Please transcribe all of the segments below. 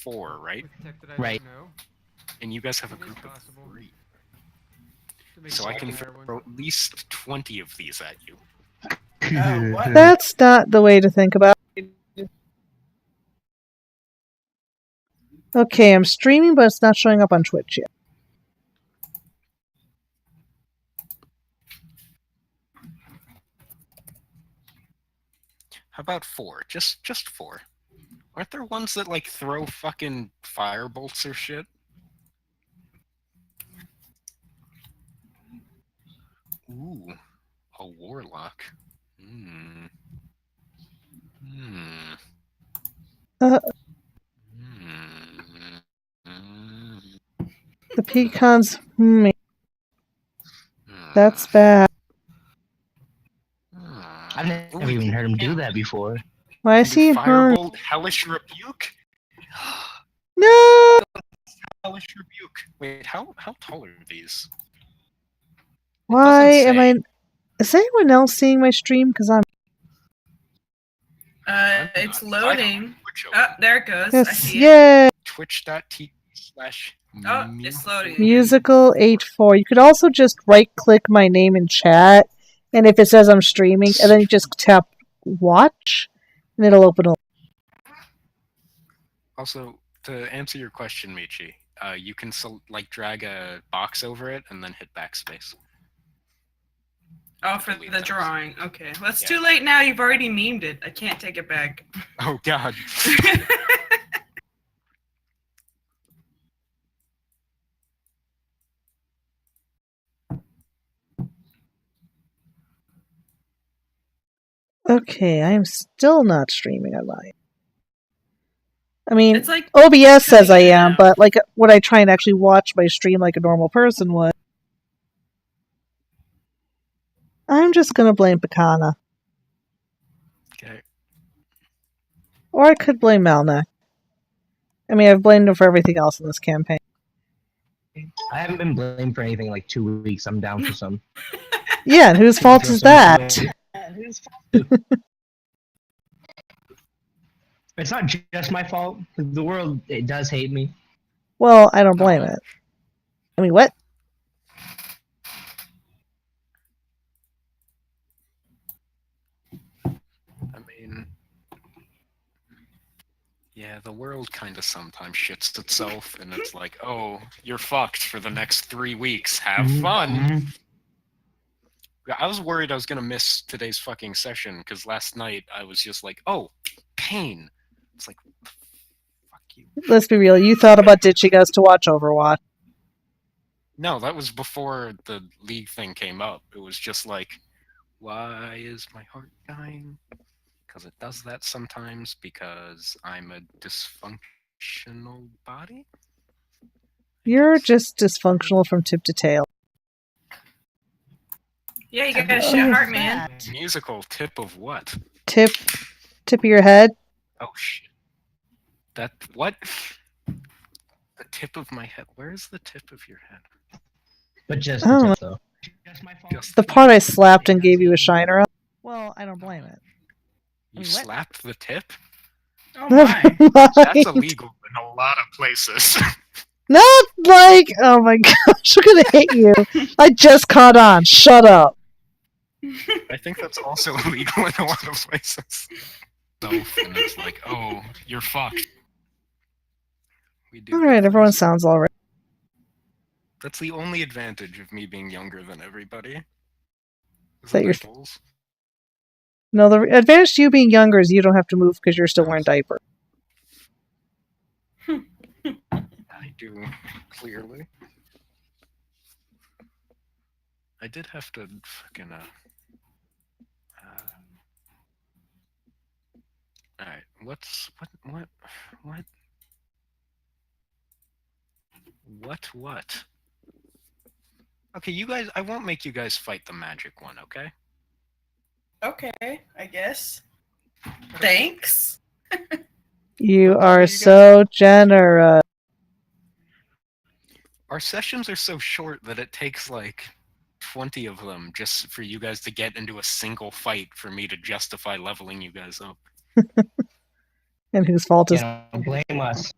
4, right? With tech that I Right. don't know. And you guys have a It is group of possible. 3. To make So I it can a higher throw one. at least 20 of these at you. What? That's not the way to think about it. Okay, I'm streaming, but it's not showing up on Twitch yet. How about 4? Just 4. Aren't there ones that, like, throw fucking fire bolts or shit? Ooh, a warlock. Hmm. Hmm. Uh, Hmm. Hmm. the pecans. That's bad. I've never even heard him do that before. Why is he hurt? Firebolt, Hellish Rebuke? No! Hellish Rebuke. Wait, how tall are these? Why am I... Is anyone else seeing my stream? Because I'm... It's loading. Twitch Oh, there it goes. I Yes, see it. yay! Twitch.tv/. Oh, it's loading. again. Musical84. You could also just right-click my name in chat, and if it says I'm streaming, and then you just tap watch, and it'll open up. Also, to answer your question, Michi, you can drag a box over it and then hit backspace. Oh, for delete the those. drawing. Okay. Well, it's Yeah. too late now. You've already memed it. I can't take it back. Oh god. Okay, I'm still not streaming on mine. I mean, It's like OBS says I cutting it am, out. but like, would I try and actually watch my stream like a normal person would? I'm just gonna blame Picana. Okay. Or I could blame Malnek. I mean, I've blamed him for everything else in this campaign. I haven't been blamed for anything in like 2 weeks. I'm down for some. Yeah, and whose fault is that? It's not just my fault. The world, it does hate me. Well, I don't blame it. I mean, what? I mean, yeah, the world kind of sometimes shits itself, and it's like, oh, you're fucked for the next 3 weeks. Have fun. I was worried I was gonna miss today's fucking session because last night I was just like, oh, pain. It's like, fuck you. Let's be real. You thought about ditching us to watch Overwatch. No, that was before the League thing came up. It was just like, why is my heart dying? Because it does that sometimes because I'm a dysfunctional body? You're just dysfunctional from tip to tail. Yeah, you got a shit heart, man. Musical tip of what? Tip of your head. Oh shit. That what? The tip of my head. Where's the tip of your head? But just I the don't tip, though. Just my fault. Just The part I slapped and gave you a shiner up. Well, I don't blame it. You What? slapped the tip? Oh my. That's illegal in a lot of places. Not like, oh my gosh, I'm gonna hit you. I just caught on. Shut up. I think that's also illegal in a lot of places. And it's like, oh, you're fucked. We do. Alright, everyone sounds alright. That's the only advantage of me being younger than everybody. that your- goals? No, the advantage to you being younger is you don't have to move because you're still wearing diaper. I do, clearly. I did have to fucking, Alright, what? Okay, you guys, I won't make you guys fight the magic one, okay? Okay, I guess. Thanks. You Okay, are you guys- so generous. Our sessions are so short that it takes like 20 of them just for you guys to get into a single fight for me to justify leveling you guys up. And whose fault is... Don't blame us.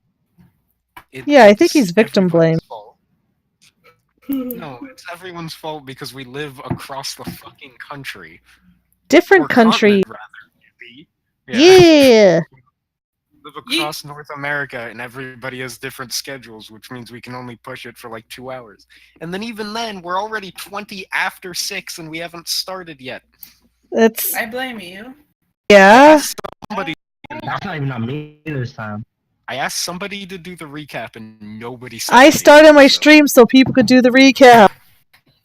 Yeah, I think it's he's victim everybody's blamed. fault. No, it's everyone's fault because we live across the fucking country. Different Or country. continent, rather. Be. Yeah. We live across North America, and everybody has different schedules, which means we can only push it for like 2 hours. And then even then, we're already 20 after 6, and we haven't started yet. It's I blame you. yeah. Somebody, That's not even on me this time. I asked somebody to do the recap, and nobody said I anything, started my so- stream so people could do the recap.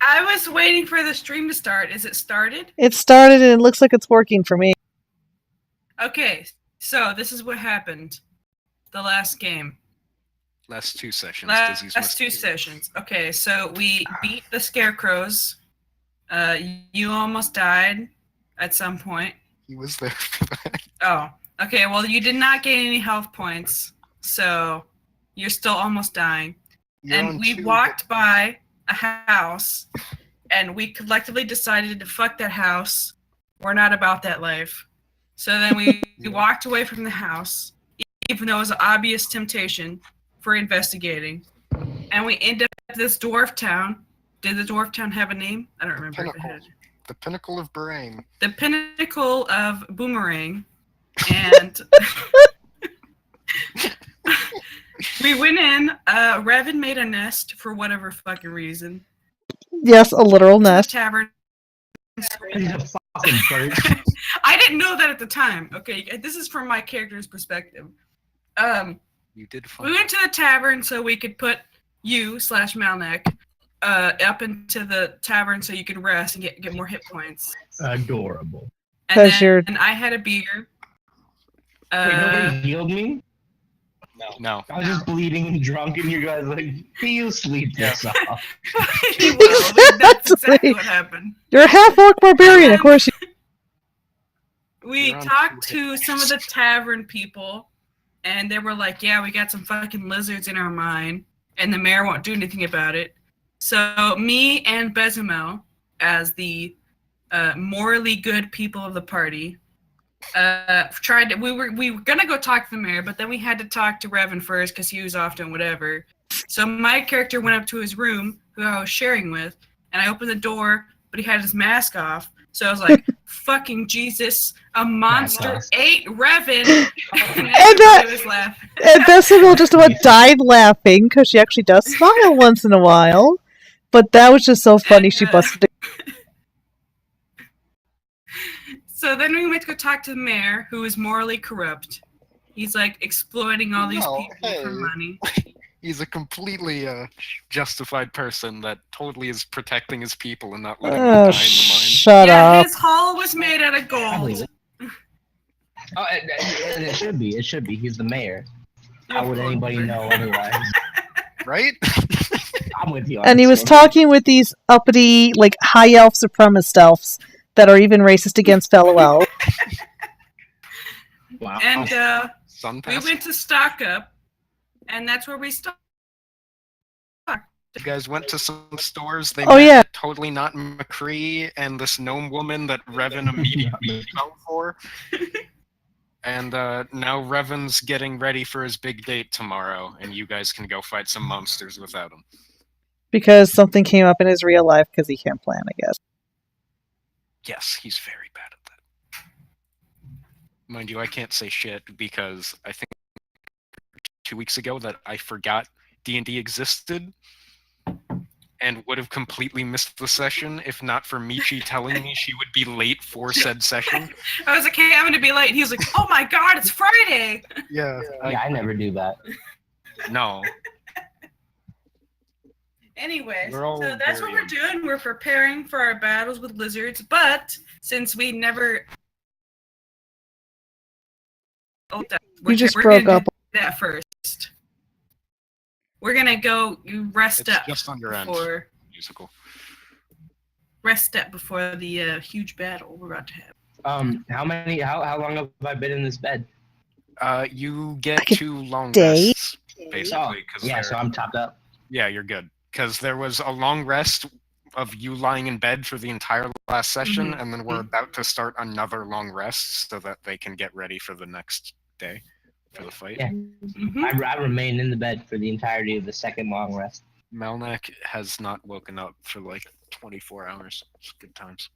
I was waiting for the stream to start. Is it started? It started and it looks like it's working for me. Okay, so this is what happened. The last game. Last 2 sessions. 'cause he's Last 2 missed- sessions. Okay, so we beat the scarecrows. You almost died at some point. He was there for that. Oh, okay. Well, you did not gain any health points, so you're still almost dying. You're And on we 2. walked by a house, and we collectively decided to fuck that house. We're not about that life. So then we walked away from the house, even though it was an obvious temptation for investigating. And we ended up at this dwarf town. Did the dwarf town have a name? I don't remember. If it had. The pinnacle of Barang. The pinnacle of Boomerang. And we went in. Revan made a nest for whatever fucking reason. Yes, a literal To the nest. tavern. He's a fucking bird. I didn't know that at the time. Okay, this is from my character's perspective. You did We fine. went to the tavern so we could put you / Malnek up into the tavern so you could rest and get more hit points. Adorable. And 'Cause then you're- I had a beer. Wait, nobody healed me? No. I was just bleeding and drunk, and you guys like, you sleep this off. Well, that's exactly what happened. You're a half orc barbarian, of course. We You're on talked 2 to hit some of the points. tavern people, and they were like, "Yeah, we got some fucking lizards in our mine, and the mayor won't do anything about it." So me and Bezimel, as the morally good people of the party, tried to. We were gonna go talk to the mayor, but then we had to talk to Revan first because he was off doing whatever. So my character went up to his room, who I was sharing with, and I opened the door, but he had his mask off. So I was like, "Fucking Jesus! A monster Mask. ate Revan!" And that- everybody was laughing. And Decibel just about died laughing because she actually does smile once in a while. But that was just so funny. She busted. So then we went to go talk to the mayor, who is morally corrupt. He's like exploiting all these No, people for hey. money. He's a completely justified person that totally is protecting his people and not letting them die Oh, in the mine. shut Yeah, up. his hull was made out of I believe gold. it. Oh, and it should be. It should be. He's the mayor. How would anybody know otherwise? Right? I'm with you. on And he this was one. talking with these uppity, like, high elf supremacist elves that are even racist against fellow elves. Wow. And Sun we pass. went to stock up, and that's where we stopped. You guys went to some stores. They Oh, met yeah. Totally Not McCree and this gnome woman that Revan immediately fell for. And now Revan's getting ready for his big date tomorrow, and you guys can go fight some monsters without him. Because something came up in his real life because he can't plan, I guess. Yes, he's very bad at that. Mind you, I can't say shit because I think 2 weeks ago that I forgot D&D existed and would have completely missed the session if not for Michi telling me she would be late for said session. I was like, "Hey, I'm gonna be late." He was like, "Oh my god, it's Friday!" Yeah. Yeah, I never do that. No. Anyways, We're all so that's what very we're doing. We're preparing for our battles with lizards, but since we never, You just broke up. that first. We're gonna go rest It's up just on your end. before Musical. the huge battle we're about to have. How long have I been in this bed? You get Like a 2 long day? rests, basically. Cause Yeah, so I'm topped up. yeah, you're good. Because there was a long rest of you lying in bed for the entire last session, Mhm. and then we're about to start another long rest so that they can get ready for the next day. for the fight. Yeah. Mhm. I remained in the bed for the entirety of the second long rest. Melnak has not woken up for like 24 hours. It's good times.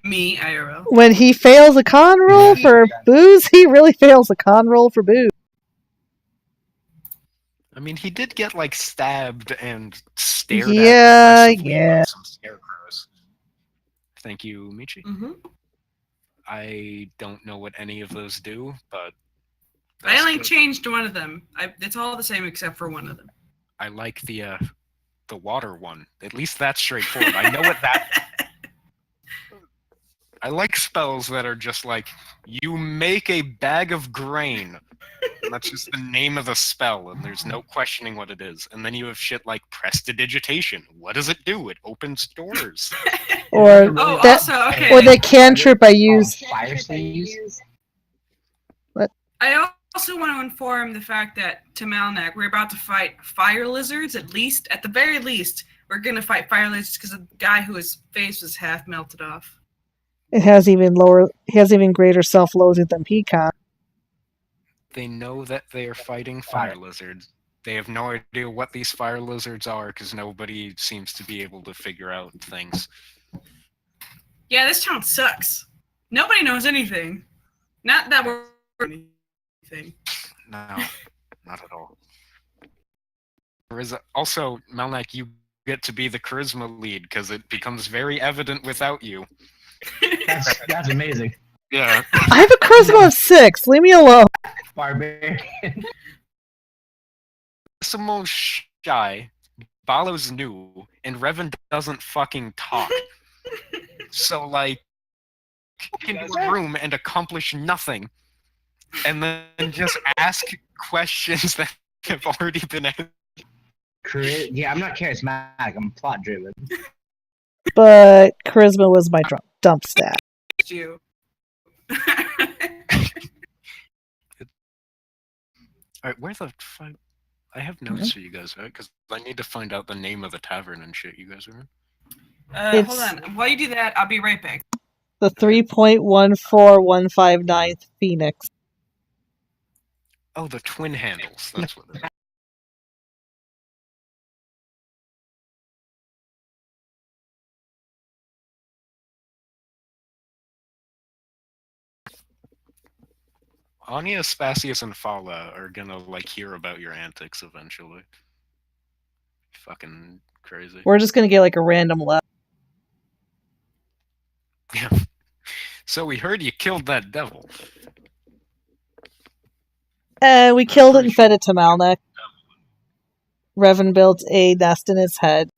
Me, IRL. When he fails a con roll for booze, he really fails a con roll for booze. I mean, he did get like stabbed and stared Yeah, at aggressively yeah. by some scarecrows. Thank you, Michi. Hmm. I don't know what any of those do, but I that's only good. changed one of them. It's all the same except for one of them. I like the water one. At least that's straightforward. I know what that. I like spells that are just like you make a bag of grain. And that's just the name of the spell, and there's no questioning what it is. And then you have shit like prestidigitation. What does it do? It opens doors. Or Oh, that, also, okay. or the cantrip I use. Fire sleeves. I also want to inform the fact that to Malnak, we're about to fight fire lizards. At the very least, we're gonna fight fire lizards because of the guy whose face was half melted off. It has even greater self-loathing than Pecan. They know that they are fighting fire lizards. They have no idea what these fire lizards are because nobody seems to be able to figure out things. Yeah, this town sucks. Nobody knows anything. Not that we're anything. No, not at all. Also, Melnak, you get to be the charisma lead because it becomes very evident without you. That's amazing. Yeah. I have a charisma of 6. Leave me alone. Barbarian. Decimal shy, Balo's new, and Revan doesn't fucking talk. So, like, walk into a room and accomplish nothing, and then just ask questions that have already been answered. Yeah, I'm not charismatic. I'm plot driven. But charisma was my dump stat. You. Alright, where the fuck? I have notes for you guys, right? Because I need to find out the name of the tavern and shit you guys are in. Hold on. While you do that, I'll be right back. The 3.14159th Phoenix. Oh, the twin handles. That's what it is. Anya, Spasius, and Fala are gonna, like, hear about your antics eventually. Fucking crazy. We're just gonna get like a random left. Yeah. So we heard you killed that devil. And we killed it and fed it to Malnek. Revan built a nest in its head.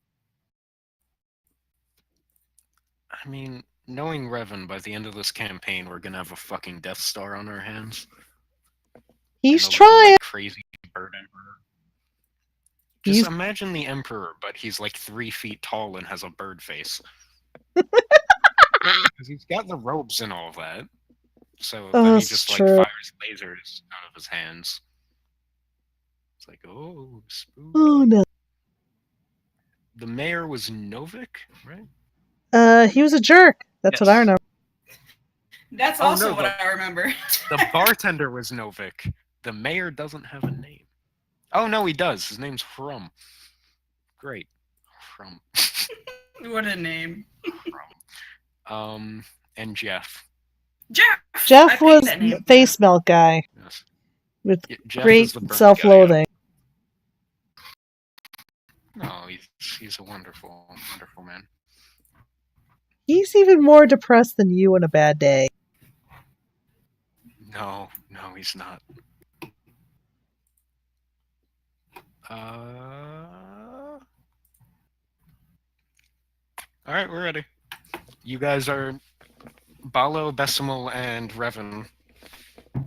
I mean, knowing Revan, by the end of this campaign, we're gonna have a fucking Death Star on our hands. He's And a little, trying. like, crazy bird emperor. Just He's- imagine the Emperor, but he's like 3 feet tall and has a bird face. 'Cause he's got the robes and all of that. So then he that's just true. like fires lasers out of his hands. It's like, oh, spooky. Oh no. The mayor was Novik, right? He was a jerk. That's what I Yes. remember. That's Oh, also no, what but- I remember. The bartender was Novik. The mayor doesn't have a name. Oh no, he does. His name's Hrum. Great. Hrum. What a name. And Jeff. Jeff! I Jeff picked was that name. face melt guy Yes. with Yeah, Jeff great is the burnt self-loathing. guy. No, he's a wonderful, wonderful man. He's even more depressed than you on a bad day. No, he's not. All right, we're ready. You guys are Balo, Besimal, and Revan.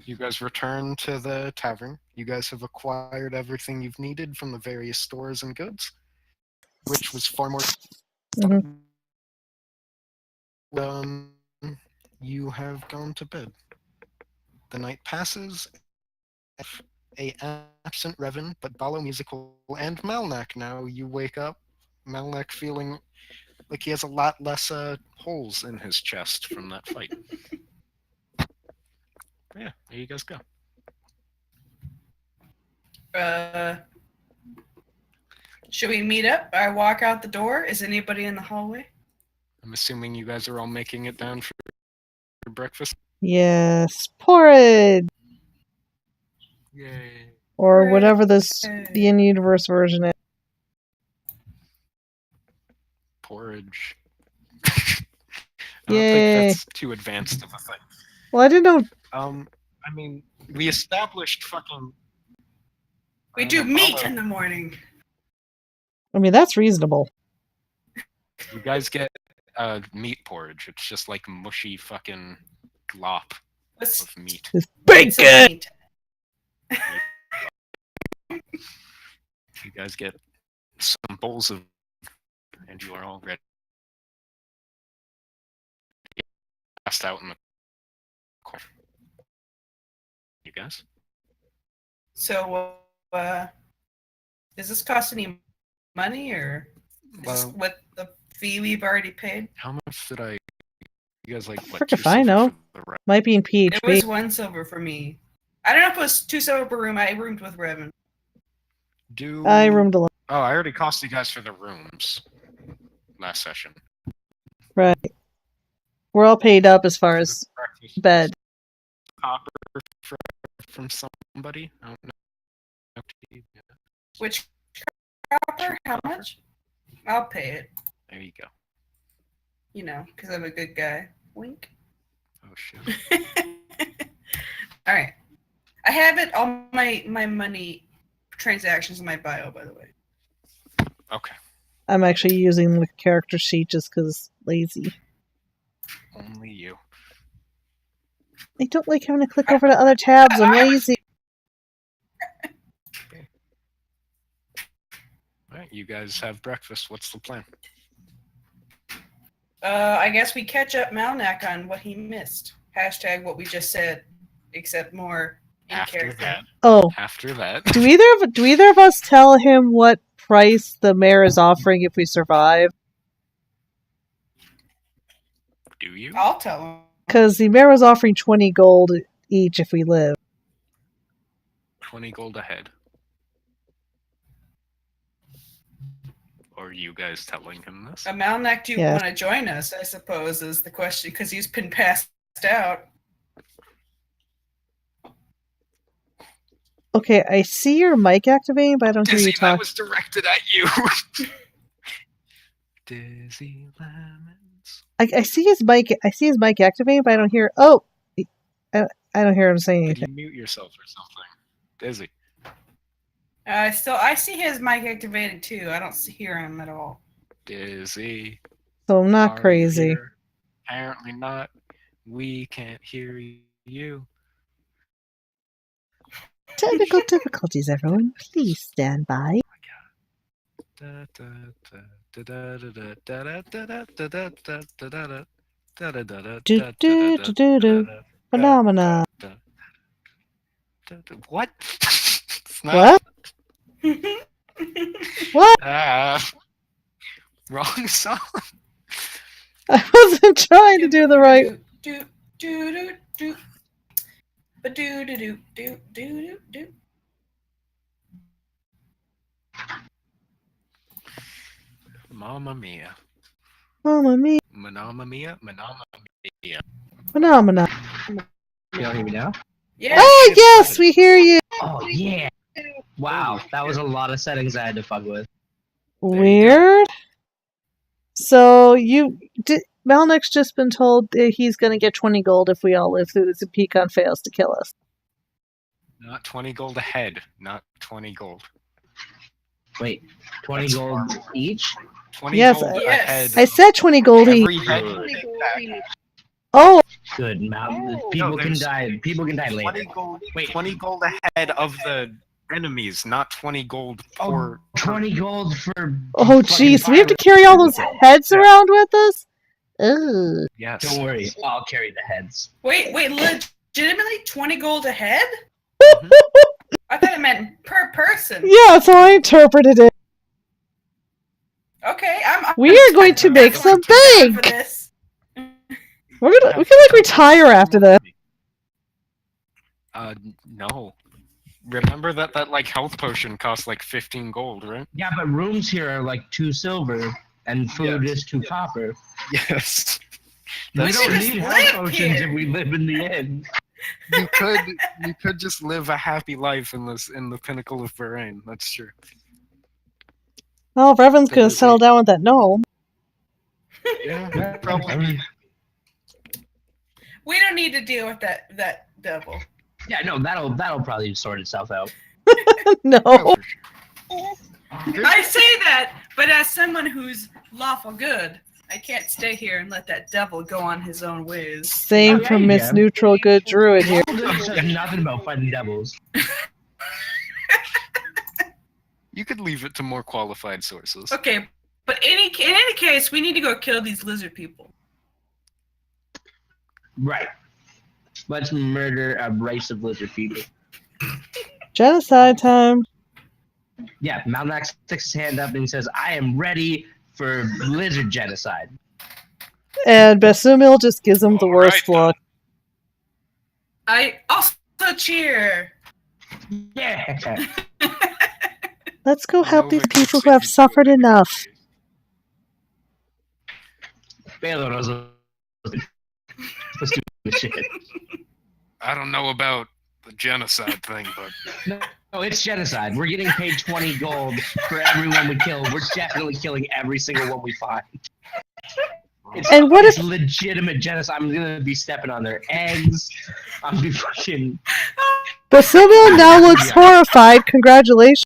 You guys return to the tavern. You guys have acquired everything you've needed from the various stores and goods, which was far more. Mhm. You have gone to bed. The night passes. A absent Revan, but Balo musical and Malnak. Now you wake up, Malnak feeling like he has a lot less holes in his chest from that fight. Yeah, there you guys go. Should we meet up? I walk out the door. Is anybody in the hallway? I'm assuming you guys are all making it down for breakfast. Yes, porridge Yay. or Porridge. whatever this the in-universe version is. Porridge. I don't Yay. think that's too advanced of a thing. Well, I didn't know. I mean, we established fucking. We I do don't know, meat Paolo, in the morning. I mean, that's reasonable. You guys get meat porridge. It's just like mushy fucking glop Let's of meat. It's eat some bacon. meat. You guys get some bowls of, and you are all ready. Passed out in the corner. You guys? So, does this cost any money, or is this Well, with the fee we've already paid? how much did I? You guys like what? Frick 2 if I silver know. for the rest? Might be in PHP. It was 1 silver for me. I don't know if it was 2 silver per room. I roomed with Revan. Do I roomed alone. Oh, I already cost you guys for the rooms last session. Right. We're all paid up as far as Breakfast bed. copper from somebody. I don't know. Which copper? How much? I'll pay it. There you go. You know, because I'm a good guy. Wink. Oh shit. All right. I have it all my money transactions in my bio, by the way. Okay. I'm actually using the character sheet just because lazy. Only you. I don't like having to click over to other tabs. I'm lazy. Alright, you guys have breakfast. What's the plan? I guess we catch up Malnak on what he missed. Hashtag what we just said, except more in After character. that. Oh, After that. do either of us tell him what price the mayor is offering if we survive? Do you? I'll tell him. Because the mayor was offering 20 gold each if we live. 20 gold ahead. Or are you guys telling him this? Malnak, do you Yes. want to join us? I suppose is the question, because he's been passed out. Okay, I see your mic activating, but I don't hear Dizzy, you that talk. was directed at you. Dizzy Lemons. I see his mic. I see his mic activating, but I don't hear. Oh, I don't hear him saying Did you anything. mute yourself or something? Dizzy. I see his mic activated too. I don't hear him at all. Dizzy. So I'm not are you crazy. here? Apparently not. We can't hear you. Technical difficulties, everyone. Please stand by. Da, da, da, da, da, da, da, da, da, da, da, da, da, da, da, da, da, da, da, Do, da, do, da, do, do, do. da, Phenomena. da, da, da. What? It's not- What? What? Wrong song. I wasn't trying to do the right. Do do do do. But do do do do do do. Mamma mia. Mamma mia. Manama mia. Manama mia. Phenomena. You don't hear me now? Yeah. Oh, yes, we hear you. Oh, yeah. Wow, that was a lot of settings I had to fuck with. Weird. So Malnik's just been told that he's going to get 20 gold if we all live through this and Pecan fails to kill us. Not 20 gold ahead. Not 20 gold. Wait, 20 That's gold each? 20 Yes, gold Yes. ahead. I said 20 gold each. Every head you take back. Oh, Good. People can there's- die. People can die 20 later. gold, Wait. 20 gold ahead of the enemies, not 20 gold for. 20 gold for. oh, jeez. We have to carry all those heads around with us? Ugh. Yes. Don't worry, I'll carry the heads. Wait, legitimately 20 gold ahead? Mhm. I thought it meant per person. Yeah, so I interpreted it. Okay, I'm We are going to make some for bank. this. We can like retire after this. No. Remember that like health potion costs like 15 gold, right? Yeah, but rooms here are like 2 silver, and food Yes. is 2 copper. Yes. We That's don't true. need Just health live potions here. if we live in the inn. You could just live a happy life in the pinnacle of Bahrain. That's true. Well, if Revan's gonna Definitely. settle down with that gnome. Yeah, probably. We don't need to deal with that devil. Yeah, no, that'll probably sort itself out. No. Oh, for sure. I say that, but as someone who's lawful good, I can't stay here and let that devil go on his own ways. Same Yeah, from you Miss can. Neutral Good Druid here. This is nothing about fighting devils. You could leave it to more qualified sources. Okay, but in any case, we need to go kill these lizard people. Right. Let's murder a race of lizard people. Genocide time. Yeah, Malnax sticks his hand up and he says, I am ready for lizard genocide. And Besumil just gives him the All worst right, look. I also cheer. Yeah. Let's go help No these victims people if who have you do suffered it. enough. Baylor knows let's do this shit. I don't know about the genocide thing, but No, it's genocide. We're getting paid 20 gold for everyone we kill. We're definitely killing every single one we find. It's, And what it's legitimate genocide. I'm gonna be stepping on their eggs. I'm gonna be fucking. Besumil now looks horrified. Congratulations.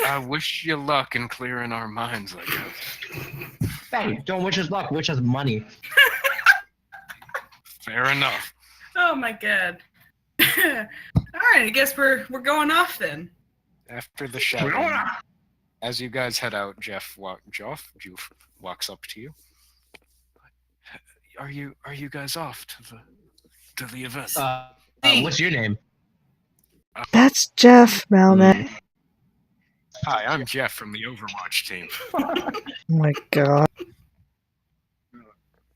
I wish you luck in clearing our minds, I guess. Hey, don't wish us luck. Wish us money. Fair enough. Oh my god. All right, I guess we're going off then. After the shouting, as you guys head out, Joof walks up to you. Are you guys off to the event? What's your name? That's Jeff Malnet. Hi, I'm Jeff from the Overwatch team. Oh my god.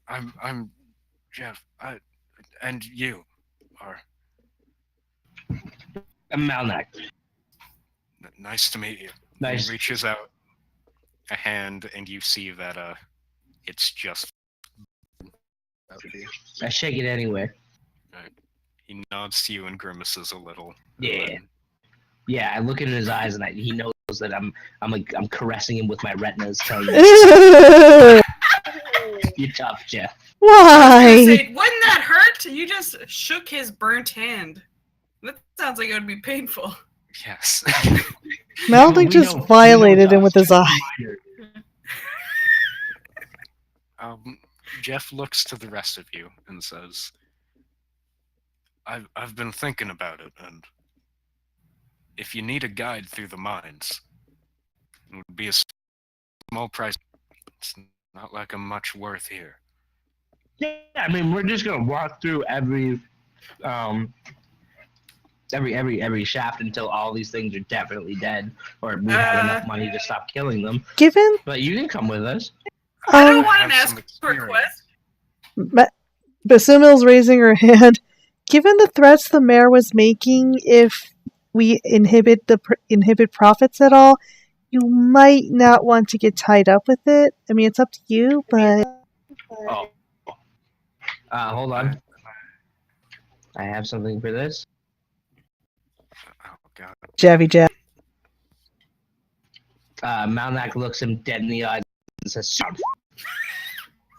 I'm Jeff. And you are I'm Malnak. nice to meet you. Nice. He reaches out a hand, and you see that it's just. I shake it anyway. He nods to you and grimaces a little. Yeah. Yeah, I look into his eyes and he knows that I'm caressing him with my retinas, telling him you're tough, Jeff. Why? Say, wouldn't that hurt? You just shook his burnt hand. That sounds like it would be painful. Yes. Maldic just violated him with his eye. Jeff looks to the rest of you and says, I've been thinking about it, and if you need a guide through the mines, it would be a small price. It's not like I'm much worth here. Yeah, I mean, we're just gonna walk through every shaft until all these things are definitely dead, or we have enough money to stop killing them. Given But you can come with us. I don't want have to some ask for a experience. quest. Besumil's raising her hand, given the threats the mayor was making, if we inhibit profits at all, you might not want to get tied up with it. I mean, it's up to you, but Oh. Hold on. I have something for this. Oh god. Javy Jav. Malnak looks him dead in the eyes and says, "Son."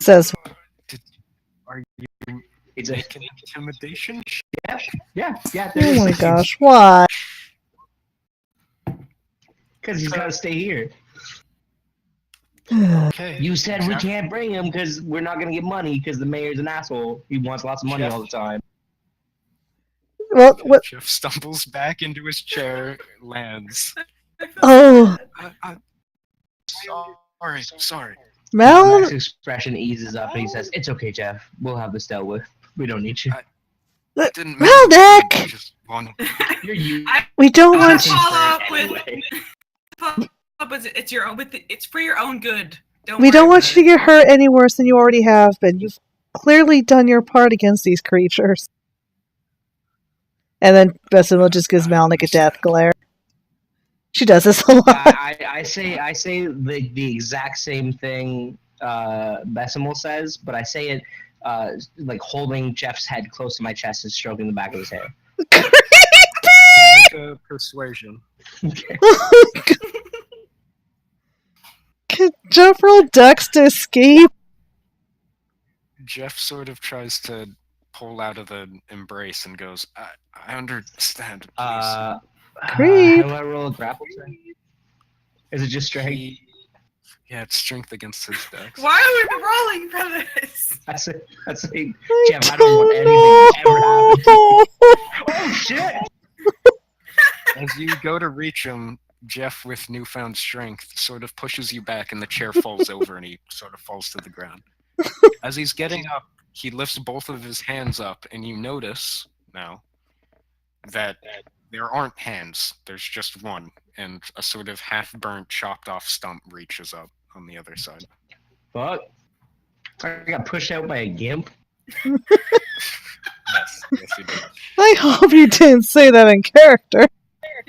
Says, Are you He's a, making intimidation? yeah. oh my gosh, why? Because he's gotta stay here. Okay. You said we can't bring him because we're not gonna get money because the mayor's an asshole. He wants lots of money all the time. Well, what? Jeff stumbles back into his chair, lands. Oh, Sorry. Mal. Malnak's expression eases up and he says, "It's okay, Jeff. We'll have this dealt with. We don't need you. Didn't Malnek! just wanted You're you." We don't I want want to you. follow up with. Anyway. It's your own. It's for your own good. We don't want you to get hurt any worse than you already have been. You've clearly done your part against these creatures. And then Besimo just gives Malnik a death glare. She does this a lot. I say the exact same thing Besimil says, but I say it like holding Jeff's head close to my chest and stroking the back of his hair. Make a persuasion. Can Jeff roll Dex to escape? Jeff sort of tries to pull out of the embrace and goes, I understand, please. Creep. How do I roll a grapple check? Is it just strength? Yeah, it's strength against his dex. Why are we rolling for this? That's it. Jeff, I don't want anything to ever happen. Oh shit! As you go to reach him, Jeff, with newfound strength, sort of pushes you back and the chair falls over and he sort of falls to the ground. As he's getting up, he lifts both of his hands up and you notice now that there aren't hands, there's just one, and a sort of half-burnt, chopped-off stump reaches up on the other side. Fuck! I got pushed out by a gimp. Yes, yes you did. I hope you didn't say that in character.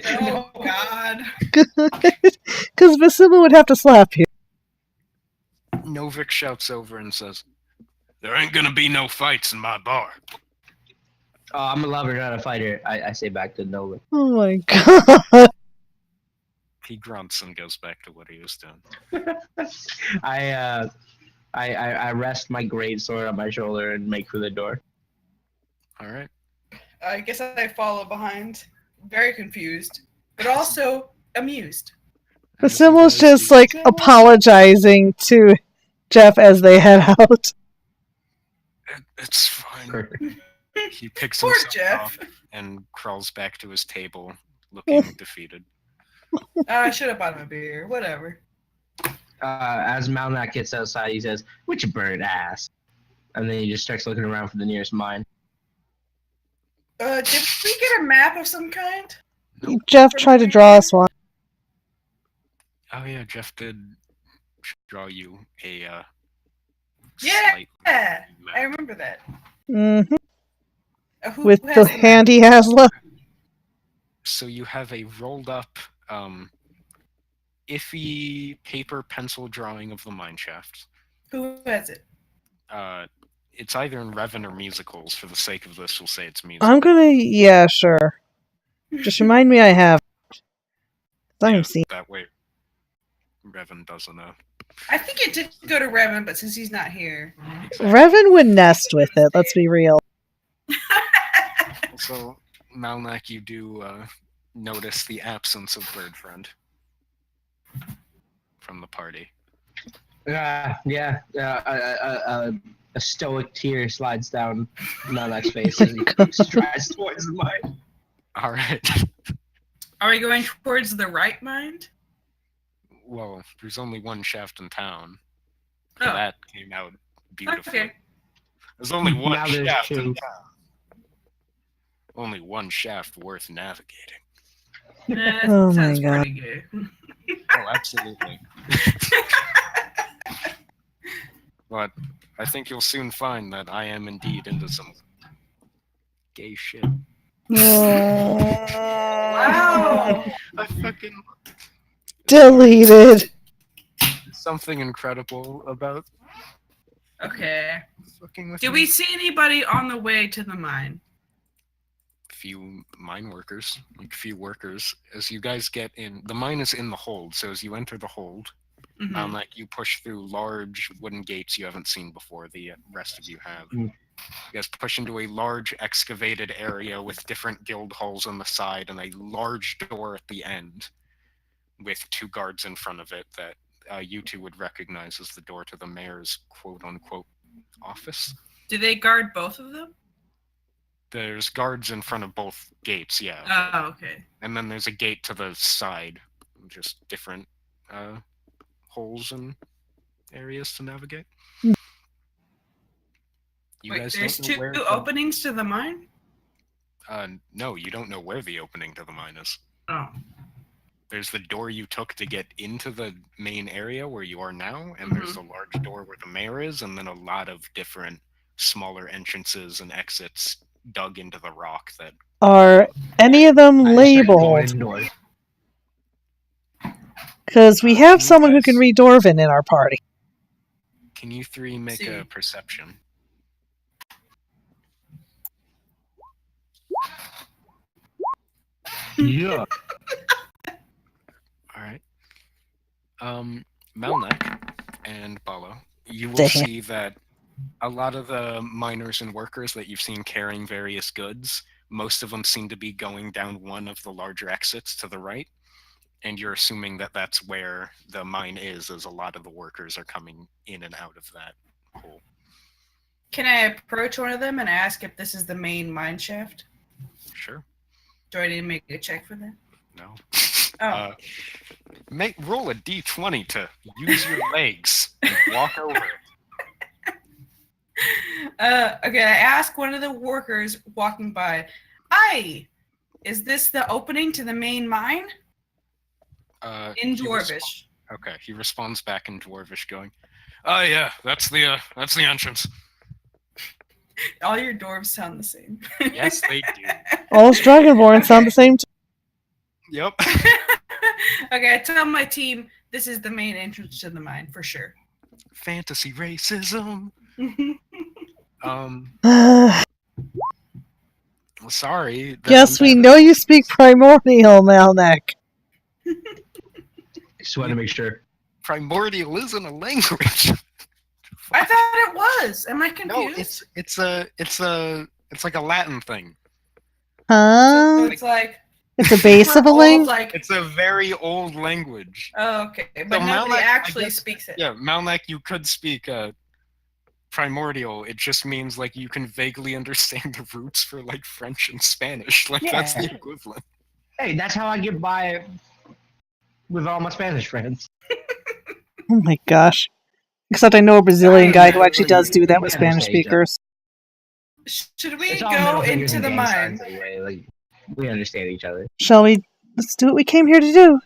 Oh God. Because Besimo would have to slap you. Novik shouts over and says, "There ain't gonna be no fights in my bar." Oh, I'm a lover, not a fighter. I say back to Nova. Oh my god. He grunts and goes back to what he was doing. I rest my great sword on my shoulder and make for the door. All right. I guess I follow behind, very confused, but also amused. Besimo's just like apologizing to Jeff as they head out. It's fine. Perfect. He picks Poor himself Jeff. up and crawls back to his table, looking defeated. I should have bought him a beer. Whatever. As Malnak gets outside, he says, "Which bird ass?" And then he just starts looking around for the nearest mine. Did we get a map of some kind? Jeff tried to draw us one. Oh yeah, Jeff did draw you a Yeah, slight I map. remember that. Hmm. Who With has the map? hand he has left. So you have a rolled up, iffy paper pencil drawing of the mine shaft. Who has it? It's either in Revan or musicals. For the sake of this, we'll say it's musical. I'm gonna, yeah, sure. Just remind me I have. I'm seeing. That way, Revan doesn't know. I think it did go to Revan, but since he's not here. Revan would nest with it, let's be real. Also, Malnak, you do notice the absence of Birdfriend from the party. Yeah. A stoic tear slides down Malnak's face as he strides towards the mine. All right. Are we going towards the right mind? Well, there's only one shaft in town. Oh. That came out beautifully. Okay. There's only one Now there's shaft in two. town. Only one shaft worth navigating. Oh my Sounds God. pretty good. Oh, absolutely. But I think you'll soon find that I am indeed into some gay shit. Wow. I fucking Deleted. something incredible about Okay. fucking with Did me. we see anybody on the way to the mine? Few mine workers, like few workers. As you guys get in, the mine is in the hold. So as you enter the hold, Mhm. like you push through large wooden gates you haven't seen before. The rest of you have. Mm. You guys push into a large excavated area with different guild halls on the side and a large door at the end, with two guards in front of it that you two would recognize as the door to the mayor's quote-unquote office. Do they guard both of them? There's guards in front of both gates, yeah. Oh, okay. And then there's a gate to the side, just different holes and areas to navigate. You Wait, guys there's don't know two where the- openings to the mine? no, you don't know where the opening to the mine is. Oh. There's the door you took to get into the main area where you are now, and there's the large door where the mayor is, and then a lot of different smaller entrances and exits dug into the rock that. Are any of them I start going labeled? indoors. Because we have You someone who guys- can read Dwarven in our party. Can you three make See. a perception? Yeah. All right. Melnek and Balo, you will Damn. see that a lot of the miners and workers that you've seen carrying various goods, most of them seem to be going down one of the larger exits to the right, and you're assuming that that's where the mine is, as a lot of the workers are coming in and out of that hole. Can I approach one of them and ask if this is the main mine shaft? Sure. Do I need to make a check for that? No. Oh. Roll a d20 to use your legs and walk over it. Okay, I ask one of the workers walking by, "Hi, is this the opening to the main mine?" In He Dwarvish. Okay, he responds back in Dwarvish, going, "Oh yeah, that's the entrance." All your dwarves sound the same. Yes, they do. All Dragonborn sound the same. Yep. Okay, I tell my team this is the main entrance to the mine for sure. Fantasy racism. Sorry. that Yes, we I'm- know you speak Primordial, Malnek. Just want to make sure. Primordial isn't a language. I thought it was. Am I No, confused? it's like a Latin thing. So Huh? it's like It's a base of a old, link? like It's a very old language. oh, okay, but So nobody Malnek, I actually guess- speaks it. Yeah, Malnek, you could speak primordial. It just means like you can vaguely understand the roots for like French and Spanish. Like that's the Yeah. equivalent. Hey, that's how I get by with all my Spanish friends. Oh my gosh. Except I know a Brazilian guy who actually does do that with Yeah, Spanish stage, speakers. Should we It's all go middle fingers into and the gang mine? signs anyway. Like we understand each other. Shall we? Let's do what we came here to do.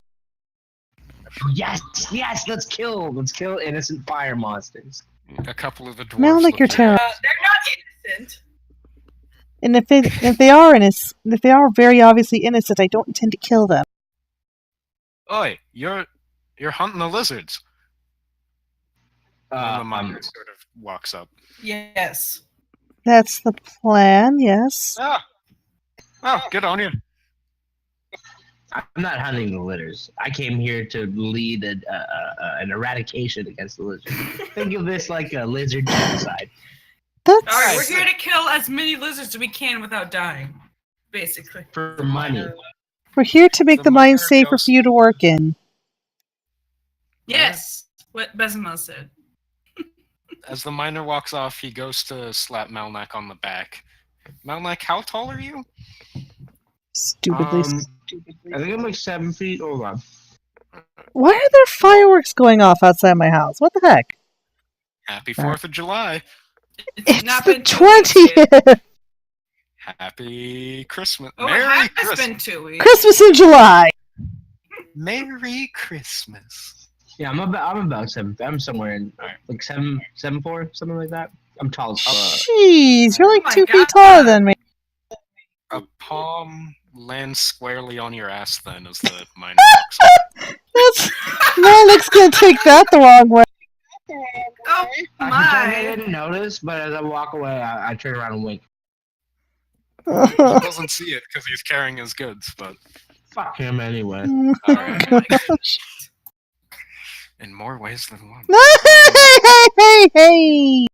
Yes, yes. Let's kill innocent fire monsters. A couple of the dwarves. Malnek, look you're at- terrible. They're not innocent. And if they are very obviously innocent, I don't intend to kill them. Oi, you're hunting the lizards. And the miner sort of walks up. Yes. That's the plan, yes. Ah, oh, good on you. I'm not hunting the litters. I came here to lead an eradication against the lizard. Think of this like a lizard genocide. That's All right, we're Nice. here to kill as many lizards as we can without dying, basically. For money. we're here to make The the mine miner safer goes- for you to work in. Yes, what Bezimel said. As the miner walks off, he goes to slap Malnek on the back. Malnek, how tall are you? Stupidly. I think I'm like 7 feet. Hold on. Why are there fireworks going off outside my house? What the heck? Happy 4th of July. It's not the been 2 weeks yet. 20th! Happy Christmas. Oh, Merry it has Christmas. been 2 weeks. Christmas in July! Merry Christmas. Yeah, I'm about 7. I'm somewhere in like 7'4", something like that. I'm tall as fuck. Jeez, you're like Oh my 2 feet God. taller than me. A palm lands squarely on your ass then as the miner walks up. That's Malik's gonna take that the wrong way. Oh I my! didn't notice, but as I walk away, I turn around and wink. He doesn't see it because he's carrying his goods, but Fuck him anyway. Oh Alright. my gosh. in more ways than one. Hey!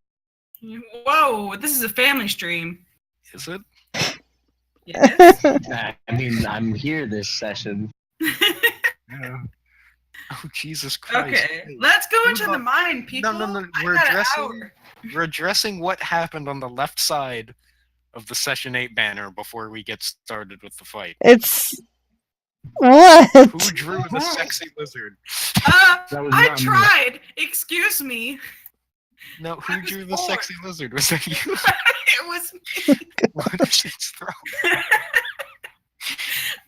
Whoa, this is a family stream. Is it? Yes. I mean, I'm here this session. Yeah. Oh Jesus Christ. Okay, let's go into the mine, people. No. I We're got an addressing hour. we're addressing what happened on the left side of the Session 8 banner before we get started with the fight. It's. What? Who drew the sexy lizard? That was I not me. tried. Excuse me. No, I who was drew the bored. sexy lizard? Was that you? It was me. What is its throat?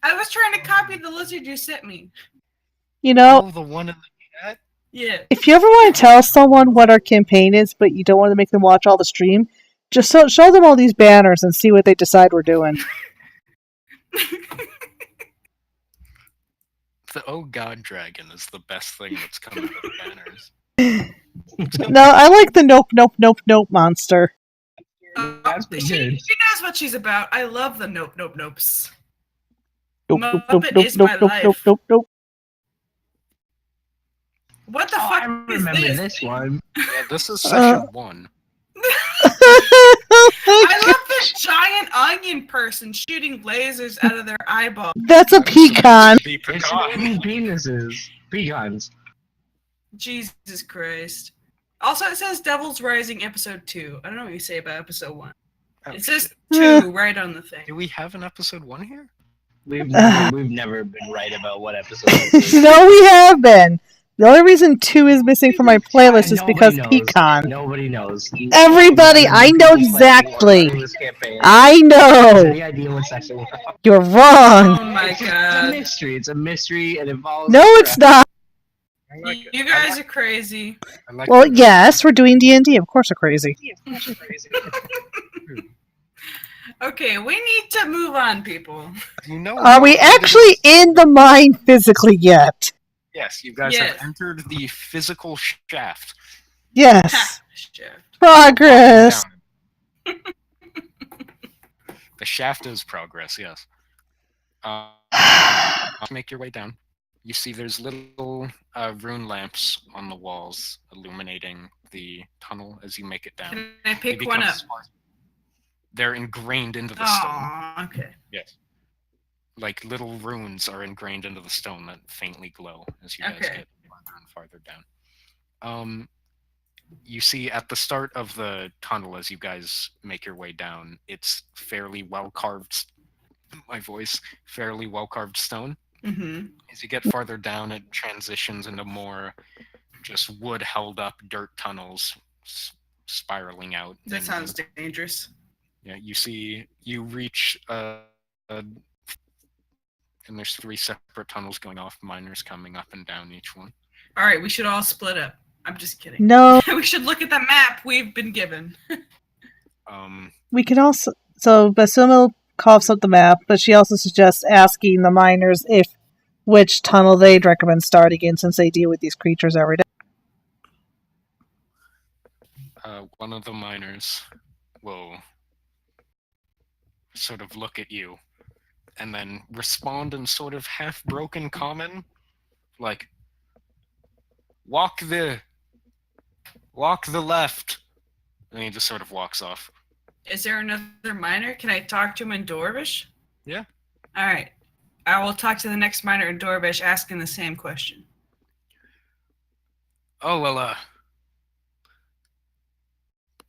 I was trying to copy the lizard you sent me. You know, Oh, the one in the cat? Yeah. if you ever want to tell someone what our campaign is, but you don't want to make them watch all the stream, Just show them all these banners and see what they decide we're doing. The Oh God Dragon is the best thing that's come out of banners. No, I like the nope, nope, nope, nope monster. That's pretty she good. knows what she's about. I love the nope, nope, nopes. Nope, nope, Muppet nope, nope, is nope, my nope, life. nope, nope, nope. What the Oh, fuck I is remember this? this one. Yeah, this is session 1. I love this giant onion person shooting lasers out of their eyeball. That's a pecan. The It's pecan. eating penises. Pecans. Jesus Christ. Also, it says Devil's Rising episode 2. I don't know what you say about episode 1. Oh, It says shit. 2 right on the thing. Do we have an episode 1 here? We've never been right about what episode this is. No, we have been. The only reason 2 is missing from my playlist is Nobody because knows. pecan. Nobody knows. Everybody, I know exactly. I know. Any idea what section we're on? You're wrong. Oh my It's a god. mystery. It's a mystery and involves. No, it's not. I like it. You guys are crazy. I like Well, it. yes, we're doing D&D. Of course, we're crazy. Okay, we need to move on, people. You know Are we how it actually is? in the mine physically yet? Yes, you guys Yes. have entered the physical shaft. Yes. Ha, shit. Progress. The shaft is progress, yes. Make your way down. You see there's little rune lamps on the walls illuminating the tunnel as you make it down. Can I They pick one become up? smart. They're ingrained into the stone. Oh, okay. Yes. Like little runes are ingrained into the stone that faintly glow as you guys Okay. get farther and farther down. You see at the start of the tunnel as you guys make your way down, it's fairly well carved. My voice, fairly well carved stone. Mm-hmm. As you get farther down, it transitions into more just wood held up dirt tunnels spiraling out. That and sounds dangerous. yeah, you reach and there's 3 separate tunnels going off, miners coming up and down each one. All right, we should all split up. I'm just kidding. No, We should look at the map we've been given. we can also. So Basuma coughs up the map, but she also suggests asking the miners which tunnel they'd recommend starting in, since they deal with these creatures every day. One of the miners will sort of look at you and then respond in sort of half-broken common, like, walk the left. And he just sort of walks off. Is there another miner? Can I talk to him in Dorvish? Yeah. All right. I will talk to the next miner in Dorvish asking the same question. Oh, well,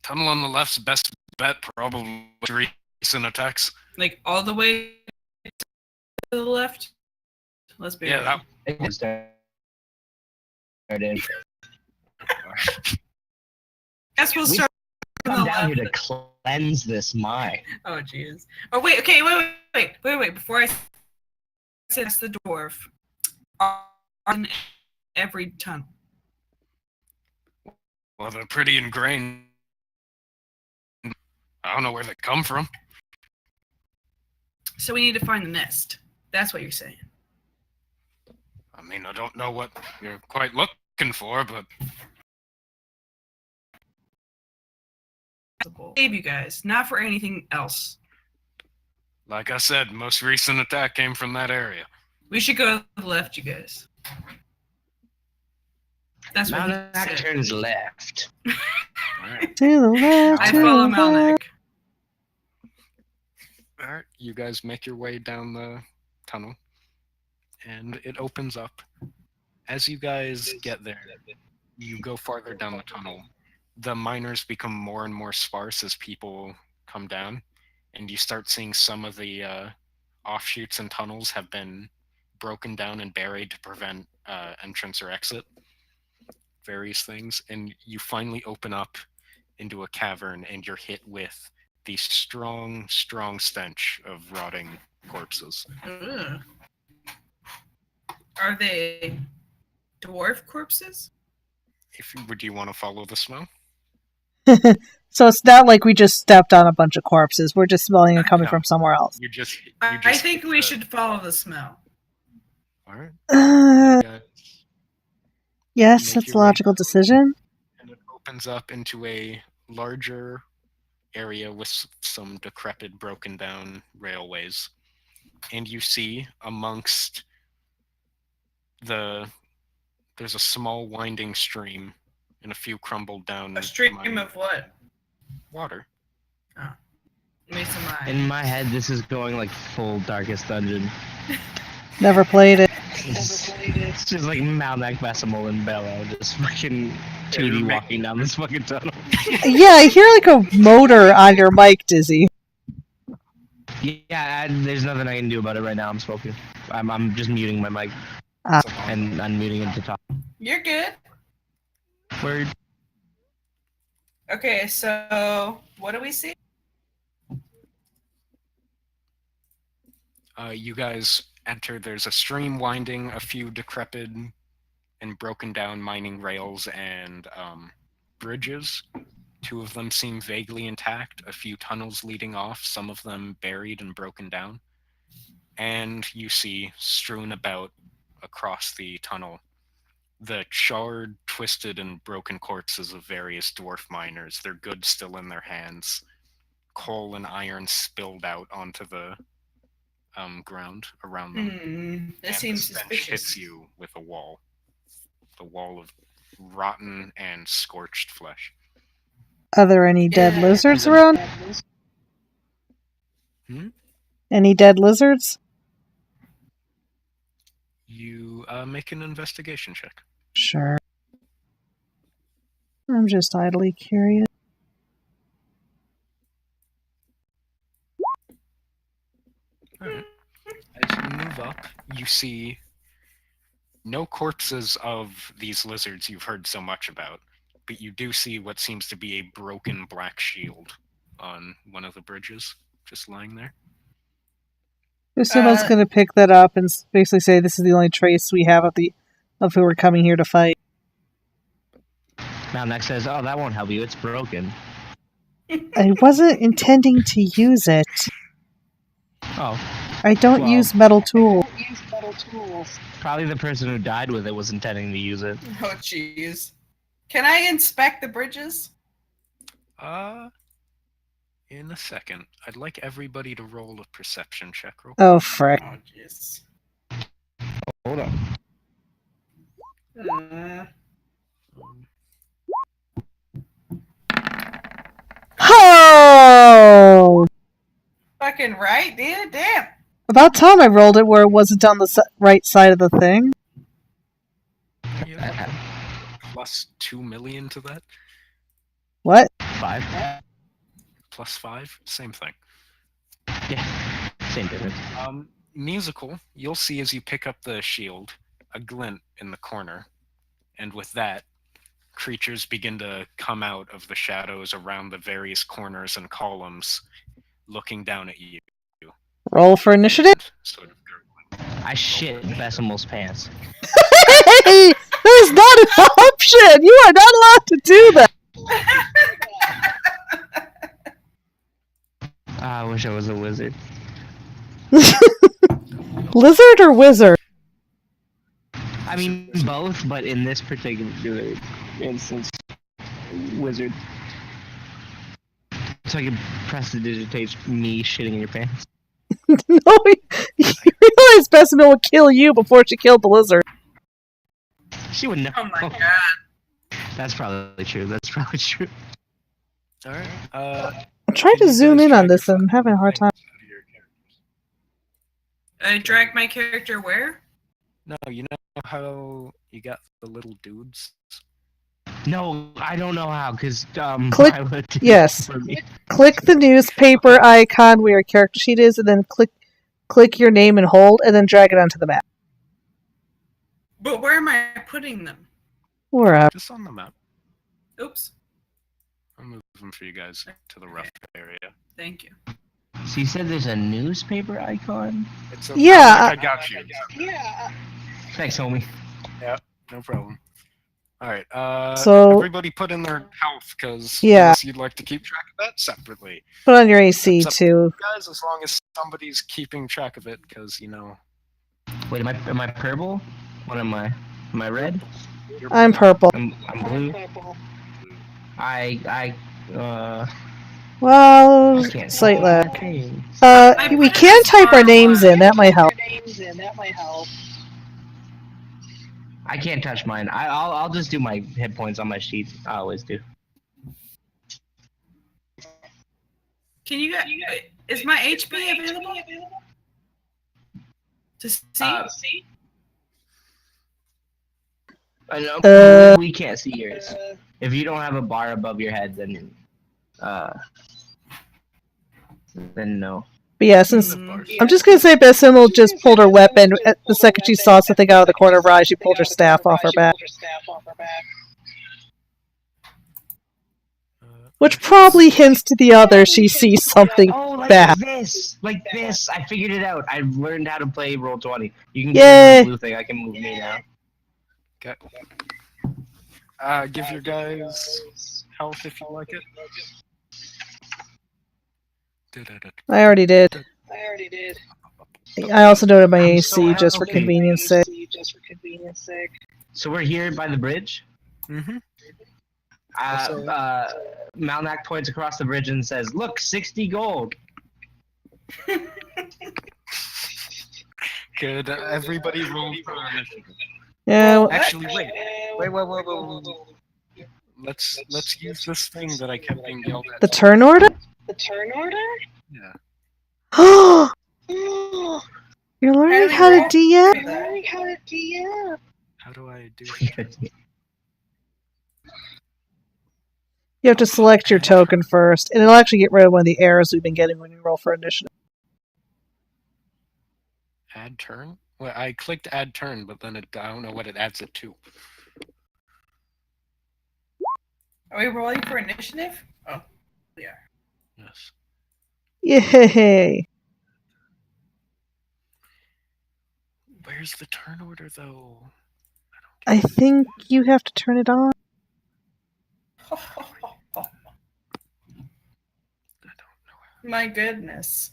tunnel on the left's best bet, probably recent attacks. Like all the way to the left? Let's be Yeah, real. that, It was started. Guess we'll We start on Come the down left. here to cleanse this mine. Oh, jeez. Oh, wait. Okay, wait. Before I say that's the dwarf, are in every tunnel. well, they're pretty ingrained. I don't know where they come from. So we need to find the nest. That's what you're saying. I mean, I don't know what you're quite looking for, but Save you guys, not for anything else. like I said, most recent attack came from that area. We should go to the left, you guys. That's what he Malnak said. turns left. Alright. To the left, I to follow the Malnek. left. Alright, you guys make your way down the tunnel, and it opens up. As you guys get there, you go farther down the tunnel. The miners become more and more sparse as people come down, and you start seeing some of the offshoots and tunnels have been broken down and buried to prevent entrance or exit. Various things, and you finally open up into a cavern, and you're hit with the strong stench of rotting corpses. Ugh. Are they dwarf corpses? Do you want to follow the smell? So it's not like we just stepped on a bunch of corpses. We're just smelling it coming No. from somewhere else. You just. I think we should follow the smell. All right. Yes, Make that's your a way logical down. decision. And it opens up into a larger area with some decrepit, broken down railways. And you see amongst there's a small winding stream and a few crumbled down A stream mining of what? water. Mesa Mine. In my head, this is going like full Darkest Dungeon. Never played it. It's just like Malnak, Besimal, and Bello just fucking 2D walking down this fucking tunnel. Yeah, I hear like a motor on your mic, Dizzy. Yeah, there's nothing I can do about it right now. I'm smoking. I'm just muting my mic Ah. and unmuting it to talk. You're good. Word. Okay, so what do we see? You guys enter. There's a stream winding, a few decrepit and broken down mining rails and bridges. Two of them seem vaguely intact, a few tunnels leading off, some of them buried and broken down. And you see, strewn about across the tunnel, the charred, twisted, and broken corpses of various dwarf miners, their goods still in their hands, coal and iron spilled out onto the ground around them. That And seems the stench suspicious. hits you with a wall. The wall of rotten and scorched flesh. Are there any dead Yeah. lizards around? Hmm? Any dead lizards? You make an investigation check. Sure. I'm just idly curious. Alright. As you move up, you see no corpses of these lizards you've heard so much about, but you do see what seems to be a broken black shield on one of the bridges, just lying there. Luciano's gonna pick that up and basically say this is the only trace we have of who we're coming here to fight. Malnak says, "Oh, that won't help you. It's broken." I wasn't intending to use it. Oh, I don't Well- use metal tools. probably the person who died with it was intending to use it. Oh, jeez. Can I inspect the bridges? In a second. I'd like everybody to roll a perception check real Oh, frick. Oh, jeez. Hold on. Oh! Fucking right, dude. Damn. About time I rolled it where it wasn't on the right side of the thing. Yeah. Plus 2 million to that? What? 5. Plus 5? Same thing. Yeah, same difference. Musical, you'll see as you pick up the shield, a glint in the corner. And with that, creatures begin to come out of the shadows around the various corners and columns, looking down at you. Roll for initiative? Sort of gurgling. I shit Besimal's pants. Hey! That is not an option! You are not allowed to do that! I wish I was a wizard. Lizard or wizard? I mean, both, but in this particular instance, wizard. So I can prestidigitate me shitting in your pants. No, you realize Bessamil would kill you before she killed the lizard. She would know. Oh my god. That's probably true. That's probably true. Alright, I'm trying to zoom in on this and I'm having a hard time. I dragged my character where? No, you know how you got the little dudes? No, I don't know how, because Click- I would do yes. it for me. Click the newspaper icon where your character sheet is, and then click your name and hold, and then drag it onto the map. But where am I putting them? Or Just on the map. Oops. I'll move them for you guys to the rough area. Thank you. So you said there's a newspaper icon? It's Yeah, I got you. Thanks, homie. No problem. All right. So- everybody put in their health because Yeah. you'd like to keep track of that separately, Put on your AC It's up- too. guys. As long as somebody's keeping track of it, because Wait, am I purple? What am I? Am I red? you're I'm purple. I'm blue. I Well, can't slight see lag. anything. We can type our names in. That might help. I can't touch mine. I'll just do my hit points on my sheet. I always do. Can you get? Is my HP available? To see? I know we can't see yours. Uh, If you don't have a bar above your head, then no. But yeah, since Mm. I'm just gonna say Bessimil just pulled her weapon at the second she saw something out of the corner of her eye. She pulled her staff off her back, which probably hints to the other she sees something Oh, like bad. this! Like this! I figured it out. I've learned how to play Roll20. You can Yay. get the blue thing. I can move me now. Okay. Give your guys health if you like it. I already did. I also noted my I'm so AC just for healthy. convenience sake. So we're here by the bridge. Mm-hmm. Malnak points across the bridge and says, "Look, 60 gold." Good. Everybody roll for initiative. Yeah, well, Actually, wait. Let's use this thing that I kept being yelled at. the turn order? Yeah. You're learning Hey, how to roll. DM? How do I do it? You have to select your token first, and it'll actually get rid of one of the errors we've been getting when you roll for initiative. Add turn? Well, I clicked add turn, but then I don't know what it adds it to. Are we rolling for initiative? Oh, yeah. Yes. Yay! Where's the turn order, though? I think you have to turn it on. I don't know. My goodness.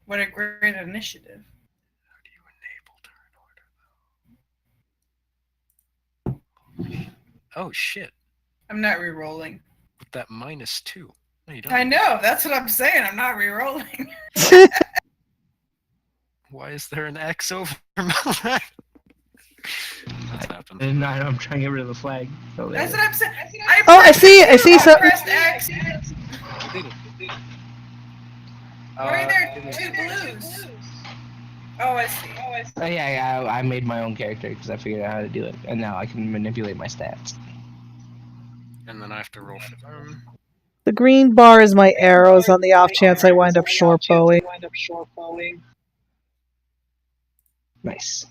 What a great initiative. How do you enable turn order, though? Oh, shit. I'm not re-rolling. With that -2. No, you don't. I know, that's what I'm saying. I'm not re-rolling. Why is there an X over Malnak? What's happened? And I'm trying to get rid of the flag. So That's there. what I'm saying. Oh, I see it, I see something. pressed X. Why are there it is- two blues? Oh, I see. Oh yeah, I made my own character because I figured out how to do it, and now I can manipulate my stats. And then I have to roll for them. The green bar is my arrows on the off chance I wind up short bowing. Nice.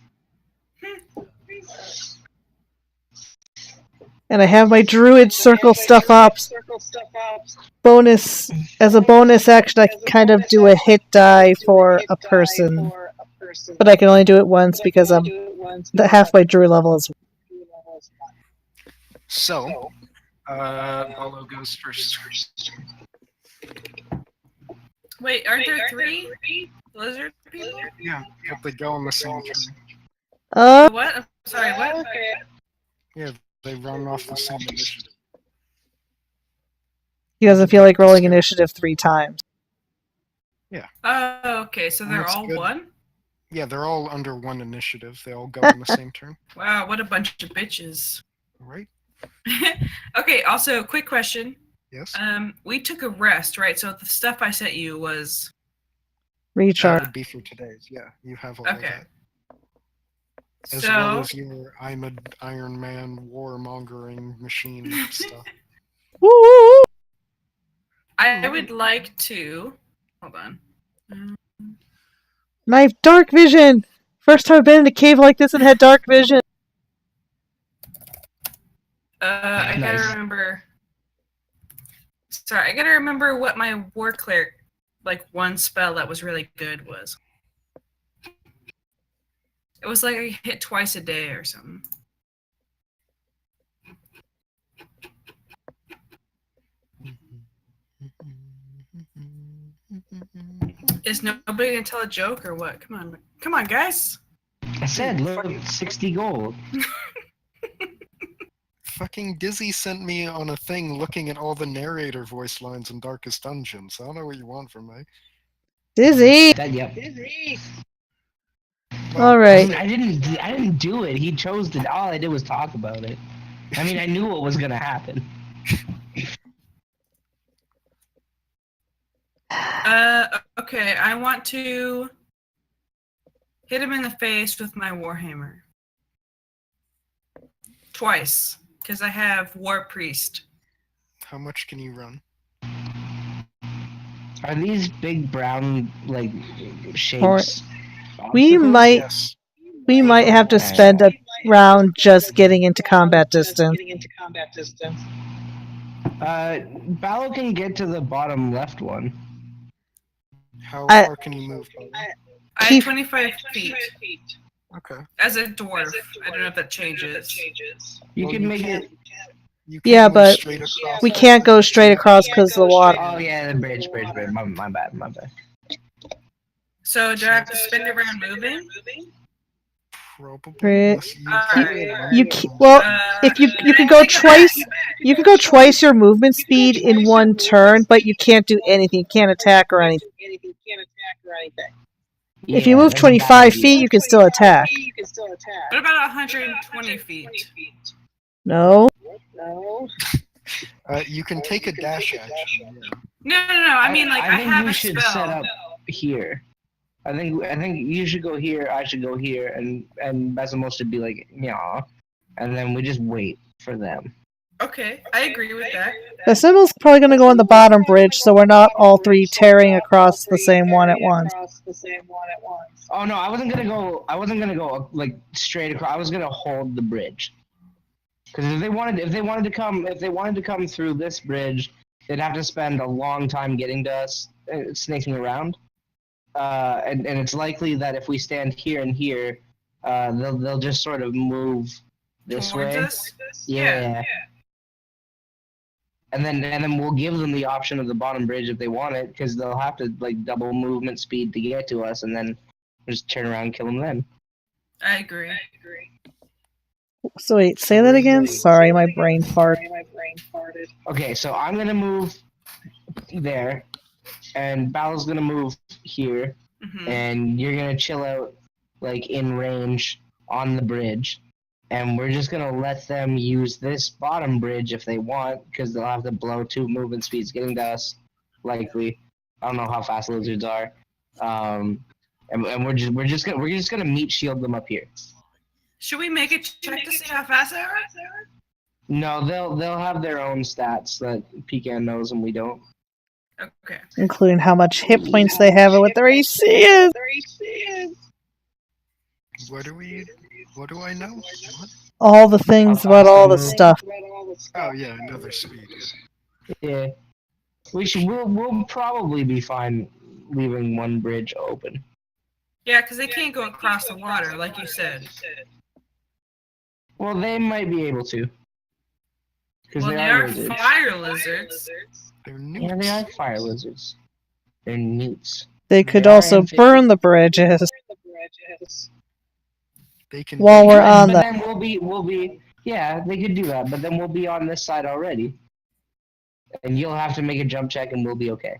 And I have my druid circle stuff up. Bonus, as a bonus action, I can kind of do a hit die for a person. But I can only do it once because I'm half my druid level is. So, Bolo goes first. Wait, aren't there three lizard people? Yeah, but they go on the same turn. What? I'm sorry, what? Yeah, they run off the same initiative. He doesn't feel like rolling initiative 3 times. Oh, okay, so they're That's all good. one? Yeah, they're all under one initiative. They all go on the same turn. Wow, what a bunch of bitches. Right? Okay, also, quick question. Yes? We took a rest, right? So the stuff I sent you was... That Recharge. would be for today's. Yeah, you have all Okay. of that. As So, well as your I'm an Iron Man warmongering machine stuff. Woo! I would like to... Hold on. Knife dark vision! First time I've been in a cave like this and had dark vision. I gotta Nice. remember... Sorry, I gotta remember what my War Cleric, like, one spell that was really good was. It was like I hit twice a day or something. Is nobody gonna tell a joke or what? Come on, guys. I said, look, 60 gold. Fucking Dizzy sent me on a thing looking at all the narrator voice lines in Darkest Dungeons. I don't know what you want from me. Dizzy! That, yep. All right. I didn't do it. He chose to. All I did was talk about it. I mean, I knew what was gonna happen. Okay, I want to hit him in the face with my Warhammer. Twice, because I have War Priest. How much can you run? Are these big brown like shapes? We obstacles? might Yes. we might have to spend a round just getting into combat distance. Ballo can get to the bottom left one. How I- far can you move? I have Keep- 25 feet. Okay. As a dwarf. I don't know if that changes. You Well, can you make can't- it. You can't Yeah, move but straight across. we can't go straight across because of the water. Oh yeah, the bridge. My bad. So do I have to spend a round moving? Probably. Right. Unless you Alright. You well, if you can go twice, you can go twice your movement speed in one turn, but you can't do anything. You can't attack or anything. If you Yeah, move that's a bad 25 idea. feet, you can still attack. What about 120 feet? No. You can take a dash action. No. I mean, like, I think have we a should spell. set up here. I think you should go here. I should go here, and Besimo should be like, yeah, and then we just wait for them. Okay, I agree with that. The symbol's probably going to go on the bottom bridge, so we're not all three tearing across the same one at once. Oh no, I wasn't gonna go like straight across. I was gonna hold the bridge. Because if they wanted to come through this bridge, they'd have to spend a long time getting to us, snaking around. And it's likely that if we stand here and here, they'll just sort of move this Towards way. us? Yeah. And then we'll give them the option of the bottom bridge if they want it, because they'll have to like double movement speed to get to us, and then just turn around and kill them then. I agree. So wait, say that again? Sorry, my brain farted. Okay, so I'm gonna move there, and Ballo's gonna move here, Hmm. and you're gonna chill out like in range on the bridge, and we're just gonna let them use this bottom bridge if they want, because they'll have to blow 2 movement speeds getting to us, likely. I don't know how fast lizards are, and we're just gonna meat shield them up here. Should we make a check to see how fast they are? No, they'll have their own stats that Pecan knows and we don't. Okay. Including how much hit points they have and what their AC is. What do I know? What? All the things about all the stuff. Oh yeah, another speed. Yeah, we'll probably be fine leaving one bridge open. Yeah, because they can't go across the water, like you said. Well, they might be able to. Because Well, they they are are lizards. fire lizards. They're Yeah, newts. they are fire lizards. They're newts. They could They are also amphibious. burn the bridges. They can. While we're But on the. then we'll be yeah, they could do that, but then we'll be on this side already. And you'll have to make a jump check and we'll be okay.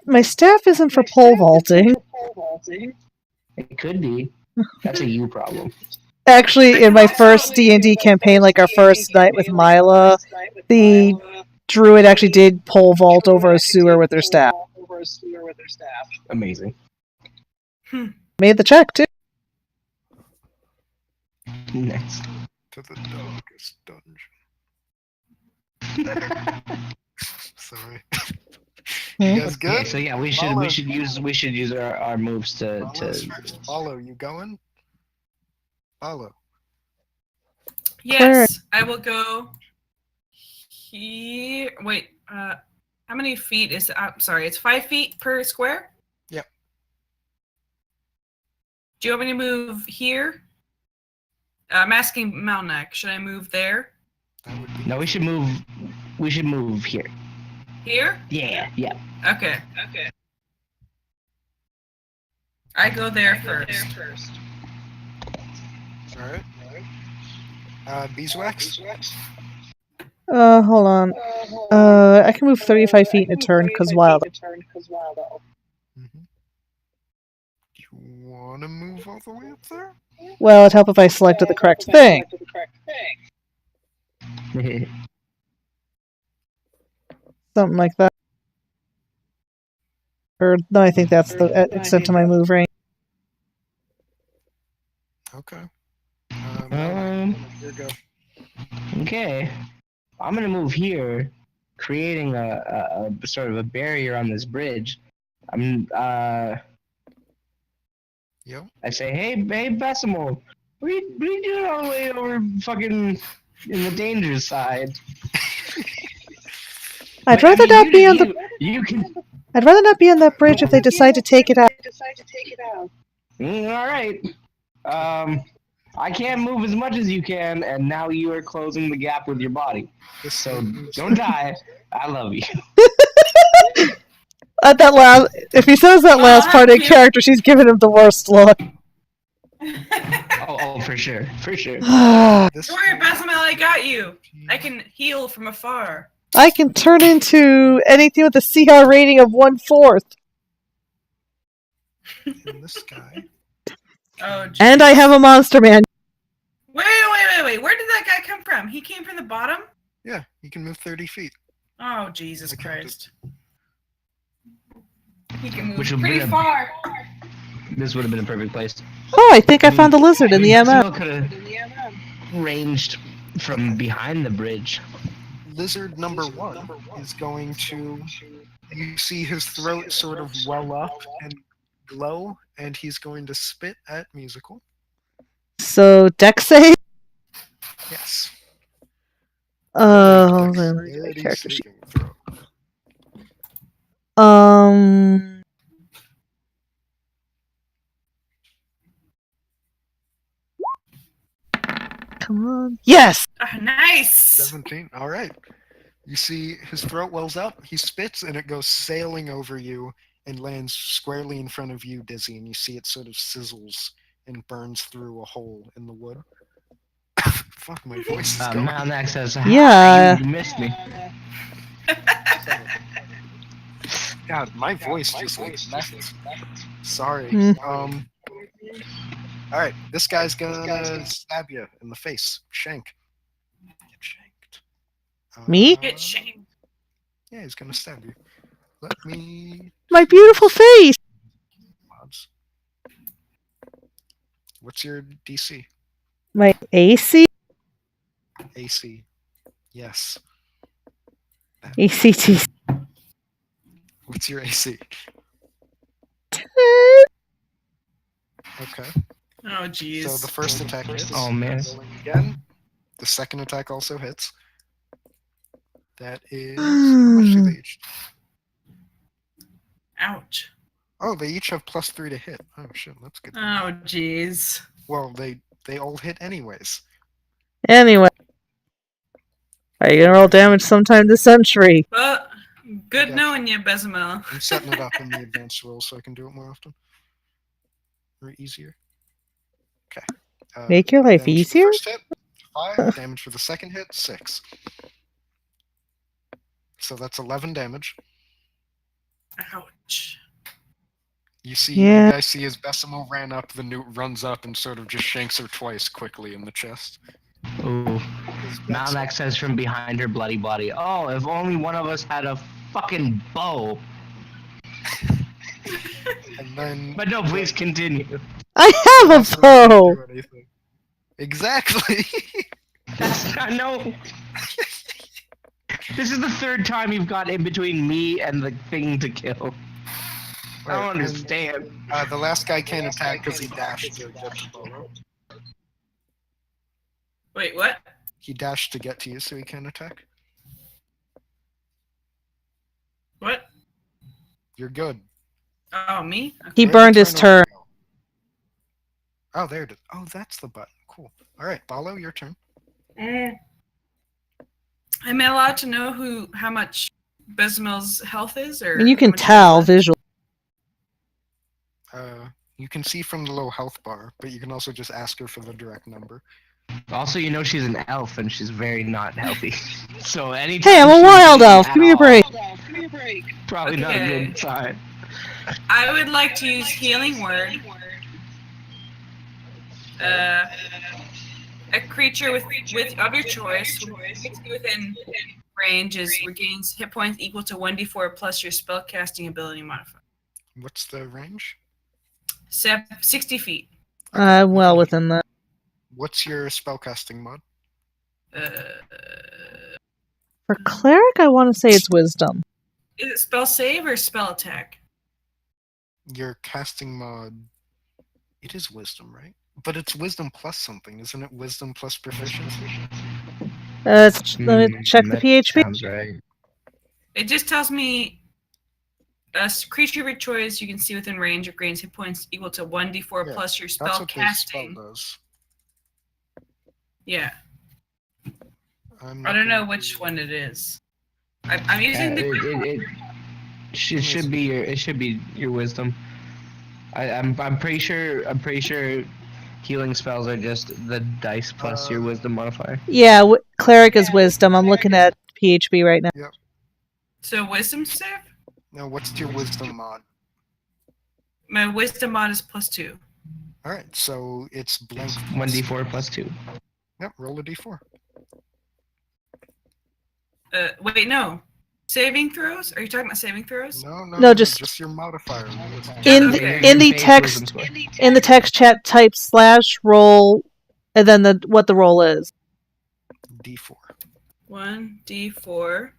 My staff isn't for pole vaulting. It could be. That's a you problem. Actually, in my first D&D campaign, like our first night with Mila, the druid actually did pole vault over a sewer with their staff. Amazing. Made the check, too. Next. To the darkest dungeon. Sorry. You guys Okay, good? so yeah, we should use our moves to Follow, you going? Follow. Yes, I will go here. Wait, how many feet is it? I'm sorry, it's 5 feet per square? Yep. Do you want me to move here? I'm asking Malnek. Should I move there? That would be. No, we should move here. Here? Yeah. Okay. I go there first. Alright. Beeswax? Hold on. I can move 35 feet in a turn because wild. Mm-hmm. Do you want to move all the way up there? Well, it'd help if I selected the correct thing. Something like that. Or, no, I think that's the extent of my move range. Okay. Um, Here you go. Okay. I'm gonna move here, creating a sort of a barrier on this bridge. Yo. I say, hey, Besimo, what are you doing all the way over fucking in the danger side? I'd rather not be on the. You can. I'd rather not be on that bridge if they decide to take it out. All right. I can't move as much as you can, and now you are closing the gap with your body. So don't die. I love you. At that last, if he says that last part in character, she's giving him the worst look. Oh, for sure, This Don't worry, Basimel, I got you. I can heal from afar. I can turn into anything with a CR rating of 1/4. and this guy. Oh, geez. And I have a monster man. Wait. Where did that guy come from? He came from the bottom? Yeah, you can move 30 feet. Oh, Jesus I counted. Christ. He can move Which would pretty be a- far. This would have been a perfect place. Oh, I think I found the lizard in the MF. Could have ranged from behind the bridge. Lizard number 1 is going to. You see his throat sort of well up and glow, and he's going to spit at Musical. So, dex save? Yes. Hold on, let me do my Dexterity character sheet. saving throw. Come on. Yes! Nice. 17. All right. You see his throat wells up, he spits, and it goes sailing over you and lands squarely in front of you, Dizzy, and you see it sort of sizzles and burns through a hole in the wood. Fuck, my voice is going. Malnax says, Yeah. You missed me. God, my voice just left. Sorry. Hmm. Alright, this guy's gonna stab you in the face. Shank. Get shanked. Me? Get shamed. Yeah, he's gonna stab you. Let me. My beautiful face! Mods. What's your DC? My AC? AC. Yes. ACT. What's your AC? Okay. Oh, jeez. So the first attack hits. Oh, man. Rolling again. The second attack also hits. That is. How much do they each? Ouch. Oh, they each have +3 to hit. Oh shit, that's good. Oh, jeez. Well, they all hit anyways. Anyway. Are you gonna roll damage sometime this century? Well, good Yeah. knowing you, Bezamel. I'm setting it up in the advanced rolls so I can do it more often. Or easier. Okay. Make your life damage for the easier? first hit, 5. Damage for the second hit, 6. So that's 11 damage. Ouch. You see, Yeah. you guys see as Besimo ran up, the newt runs up and sort of just shanks her twice quickly in the chest. Ooh. Malnax says from behind her bloody body, oh, if only one of us had a fucking bow. And then But no, please continue. I have a also doesn't bow! do anything. Exactly. That's not, no. This is the third time you've got in between me and the thing to kill. I don't Right, and, understand. the last guy can't attack because he dashed to get to Bolo. Wait, what? He dashed to get to you, so he can't attack. What? You're good. Oh, me? Okay. He Where'd burned the his turn turn. go? Oh, there it is. Oh, that's the button. Cool. All right, Balo, your turn. Am I allowed to know how much Bezimel's health is? Or I mean, you how can much he has tell left? visually. You can see from the little health bar, but you can also just ask her for the direct number. Also, you know she's an elf and she's very not healthy. So anytime Hey, I'm a she's wild eating elf. at Give me a all, break. Probably not a Okay. good sign. I would like to use Healing Word. A creature with of your choice within range regains hit points equal to 1d4 plus your spellcasting ability modifier. What's the range? 60 feet. Well within that. What's your spellcasting mod? For cleric, I want to say it's wisdom. Is it spell save or spell attack? Your casting mod. It is wisdom, right? But it's wisdom plus something, isn't it? Wisdom plus proficiency. Let me check the That PHP. Sounds right. It just tells me a creature of your choice you can see within range regains hit points equal to 1d4 Yeah, plus your That's spell what the casting. spell does. Yeah, I'm I not don't know gonna which do- one it is. I'm using the. It should be your wisdom. I'm pretty sure healing spells are just the dice plus your wisdom modifier. Yeah, cleric is wisdom. I'm looking at PHP right now. So wisdom save? No, what's your wisdom mod? My wisdom mod is +2. All right, so it's blank. 1d4 plus 2. Yep, roll a d4. Wait, no. Saving throws? Are you talking about saving throws? No, just your modifier. In Okay. in the text in the text chat, type /roll, and then what the roll is. D4. 1d4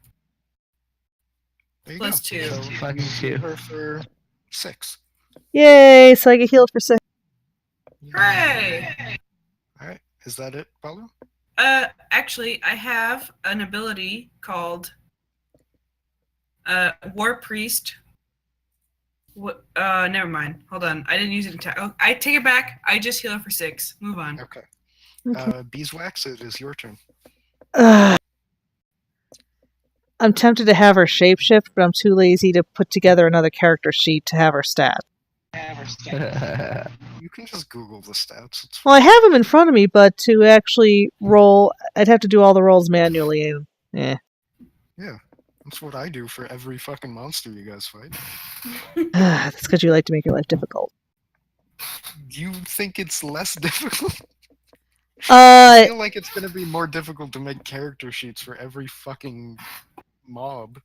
There you plus go. 2. So Plus you 2. heal her for 6. Yay! So I get healed for 6. Hooray! All right, is that it, Balu? Actually, I have an ability called War Priest. Never mind. Hold on. I didn't use it in attack. Oh, I take it back. I just heal her for 6. Move on. Okay. Okay. Beeswax, it is your turn. I'm tempted to have her shapeshift, but I'm too lazy to put together another character sheet to have her stat. You can just Google the stats. It's Well, I have them in front of me, but to actually roll, I'd have to do all the rolls manually. And That's what I do for every fucking monster you guys fight. that's because you like to make your life difficult. You think it's less difficult? I feel like it's gonna be more difficult to make character sheets for every fucking mob.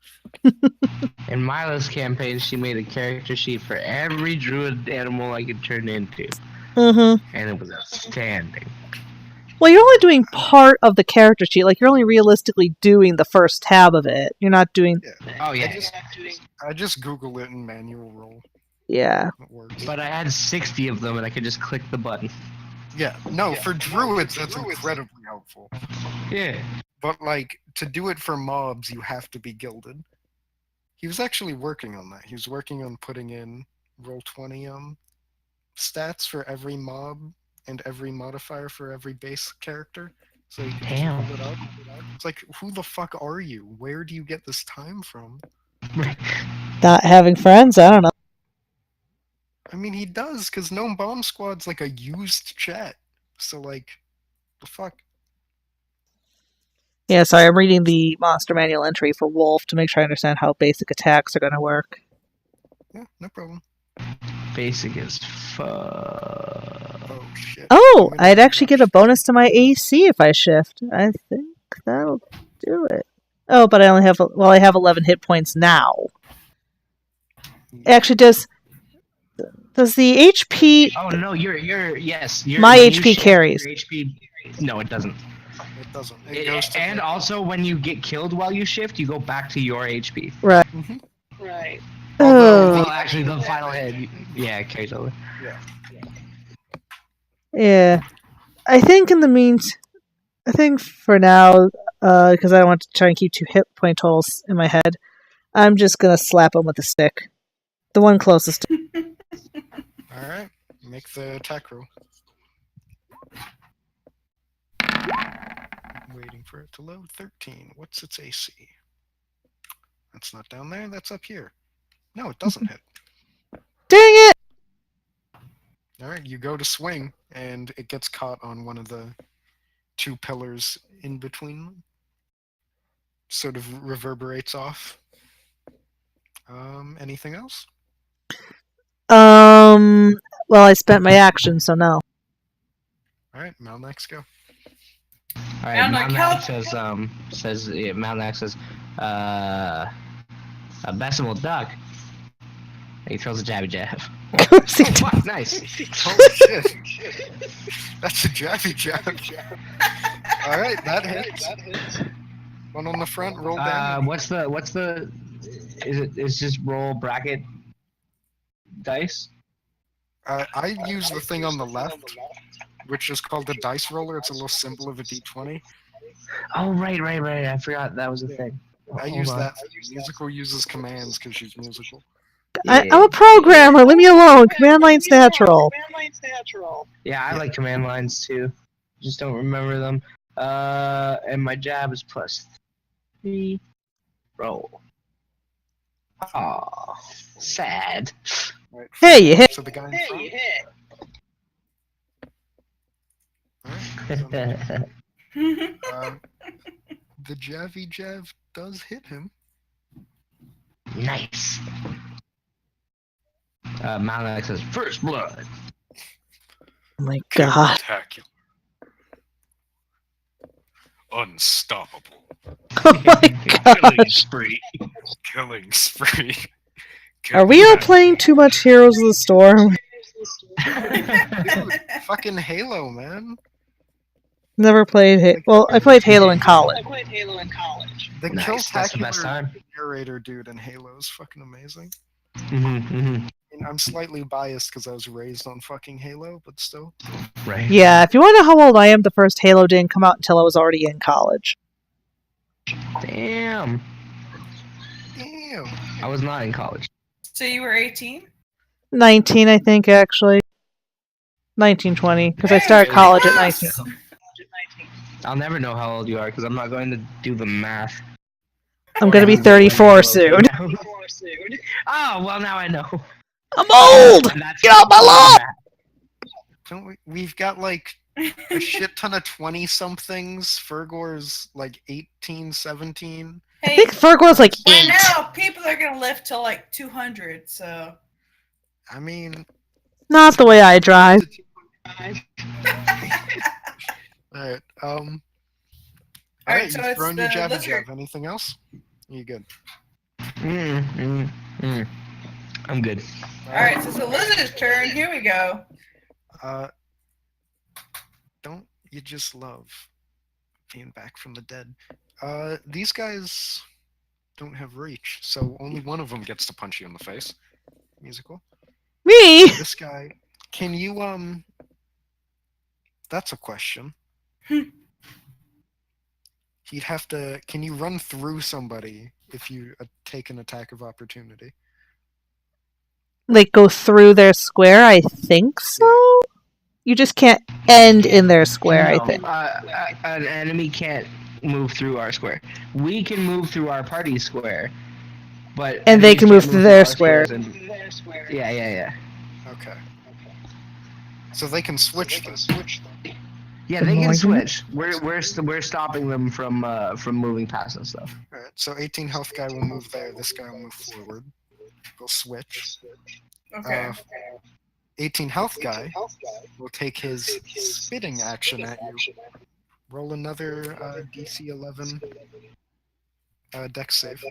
In Milo's campaign, she made a character sheet for every druid animal I could turn into, Mm-hmm. and it was outstanding. Well, you're only doing part of the character sheet. Like, you're only realistically doing the first tab of it. You're not doing... Oh yeah, I just Google it in manual roll. Yeah. It works. but I had 60 of them, and I could just click the button. Yeah, no, for druids that's incredibly helpful. Yeah. But like to do it for mobs, you have to be gilded. He was actually working on that. He was working on putting in Roll20 stats for every mob and every modifier for every base character. So you can Damn. just pull it up. It's like, who the fuck are you? Where do you get this time from? Not having friends? I don't know. I mean, he does, because Gnome Bomb Squad's like a used chat. So, like, the fuck? Yeah, sorry, I'm reading the monster manual entry for Wolf to make sure I understand how basic attacks are going to work. Yeah, no problem. Basic as fuck. Oh, shit. Oh, I'm gonna I'd actually get a rush. bonus to my AC if I shift. I think that'll do it. Oh, but I only have... Well, I have 11 hit points now. Actually, does the HP... Oh no, yes. My when you HP shift, carries. Your HP. No, it doesn't. It doesn't. It goes to And the- also, when you get killed while you shift, you go back to your HP. Right. Mhm. Right. Oh, Well, actually, the final hit, yeah, it carries over. yeah. I think for now, because I don't want to try and keep 2 hit point totals in my head, I'm just going to slap him with a stick. The one closest. Alright, make the attack roll. Waiting for it to load. 13. What's its AC? That's not down there. That's up here. No, it doesn't hit. Dang it! All right, you go to swing, and it gets caught on one of the two pillars in between them. Sort of reverberates off. Anything else? Well, I spent my action, so no. All right, Malnax, go. All right, I'm like, help! Malnax says, a Besimal duck. He throws a jabby jab. Of course he Oh, did. fuck, nice. Holy shit! That's a jabby jab. All right, that hits. One on the front, roll down. What's the? Is just roll bracket dice? I use the thing on the left, which is called the dice roller. It's a little symbol of a d20. Oh, right. I forgot that was a thing. I Hold use on. that. Musical uses commands because she's musical. I'm a programmer. Leave me alone. Command line's natural. Yeah, I like command lines too. Just don't remember them. And my jab is +3. Roll. Aw, sad. All right, Hey, you hit. So the guy in front. Alright, the Javi Jav does hit him. Nice. Malnax says, first blood. Oh my god. Spectacular. Unstoppable. Oh my god. Killing spree. Killing spree. Are we all playing too much Heroes of the Storm? Dude, fucking Halo, man. Never played Halo. Well, I played Halo in college. The Nice, that's the best Killtacular time. narrator dude in Halo is fucking amazing. Mm-hmm. I mean, I'm slightly biased because I was raised on fucking Halo, but still. Right. Yeah, if you want to know how old I am, the first Halo didn't come out until I was already in college. Damn. Damn. I was not in college. So you were 18? 19, I think, actually. 1920, because I started college at 19. I'll never know how old you are because I'm not going to do the math. I'm going to be 34 soon. Oh, well, now I know. I'm old! That's Get off my lawn! Don't we? We've got like a shit ton of 20-somethings. Fergor's like 18, 17. I Hey, think Fergor's like by 8. now people are gonna live till like 200. So I mean, Not the way I drive. Alright, Alright, alright, so you've it's thrown your the jab and lizard. jab. Anything else? You good? I'm good. alright, so it's the lizard's turn. Here we go. Don't you just love being back from the dead? These guys don't have reach, so only one of them gets to punch you in the face. Musical. Me? This guy, can you, that's a question. He'd have to, can you run through somebody if you take an attack of opportunity? Like, go through their square? I think so? You just can't end in their square, I No, think. an enemy can't move through our square. We can move through our party square, but And they enemies can move can't through their our square. squares and- Yeah. Okay. So they can switch them. Yeah, Good they can morning. switch. We're stopping them from moving past and stuff. Alright, so 18 health guy will move there, this guy will move forward. We'll switch. Okay. 18 health guy will take his spitting action at you. Roll another DC 11 dex save.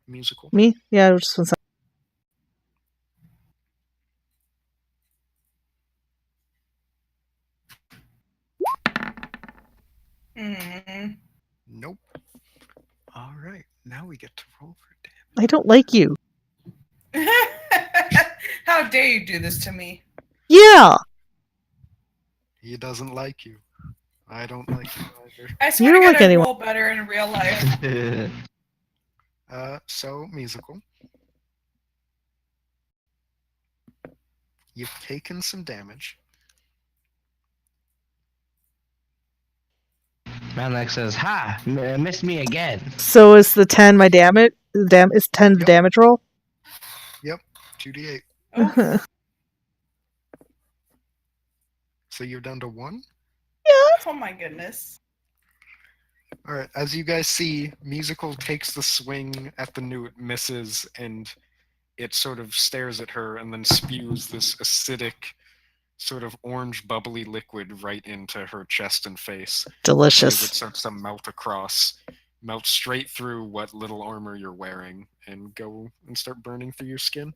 Musical. Me? Yeah, just one second. Mm. Nope. Alright, now we get to roll for damage. I don't like you. How dare you do this to me? Yeah! He doesn't like you. I don't like you either. I swear don't to God, like I anyone. roll better in real life. So, musical. You've taken some damage. Malnek says, "Ha! Missed me again." So is the 10 my damage? Is 10 the Yep. damage roll? 2d8. Oh, So you're down to 1? oh my goodness. Alright, as you guys see, Musical takes the swing at the newt, misses, and it sort of stares at her and then spews this acidic, sort of orange bubbly liquid right into her chest and face. As it Delicious. starts to melt across, melt straight through what little armor you're wearing, and go and start burning through your skin.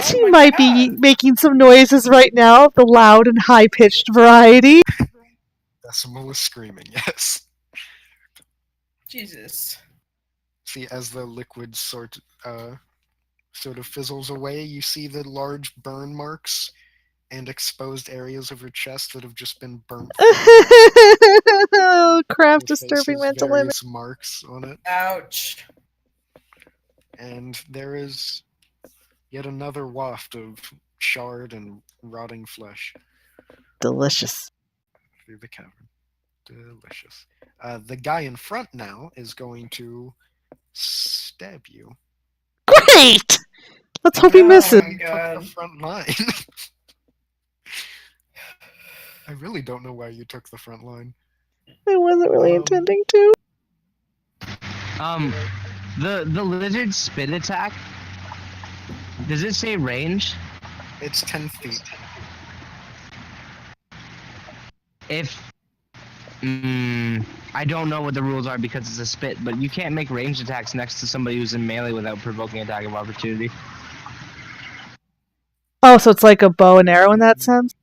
She Oh my might be God. making some noises right now, the loud and high pitched variety. Decimal is screaming, yes. Jesus. See, as the liquid sort of fizzles away, you see the large burn marks and exposed areas of her chest that have just been burnt. Oh, crap, Her face disturbing has mental image. various marks on it, Ouch. and there is yet another waft of charred and rotting flesh Delicious. through the cavern. Delicious. The guy in front now is going to stab you. Great! Let's hope he Oh misses. my Took God. the front line. I really don't know why you took the front line. I wasn't really Um, intending to. The lizard spit attack. Does it say range? It's 10 feet. If I don't know what the rules are because it's a spit, but you can't make ranged attacks next to somebody who's in melee without provoking attack of opportunity. Oh, so it's like a bow and arrow in that sense?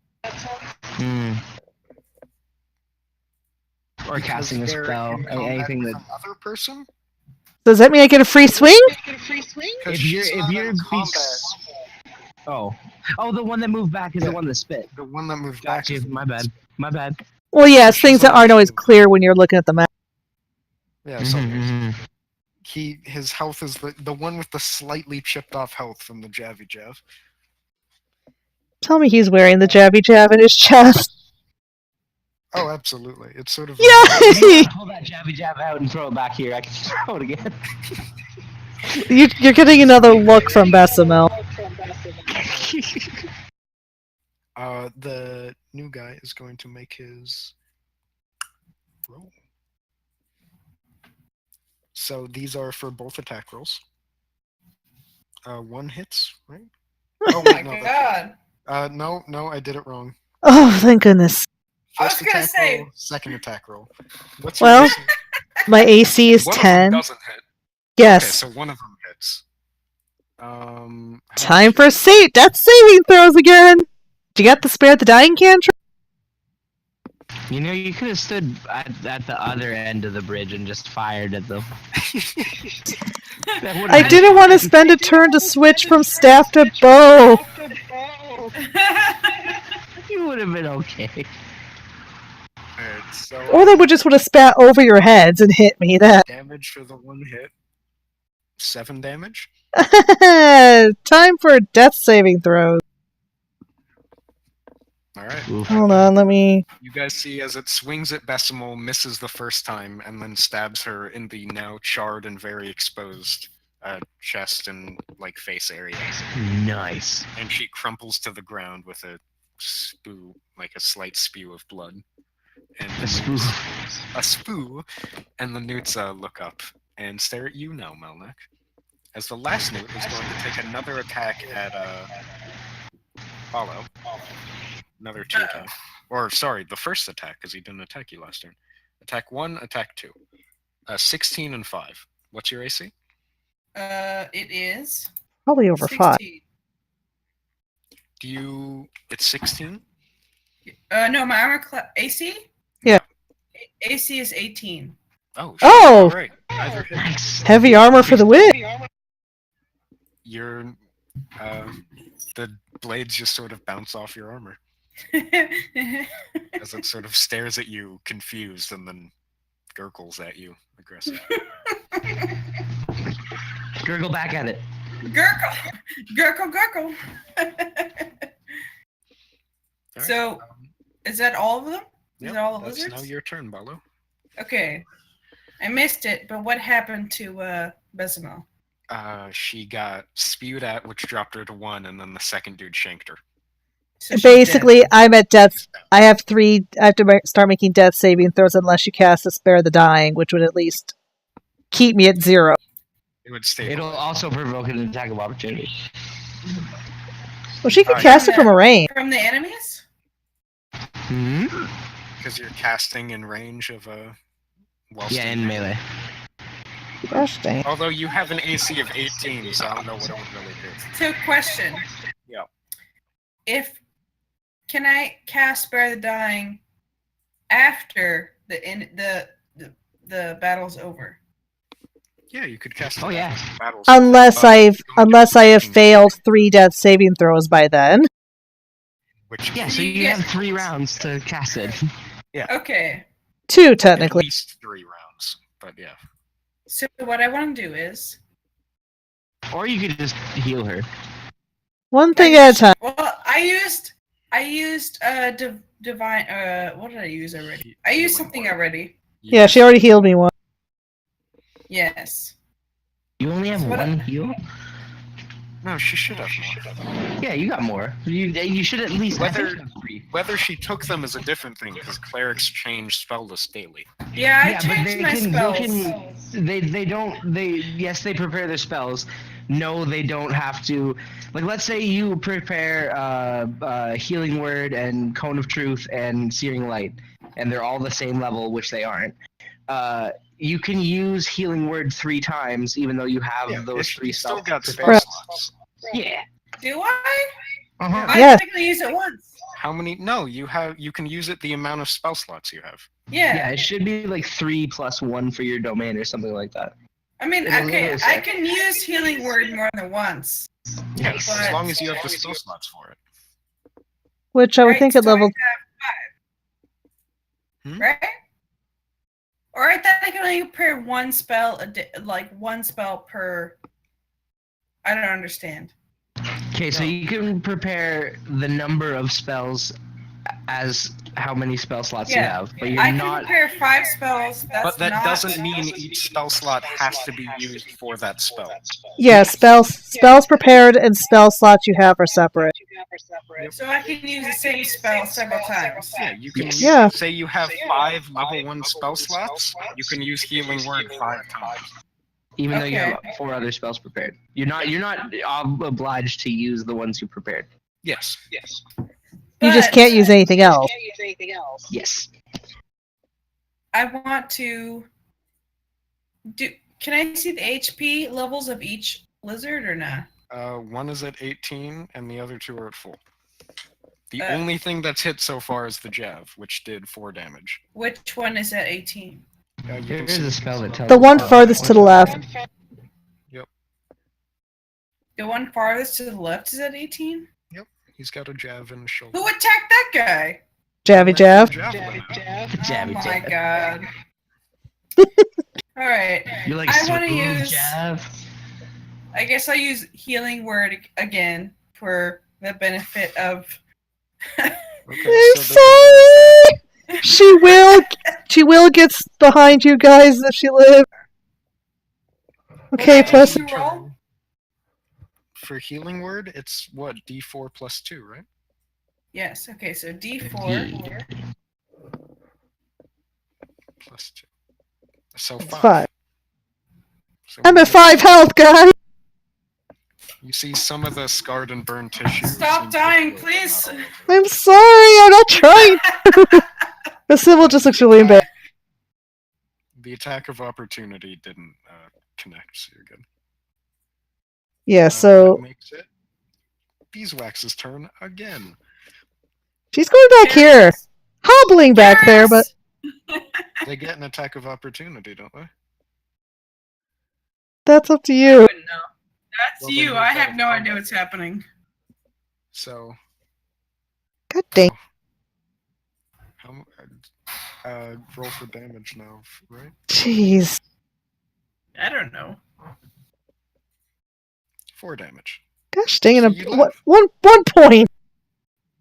Or casting a Because they're spell, in combat anything with that. another person. Does that mean I get a free swing? 'Cause If you're she's not in combat. oh, the one that moved back is Yeah. the one that spit. The one that moved back. Gotcha. is- My bad. My bad. Well, yeah, it's She's things that like- aren't always clear when you're looking at the map. Yeah, so Mhm. his health is the one with the slightly chipped off health from the Javi Jav. Tell me he's wearing the Jabby Jab in his chest. Oh, absolutely. It's sort of Yay! Pull that jabby jab out and throw it back here. I can throw it again. You're getting another look from Bessamel. The new guy is going to make his roll. So these are for both attack rolls. One hits, right? Oh Oh my wait, no, that's God. no, I did it wrong. Oh, thank goodness. I was First gonna attack say- roll, second attack roll. What's Well, your AC? My AC is One of them 10. doesn't hit. Yes. Okay, so one of them hits. How Time much- for death saving throws again. Did you get the spare the dying cantrip? You know, you could have stood at the other end of the bridge and just fired at them. That would've I been- didn't want to spend a turn to switch from staff to bow. You would have been okay. Alright, so Or they would just would have spat over your heads and hit me. That damage for the one hit. 7 damage. time for death saving throws. Alright. Oof. Hold on, let me. You guys see as it swings at Besimal, misses the first time, and then stabs her in the now charred and very exposed chest and like face area. Nice. And she crumples to the ground with a spew, like a slight spew of blood. And A spew. a spoo, and the newts look up and stare at you now, Melnek. As the last newt is going to take another attack at Follow. Another 2 attack. Or sorry, the first attack, because he didn't attack you last turn. Attack 1, attack 2. 16 and 5. What's your AC? It is Probably over 5. 16. Do you? It's 16. No, my armor AC. Yeah. AC is 18. Oh. Shit. Oh! All right. Either hit. Nice. Heavy armor for the win. Your the blades just sort of bounce off your armor as it sort of stares at you, confused, and then gurgles at you, aggressive. Gurgle back at it. Gurgle, gurgle, gurgle. All right, So, is that all of them? Is yep, that all the that's lizards? now your turn, Balo. Okay. I missed it, but what happened to Bezimel? She got spewed at, which dropped her to 1, and then the second dude shanked her. So she's Basically, dead. I'm at death. I have 3. I have to start making death saving throws unless you cast a Spare the Dying, which would at least keep me at 0. It would stay. It'll also provoke an attack of opportunity. Well, she could Oh, cast yeah. it from a range. From the enemies? Hmm? Because you're casting in range of a. Yeah, in melee. Gosh dang. Although you have an AC of 18, so I don't know what it would really do. So, question. Yeah. Can I cast Spare the Dying after the battle's over? Yeah, you could cast. Oh, yeah. Battles. Unless I have Hmm. failed 3 death saving throws by then. Which Yeah, so you have 3 rounds to cast it. Okay. 2 at technically. least 3 rounds, but yeah. So what I want to do is, Or you could just heal her. One thing at a time. well, I used divine. What did I use already? I used something already. Yeah, she already healed me once. Yes. You only have What- 1 heal? No, she should have more. Yeah, you got more. You should at least I think Whether- you have 3. Whether she took them is a different thing, because clerics change spell list daily. Yeah, I Yeah, but changed my spells. They don't yes, they prepare their spells. No, they don't have to. Like, let's say you prepare Healing Word and Cone of Truth and Searing Light, and they're all the same level, which they aren't. You can use Healing Word 3 times, even though you have those it's 3 still spells. got spell prepared. slots. Yeah. Do I? Uh-huh. I Yes. technically use it once. How many? No, you can use it the amount of spell slots you have. Yeah. Yeah, it should be like 3 plus 1 for your domain or something like that. I mean, It'll okay, literally I say- can use Healing Word more than once. Yes, But- as long as you have the spell slots for it. Which I would Right, think at so I level. Hmm? Right? Or I thought I could only prepare one spell, one spell per. I don't understand. Okay, so you can prepare the number of spells as how many spell slots you Yeah. have, but you're I can not. prepare 5 spells. That's But that not- doesn't mean each spell slot has to be used for that spell. Yeah, spells prepared and spell slots you have are separate. So I can use the same spell several times. Yeah, you can Yeah. say you have 5 level 1 spell slots. You can use Healing Word 5 times. Even though you have Okay. 4 other spells prepared, you're not obliged to use the ones you prepared. Yes. You just But- can't use anything else. Yes. I want to do. Can I see the HP levels of each lizard or not? One is at 18, and the other 2 are at full. The Uh, only thing that's hit so far is the Jav, which did 4 damage. Which one is at 18? You There can is see a spell that tells The us one that. farthest to the left. The one farthest to the left is at 18. he's got a Jav in his shoulder. Who attacked that guy? Jabby Jav. Javelin out. Jabby Oh my jab. god. All right. You're like, I wanna smooth use- jab. I guess I'll use Healing Word again for the benefit of. Okay, I'm so sorry. She will get behind you guys if she lives. Okay, What plus did you roll? For Healing Word, it's what, D4 plus 2, right? Yes. Okay. So D4. Indeed. Plus 2. So it's 5. 5. So I'm we at get- 5 health, guys. You see some of the scarred and burned tissue. Stop seems to dying, be please. not all over. I'm sorry. I'm not trying. The symbol just looks really bad. The attack of opportunity didn't connect, so you're good. Yeah, That so makes it Beeswax's turn again. she's going back here. Hobbling back there, but They get an attack of opportunity, don't they? that's up to I you. wouldn't know. That's Well, then you. you've I got have a no idea combat what's happening. So, God dang. roll for damage now, right? Jeez. I don't know. 4 damage. Gosh dang So it. you One point.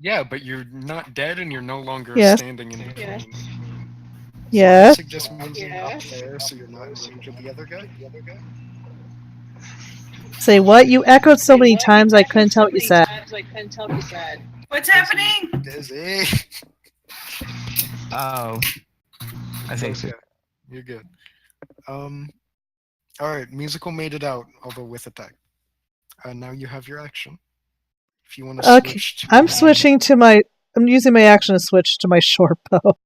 Yeah, but you're not dead and you're no longer Yes. standing in between. Yeah. I suggest moving up there so you're not in range of the other guy. Say what? You echoed so many times I couldn't tell what you said. What's happening? Dizzy. Oh, I think so. Okay, you're good. Alright, Musical made it out, although with attack. Now you have your action. If you want to Okay, switch to... I'm switching to my. I'm using my action to switch to my short bow.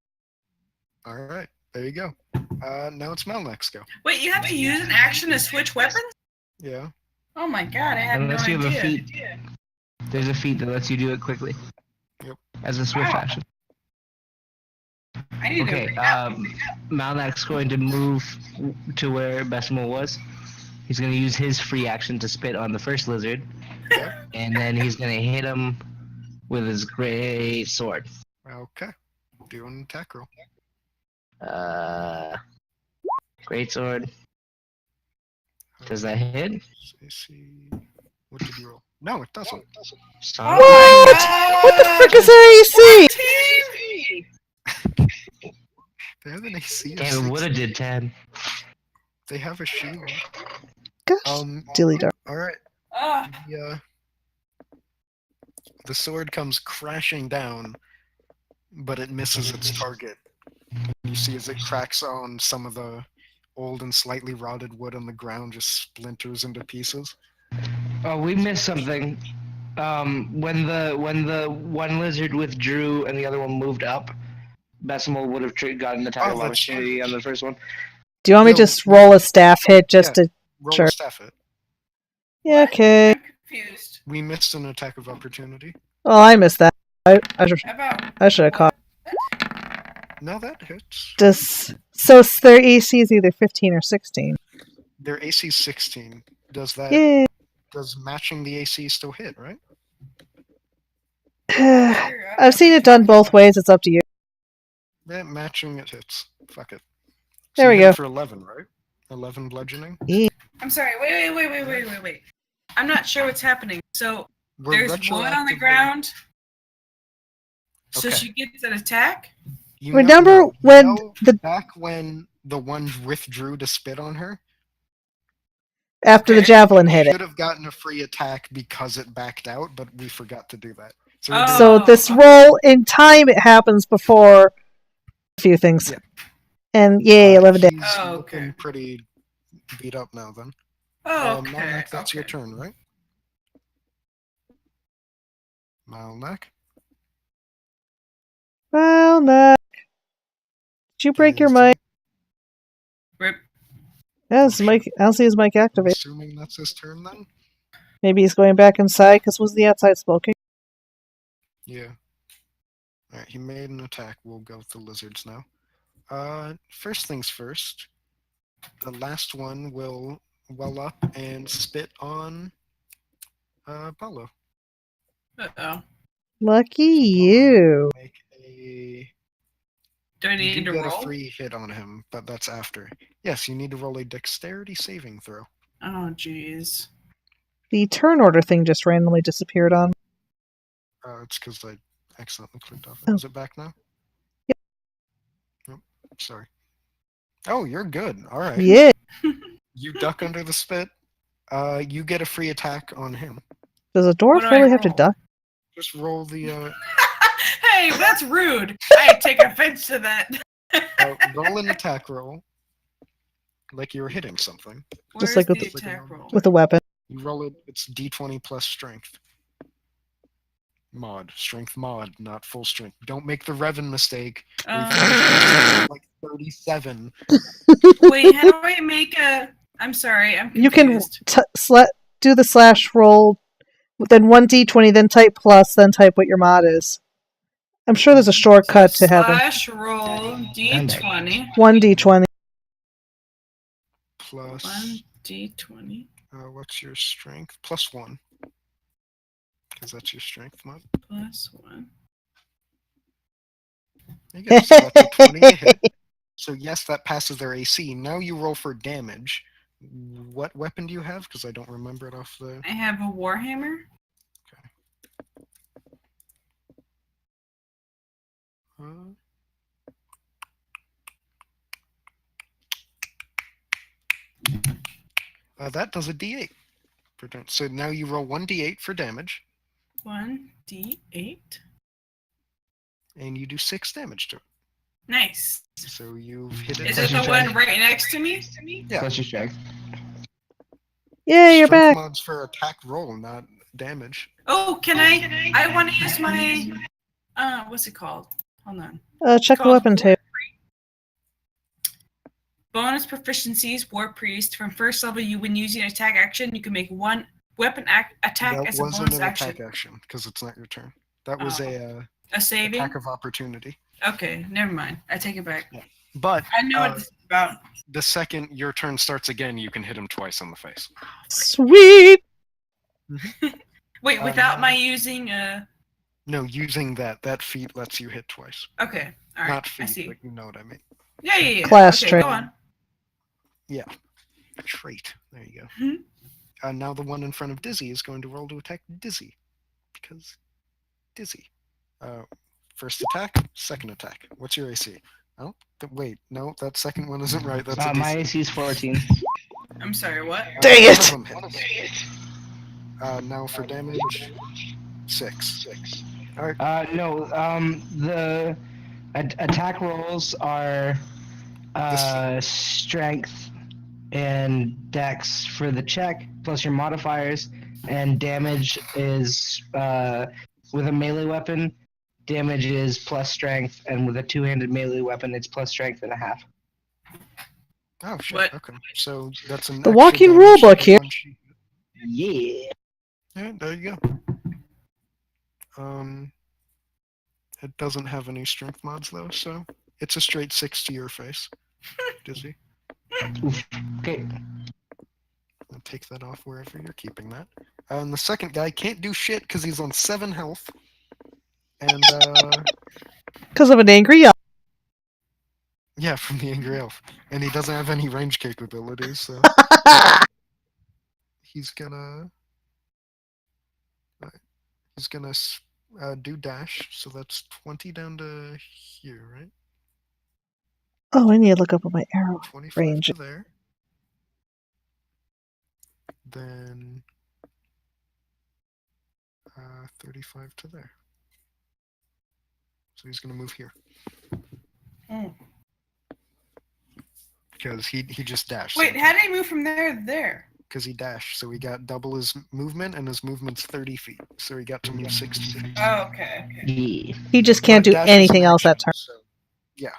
Alright, there you go. Now it's Malnek's go. Wait, you have to use an action to switch weapons? Yeah. Oh my god, I had Unless no you have idea. a feat. There's a feat that lets you do it quickly. Yep. As a swift Wow. action. I need Okay, to Malnak's going to move to where Besimal was. He's going to use his free action to spit on the first lizard. And then he's going to hit him with his great sword. Okay. Do an attack roll. Great sword. Does that hit? AC. What did you roll? No, it doesn't. Son. What? What the frick is their AC? They have an AC of Damn, it would 6. have did 10. They have a shield. Gosh, dilly dar. Alright. Ah, The sword comes crashing down, but it misses its target. You see as it cracks on some of the old and slightly rotted wood on the ground, just splinters into pieces. Oh, we missed something. When the one lizard withdrew and the other one moved up, Besimal would have gotten an attack Oh, of that's opportunity right. on the first one. Do you want me to Yo, just roll a staff hit just yeah. to? Roll Sure. a staff hit. Yeah, okay. I'm confused. We missed an attack of opportunity. Oh, I missed that. I should About have caught. No, that hits. So their AC is either 15 or 16. Their AC 16. Does that Yeah. does matching the AC still hit, right? I've seen it done both ways. It's up to you. Yeah, matching it hits. Fuck it. There we you hit go. it for 11, right? 11 bludgeoning. I'm sorry. Wait. I'm not sure what's happening. So We're there's wood on the retroactively- ground. So Okay. she gets an attack. You Remember know, when you know back when the one withdrew to spit on her? after the Okay. javelin hit it. Should have gotten a free attack because it backed out, but we forgot to do that. So, Oh. we're doing- So this roll in time it happens before a few things. Yeah. And yay, 11 days. He's Oh, looking okay. pretty beat up now. Then, Oh, okay. Malnek, that's your okay. turn, right? Malnek. Well, no. Did you break your mic? Rip. Yes, Mike. I don't see his mic activate. Assuming that's his turn then. Maybe he's going back inside because was the outside smoking? Yeah. Alright, he made an attack. We'll go with the lizards now. First things first. The last one will well up and spit on Paulo. Uh-oh. Lucky you. Make a Do I you need do to get roll? a free hit on him, but that's after. Yes, you need to roll a dexterity saving throw. Oh, jeez. The turn order thing just randomly disappeared on. It's because I accidentally clicked off it. Oh. Is it back now? Yep. Sorry. Oh, you're good. All right. Yeah. You duck under the spit. You get a free attack on him. Does a dwarf What do I really have to roll? duck? Just roll the Hey, that's rude. I take offense to that. roll an attack roll, like you were hitting something. Where's like with the the- attack roll? With a weapon. You roll it. It's D20 plus strength. Mod, strength mod, not full strength. Don't make the Revan mistake. Like 37. Wait, how do I make a? I'm sorry, I'm You can confused. do the slash roll, then 1d20, then type plus, then type what your mod is. I'm sure there's a shortcut to having Slash roll d20. 1d20. Plus, 1d20 what's your strength? Plus 1. Because that's your strength mod. plus 1. There you go. So that's a 20 to hit. So yes, that passes their AC. Now you roll for damage. What weapon do you have? Because I don't remember it off the... I have a warhammer. That does a D8. So now you roll 1d8 for damage, 1d8. and you do 6 damage to it. Nice. So you've hit it. Is Plus it your the one strength. right next to me? Yeah. Plus your strength. Yay, you're Strength back. mods for attack roll, not damage. Oh, can I want to use my what's it called? Hold on. Check the Called weapon table. Bonus proficiencies, War Priest. From first level, when using an attack action, you can make one weapon attack That as a wasn't bonus an action. attack action because it's not your turn. That was Oh. a A saving? attack of opportunity. Okay, never mind. I take it back. But I know what this is about. the second your turn starts again, you can hit him twice on the face. Sweet. Wait, without my using No, using that feat lets you hit twice. Okay, all right. Not I feat, see. but you know what I mean. Yeah. Class okay, trait. go on. Trait. There you go. Mhm. Now the one in front of Dizzy is going to roll to attack Dizzy. Because Dizzy. First attack, second attack. What's your AC? Oh, wait, no, that second one isn't right. That's a My DC. AC is 14. I'm sorry. What? Dang One it. of them hits. Now for damage, 6. No, the attack rolls are strength and dex for the check, plus your modifiers, and damage is with a melee weapon. Damage is plus strength, and with a two-handed melee weapon, it's plus strength and a half. Oh shit. What? Okay. So that's an The extra walking damage rule to book the here. one she- Yeah. Yeah, there you go. It doesn't have any strength mods though, so it's a straight 6 to your face. Dizzy. Oof. Okay. I'll take that off wherever you're keeping that. And the second guy can't do shit because he's on 7 health. And Because of an angry elf. yeah, from the angry elf, and he doesn't have any range capabilities, so he's gonna do dash. So that's 20 down to here, right? Oh, I need to look up on my arrow 25 range. to there. Then 35 to there. So he's gonna move here. Mm. Because he just dashed. Wait, how did he move from there to there? Because he dashed, so he got double his movement, and his movement's 30 feet. So he got to move 60 feet. Oh, okay. Yeah. He just can't do Dash is anything an else that action, turn. so, yeah,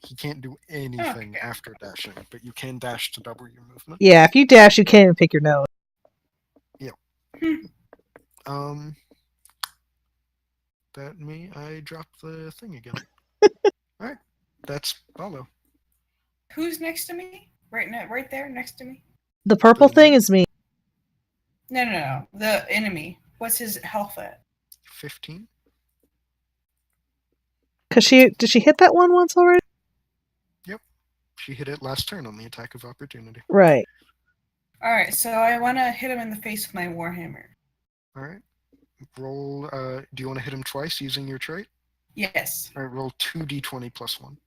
he can't do anything Okay. after dashing, but you can dash to double your movement. Yeah, if you dash, you can't even pick your nose. I dropped the thing again. Alright, that's Paulo. Who's next to me? Right there, next to me. The purple thing is me. No. The enemy. What's his health at? 15. Did she hit that one once already? She hit it last turn on the attack of opportunity. Right. All right, so I want to hit him in the face with my warhammer. Alright. Roll, do you want to hit him twice using your trait? Yes. Alright, roll 2d20 plus 1.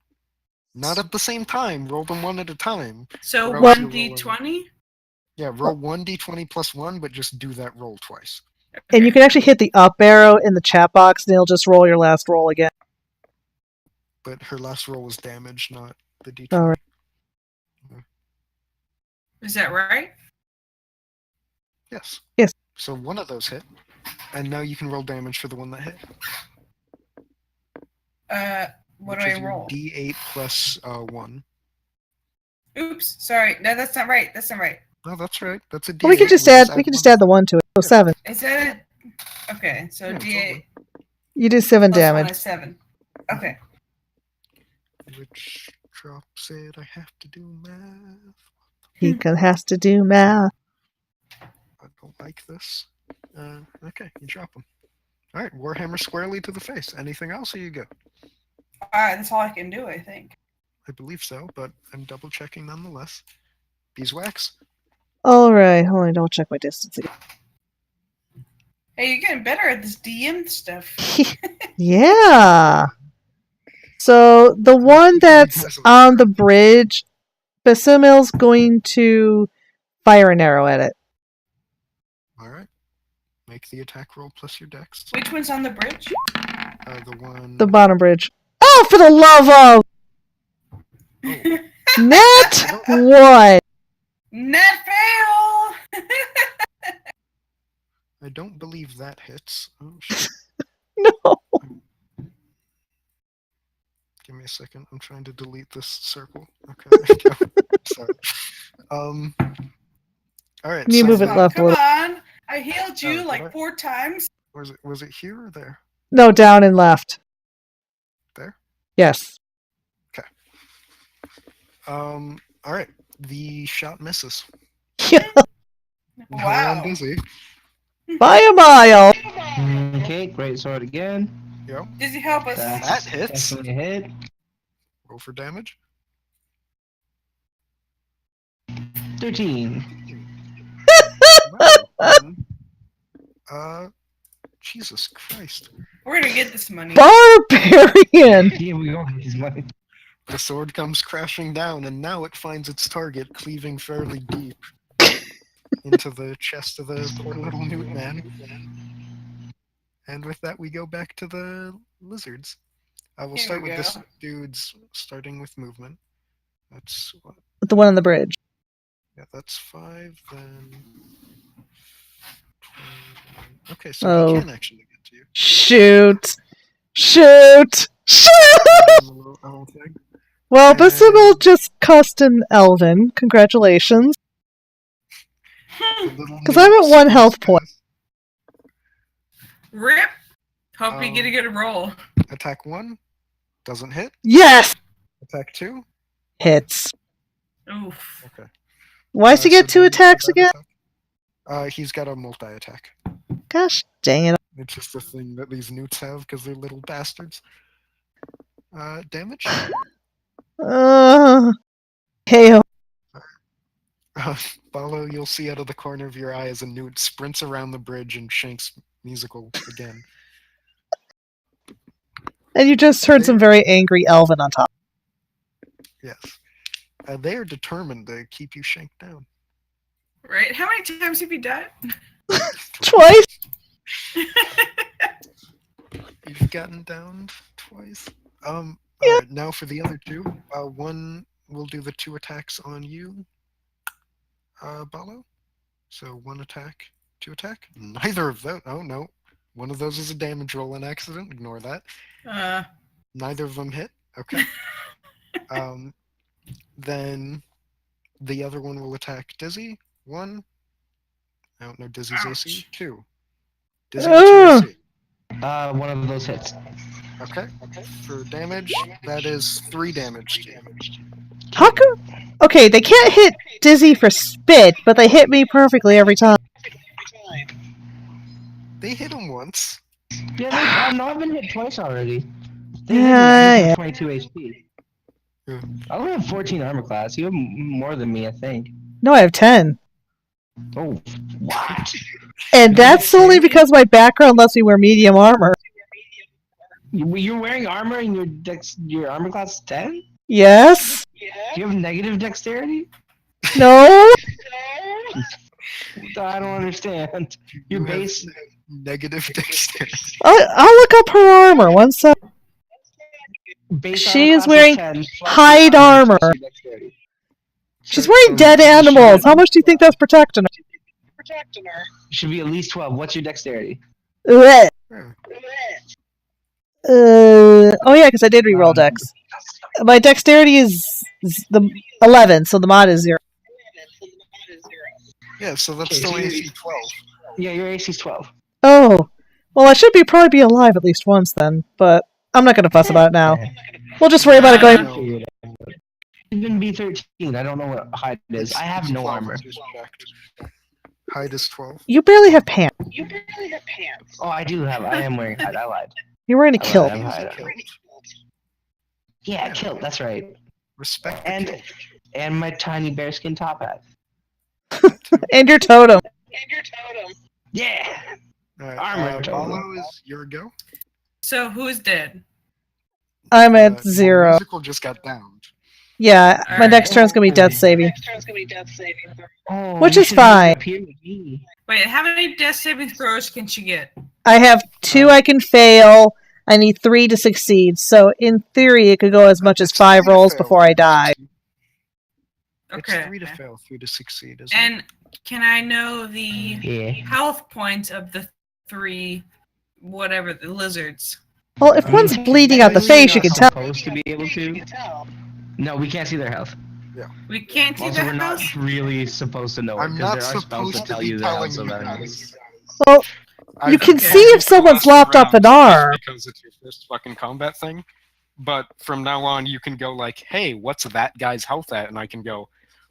Not at the same time, roll them one at a time. So What else you 1d20. Yeah, roll 1d20 plus 1, but just do that roll twice. And you can actually hit the up arrow in the chat box, and it'll just roll your last roll again. But her last roll was damage, not the d20. All right. Is that right? Yes. Yes. So one of those hit, and now you can roll damage for the one that hit. What which do is I your roll? D8 plus 1. Oops, sorry. No, that's not right. That's not right. No, that's right. That's a D8. Well, we can just add the one to it. So 7. Is that a... Okay, so Yeah, D8 You do 7 plus 1 damage. is 7. Okay. Which drops it. I have to do math. He has to do math. I don't like this. Okay, you drop him. All right, Warhammer squarely to the face. Anything else, or you go? That's all I can do, I think. I believe so, but I'm double checking nonetheless. Beeswax. Alright, hold on, don't check my distance again. Hey, you're getting better at this DM stuff. Yeah. So the one that's on the bridge, Basimil's going to fire an arrow at it. All right. Make the attack roll plus your dex. Which one's on the bridge? The one. The bottom bridge. Oh, for the love of net 1. Net fail! I don't believe that hits. Oh shit. No. Give me a second. I'm trying to delete this circle. Okay. There we go. Sorry. All right. Can you move it left a Come little? on! I healed you Oh, did like I? 4 times. Was it here or there? No, down and left. There? Yes. All right. The shot misses. Wow. Dizzy. By a mile. Okay, great sword again. Yep. Does he help us? That hits. Definitely a hit. Roll for damage. 13. Wow. Jesus Christ. We're gonna get this money. Barbarian. Here we go. His money. The sword comes crashing down, and now it finds its target, cleaving fairly deep into the chest of the poor little newt man. And with that, we go back to the lizards. We'll Here start we with this go. dude's starting with movement. That's what? The one on the bridge. Yeah, that's 5. Then 21. Okay, so Oh. he can actually get to you. Shoot. Shoot. Shoot. I don't think. Well, Bissibel just cussed an elven. Congratulations. Because I'm at 1 health point. Rip! Hope you get a good roll. Attack 1 doesn't hit. Yes. Attack 2. Hits. Oof. Okay. Why does he get 2 then attacks that again? attack- he's got a multi-attack. Gosh dang it. It's just a thing that these newts have because they're little bastards. Damage? Hey, Follow, you'll see out of the corner of your eye as a newt sprints around the bridge and shanks musical again. and you just heard some very angry elven on top. Yes. They are determined to keep you shanked down. Right? How many times have you died? Twice. You've gotten downed twice. Yeah. Alright, now for the other 2. One will do the 2 attacks on you, Balo. So 1 attack, 2 attack. Neither of those. Oh no, one of those is a damage roll on accident. Ignore that. Neither of them hit. Okay. Then the other one will attack Dizzy. 1. I don't know Dizzy's AC. 2. Dizzy, what's your AC? One of those hits. Okay. For damage, that is 3 damage. How come? Okay, they can't hit Dizzy for spit, but they hit me perfectly every time. They hit him once. Yeah, no, I've been hit twice already. They Yeah, hit me yeah. 22 HP. Yeah. I only have 14 armor class. You have more than me, I think. No, I have 10. Oh, what? And that's only because my background lets me wear medium armor. You're wearing armor and your armor class is 10? Yes? Do you have negative dexterity? No? I don't understand. Your You have base. negative dexterity. I'll look up her armor. One sec. Base She armor is class wearing 10 plus hide your armor. plus your dexterity. She's wearing dead animals. How much do you think that's protecting her? Should be at least 12. What's your dexterity? Blech. Yeah. Oh yeah, because I did reroll dex. My dexterity is the 11, so the mod is 0. Yeah, so that's Okay, still so AC 12. Yeah, your AC is 12. Oh. Well, I should probably be alive at least once then, but I'm not going to fuss about it now. We'll just worry about it going... Even B13. I don't know what hide is. I have It's no 12, armor. just checked. Hide is 12. You barely have pants. Oh, I do have. I am wearing hide. I lied. You're wearing a I lied, kilt. I'm Use a hide. kilt. Yeah, kilt. That's right. Respect the And kilt. and my tiny bearskin top hat. And your totem. Yeah. Alright, armor. Apollo is your go. So who's dead? I'm at Well, 0. Musical just got downed. Yeah, my Alright. next turn's gonna be death saving. Oh, Which you is should leave fine. up here with me. Wait, how many death saving throws can she get? I have 2 I can fail. I need 3 to succeed. So in theory, it could go as much as It's 5 3 to rolls fail, before I 3 to die. succeed. Okay. It's 3 to fail, 3 to succeed, isn't it? And can I know the Yeah. health points of the 3, whatever, the lizards? Well, if one's bleeding out the face, you can tell. Supposed to be able to. No, we can't see their health. We can't see Also, their we're not health? really supposed to know it I'm because not there are spells that supposed to tell be you the telling health of you enemies. guys. Well, you I've can been see told if someone's last lopped off round an just arm. because it's your first fucking combat thing. But from now on, you can go like, "Hey, what's that guy's health at?" And I can go,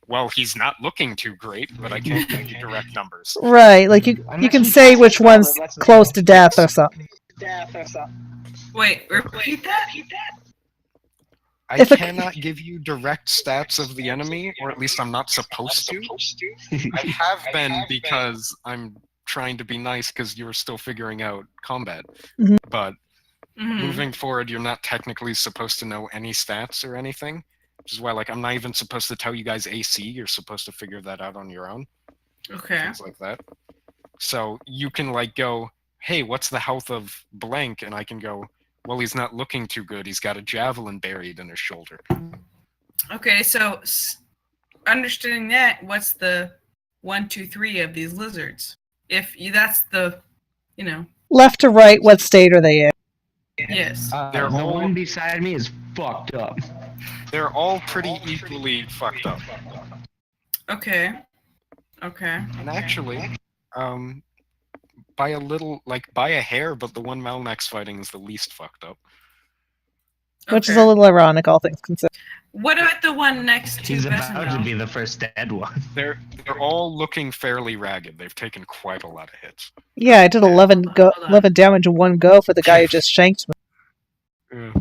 "Well, he's not looking too great, but I can't give you direct numbers." Right, like you can say which one's close to death or something. Wait, repeat that? I If a- cannot give you direct stats of the enemy, or at least I'm not supposed to. I have been because I'm trying to be nice because you're still figuring out combat. Mhm. But Mhm. moving forward, you're not technically supposed to know any stats or anything. Which is why, like, I'm not even supposed to tell you guys AC. You're supposed to figure that out on your own. Okay. Things like that. So you can, like, go, "Hey, what's the health of blank?" And I can go, "Well, he's not looking too good. He's got a javelin buried in his shoulder." Okay, so understanding that, what's the 1, 2, 3 of these lizards? If you, that's the, you know, Left to right, what state are they in? yes. They're The all- one beside me is fucked up. They're all pretty equally fucked up. Okay. Okay. And actually, by a little, like, by a hair, but the one Malmax fighting is the least fucked up. Which is Okay. a little ironic, all things considered. What about the one next to He's about to Besamo? be the first dead one. They're all looking fairly ragged. They've taken quite a lot of hits. Yeah, I did 11 Hold on. 11 damage in one go for the guy who just shanked me.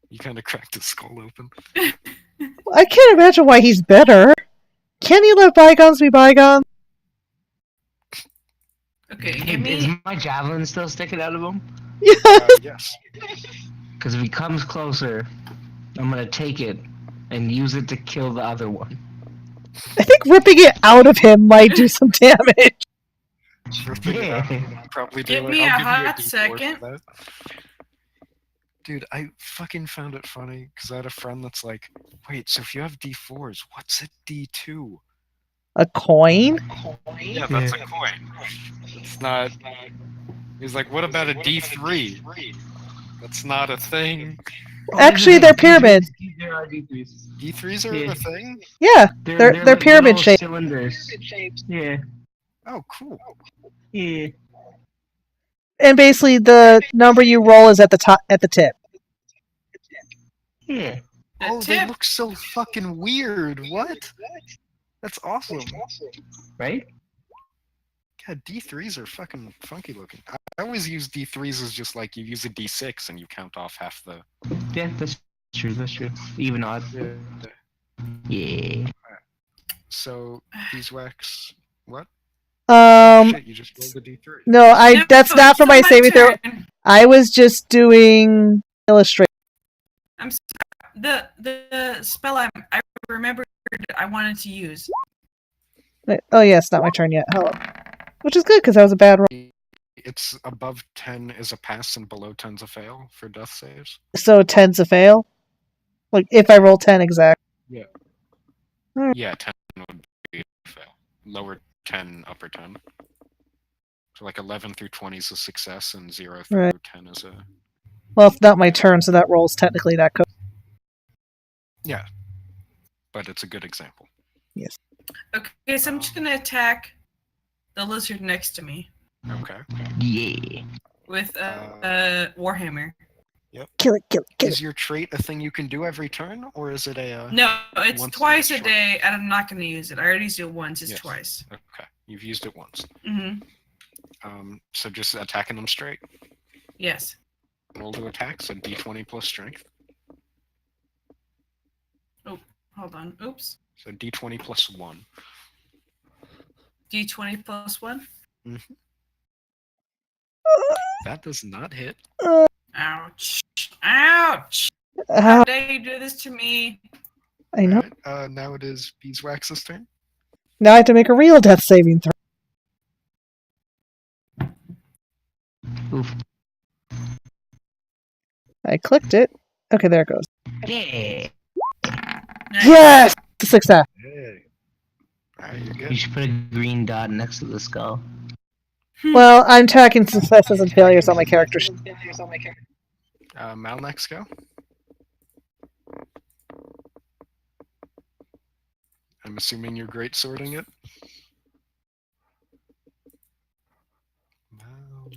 You kind of cracked his skull open. I can't imagine why he's better. Can you let bygones be bygones? Okay, give Is me. my javelin still sticking out of him? Yes. Because if he comes closer, I'm gonna take it and use it to kill the other one. I think ripping it out of him might do some damage. Yeah. Probably do Give it. me I'll a give hot you a D4 for second. that. Dude, I fucking found it funny because I had a friend that's like, "Wait, so if you have D4s, what's a D2?" A coin? Yeah, that's a coin. It's not. He's like, "What about a D3?" That's not a thing. Actually, they're pyramids. There are D3s. D3s are Yeah. a thing? Yeah, They're like pyramid little shaped. cylinders. Yeah. Oh, cool. Yeah. and basically the number you roll is at the top, at the tip. Yeah. The Oh, they tip. look so fucking weird. What? That's awesome. Right? God, D3s are fucking funky looking. I always use D3s as just like you use a D6 and you count off half the. Yeah, that's true. That's true. Even odd. Yeah. So, beeswax. What? Shit, you just rolled a D3. No, that's not for it's my on saving throw. turn. I was just doing illustration. I'm sorry. The spell I remembered I wanted to use. Oh yeah, it's not my turn yet. Hello. Which is good because that was a bad roll. It's above 10 is a pass and below 10's a fail for death saves. So 10's a fail. Like if I roll 10 exact. Yeah, 10 would be a fail. Lower 10, upper 10. So like 11 through 20 is a success and 0 through Right. 10 is a. Well, it's not my turn, so that roll's technically that code. Yeah. But it's a good example. Okay, so I'm just gonna attack the lizard next to me Okay. Yeah. with a warhammer. Kill it, kill it, kill it. Is your trait a thing you can do every turn, or is it a? No, it's Once twice in a a day, and I'm not gonna use it. I already used it once. It's Yes. twice. Okay, you've used it once. Mm-hmm. So just attacking them straight. Yes. Roll to attack, so D20 plus strength. Hold on. Oops. So D20 plus 1. D20 plus 1. That does not hit. Ouch. Ouch. How How dare you do this to me? I know. Alright, now it is Beeswax's turn. Now I have to make a real death saving throw. Oof. I clicked it. Okay, there it goes. Yeah. Nice. Yes! Success. Hey. Alright, you're You good. should put a green dot next to the skull. Well, I'm tracking successes and failures on my character sheet. Mal, next go. I'm assuming you're great sorting it. Mal.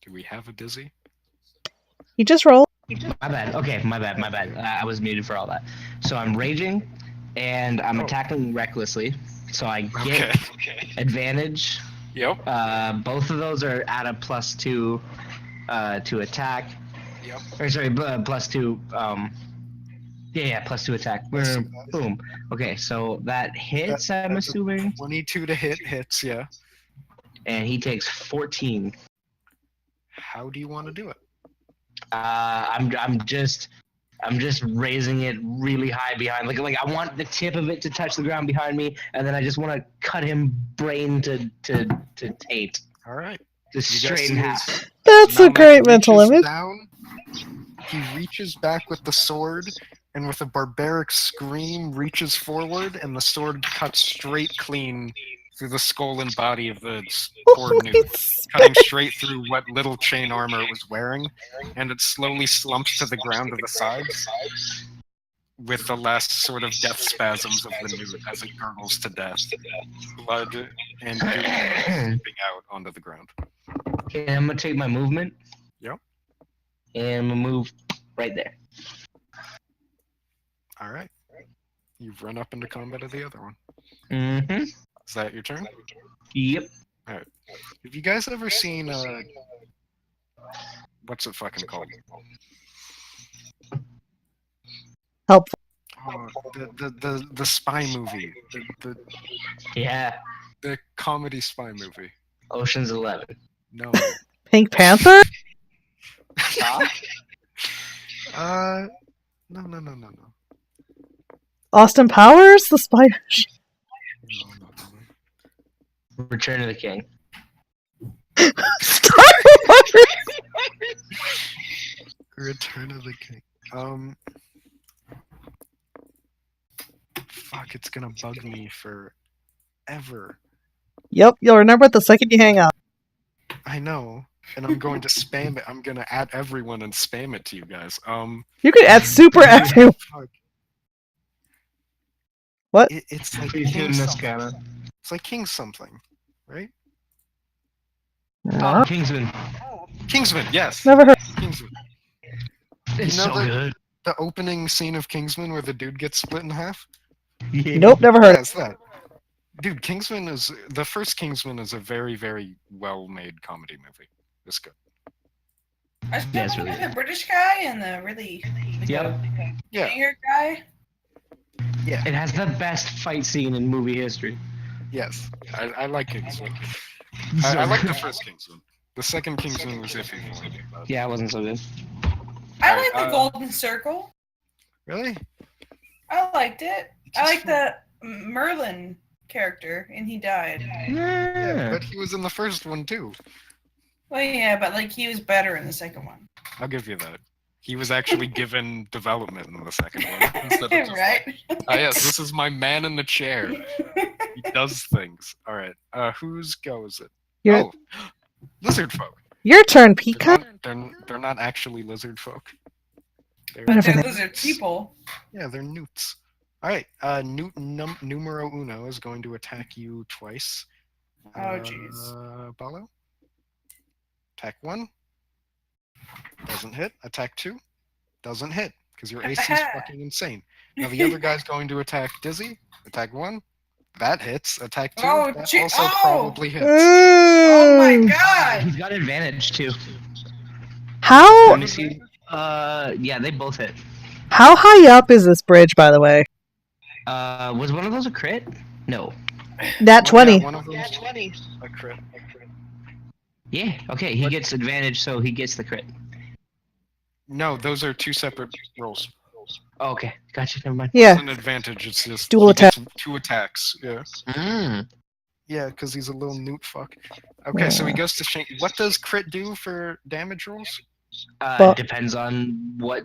Do we have a dizzy? You just roll. My bad. Okay, my bad. I was muted for all that. So I'm raging, and I'm attacking recklessly. So I get Okay. advantage. Yep. Both of those are at a +2 to attack. Yep. Or sorry, +2. Yeah, +2 attack. Boom. Okay, so that hits. I'm That's a assuming, 22 to hits, yeah. and he takes 14. How do you want to do it? I'm just raising it really high behind, like I want the tip of it to touch the ground behind me, and then I just want to cut him brain to tape, All right. just You guys straight in see half. his- That's a Malnek great mental reaches image. down, he reaches back with the sword, and with a barbaric scream, reaches forward, and the sword cuts straight clean through the skull and body of the poor newt, cutting straight through what little chain armor it was wearing, and it slowly slumps to the ground to the sides, with the last sort of death spasms of the newt as it gurgles to death, blood and goo seeping out onto the ground. Okay, I'm gonna take my movement. Yep. And I'm gonna move right there. All right. You've run up into combat of the other one. Mm-hmm. Is that your turn? Yep. Have you guys ever seen what's it fucking called? Helpful. Oh, the spy movie. Yeah. The comedy spy movie. Ocean's 11. No. Pink Panther? No. Austin Powers? The Spider. Return of the King. Star Wars! Return of the King. Fuck, it's gonna bug me forever. Yep, you'll remember it the second you hang up. I know, and I'm going to spam it. I'm gonna add everyone and spam it to you guys. You could add super everyone. Fuck. What? It's like Please King do this, something. Scanner. It's like King something, right? Oh, Kingsman. Kingsman, yes. Never heard. Kingsman. It's know so the- good. The opening scene of Kingsman where the dude gets split in half. Yeah. Nope, never heard. Yeah, it's that. Dude, Kingsman is the first Kingsman is a very, very well-made comedy movie. It's good. I just Yeah, it's remember really the British guy and the really Yep. Yeah. singer guy. It has the best fight scene in movie history. Yes, I like Kingsman. I like the first Kingsman. The second Kingsman was iffy for me. But... Yeah, it wasn't so good. I Alright, like the Golden Circle. Really? I liked it. I like the Merlin character, and he died. Yeah, but he was in the first one too. Well, yeah, but like he was better in the second one. I'll give you that. He was actually given development in the second one. Instead of just Right? yes, this is my man in the chair. He does things. All right. Whose go is it? Your, Oh, lizard folk. your turn, They're Peacock. they're not actually lizard folk. They're, But Whatever they're they- lizard people. yeah, they're newts. All right. Newt numero uno is going to attack you twice. Oh, jeez. Balo. Attack 1. Doesn't hit. Attack 2. Doesn't hit because your AC is fucking insane. Now the other guy's going to attack Dizzy. Attack 1. That hits. Attack 2. Oh, that gee- also oh! probably hits. Oh my god! He's got advantage too. How Let me see. Yeah, they both hit. how high up is this bridge, by the way? Was one of those a crit? No. Nat 20. Yeah, one of them's a crit. Yeah. Okay, he gets advantage, so he gets the crit. No, those are two separate rolls. Oh, okay, gotcha. Never mind. It's Yeah, an advantage. It's just Dual he gets 2 attacks. Yeah. Mm. Yeah, because he's a little newt fuck. Okay, so he goes to Shank. What does crit do for damage rolls? But- Depends on what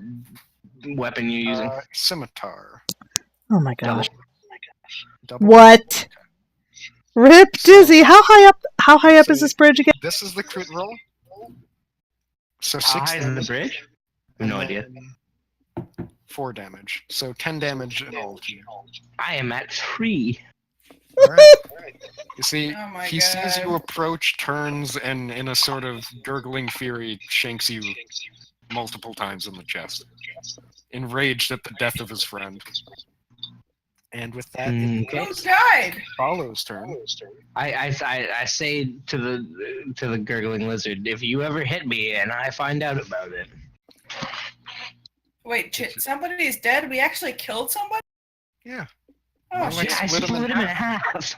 weapon you're using. Scimitar. oh my Double. gosh. Double. What? Rip Dizzy, how high up? How high up is So- this bridge again? This is the crit roll. So How 6 high is the damage. bridge? No and idea. then 4 damage. So 10 damage in all. I am at 3. Alright. You see, Oh my he sees you God. approach, turns, and in a sort of gurgling fury, shanks you multiple times in the chest. Enraged at the death of his friend. And with that, it Okay. Who died? follows turn. I say to the gurgling lizard, if you ever hit me and I find out about it, Wait, somebody is dead? We actually killed somebody? Yeah. Oh, Well, like, shit. I split him in split him in half.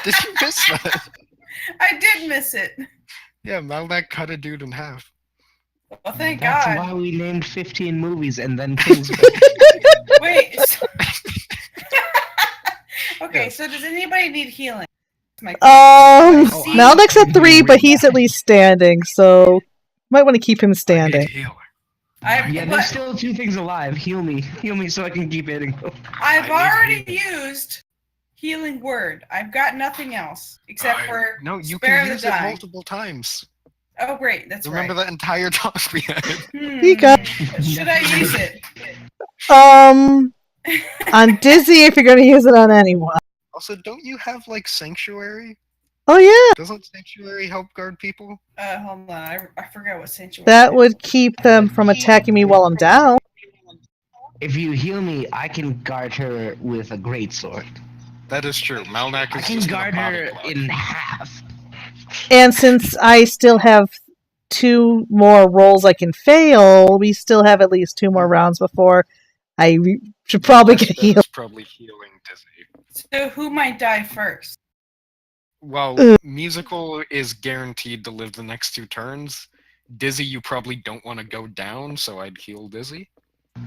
Did you miss that? I did miss it. Yeah, Maldak cut a dude in half. Well, thank That's God. why we named 15 movies and then Kingsman. Wait. Okay, Yeah. so does anybody need healing? That's my Oh, Maldek's at 3, but he's at least standing, so might want to keep him standing. Healer. Yeah, there's still 2 things alive. Heal me so I can keep hitting them. I've I already need used healing word. I've got nothing else except for No, you spare can the use it die. multiple times. Oh, great, that's Remember right. that entire talk we had? You got- Should I use it? On Dizzy if you're going to use it on anyone. Also, don't you have like Sanctuary? Oh yeah, Doesn't Sanctuary help guard people? Hold on, I forgot what sanctuary. that would keep them from attacking me while I'm down. If you heal me, I can guard her with a greatsword. That is true. Malnak I is can just guard gonna her body block. in half. And since I still have 2 more rolls I can fail, we still have at least 2 more rounds before I should probably Yes, get that healed. is probably healing Dizzy. So who might die first? Well, Ugh. Musical is guaranteed to live the next 2 turns. Dizzy, you probably don't want to go down, so I'd heal Dizzy.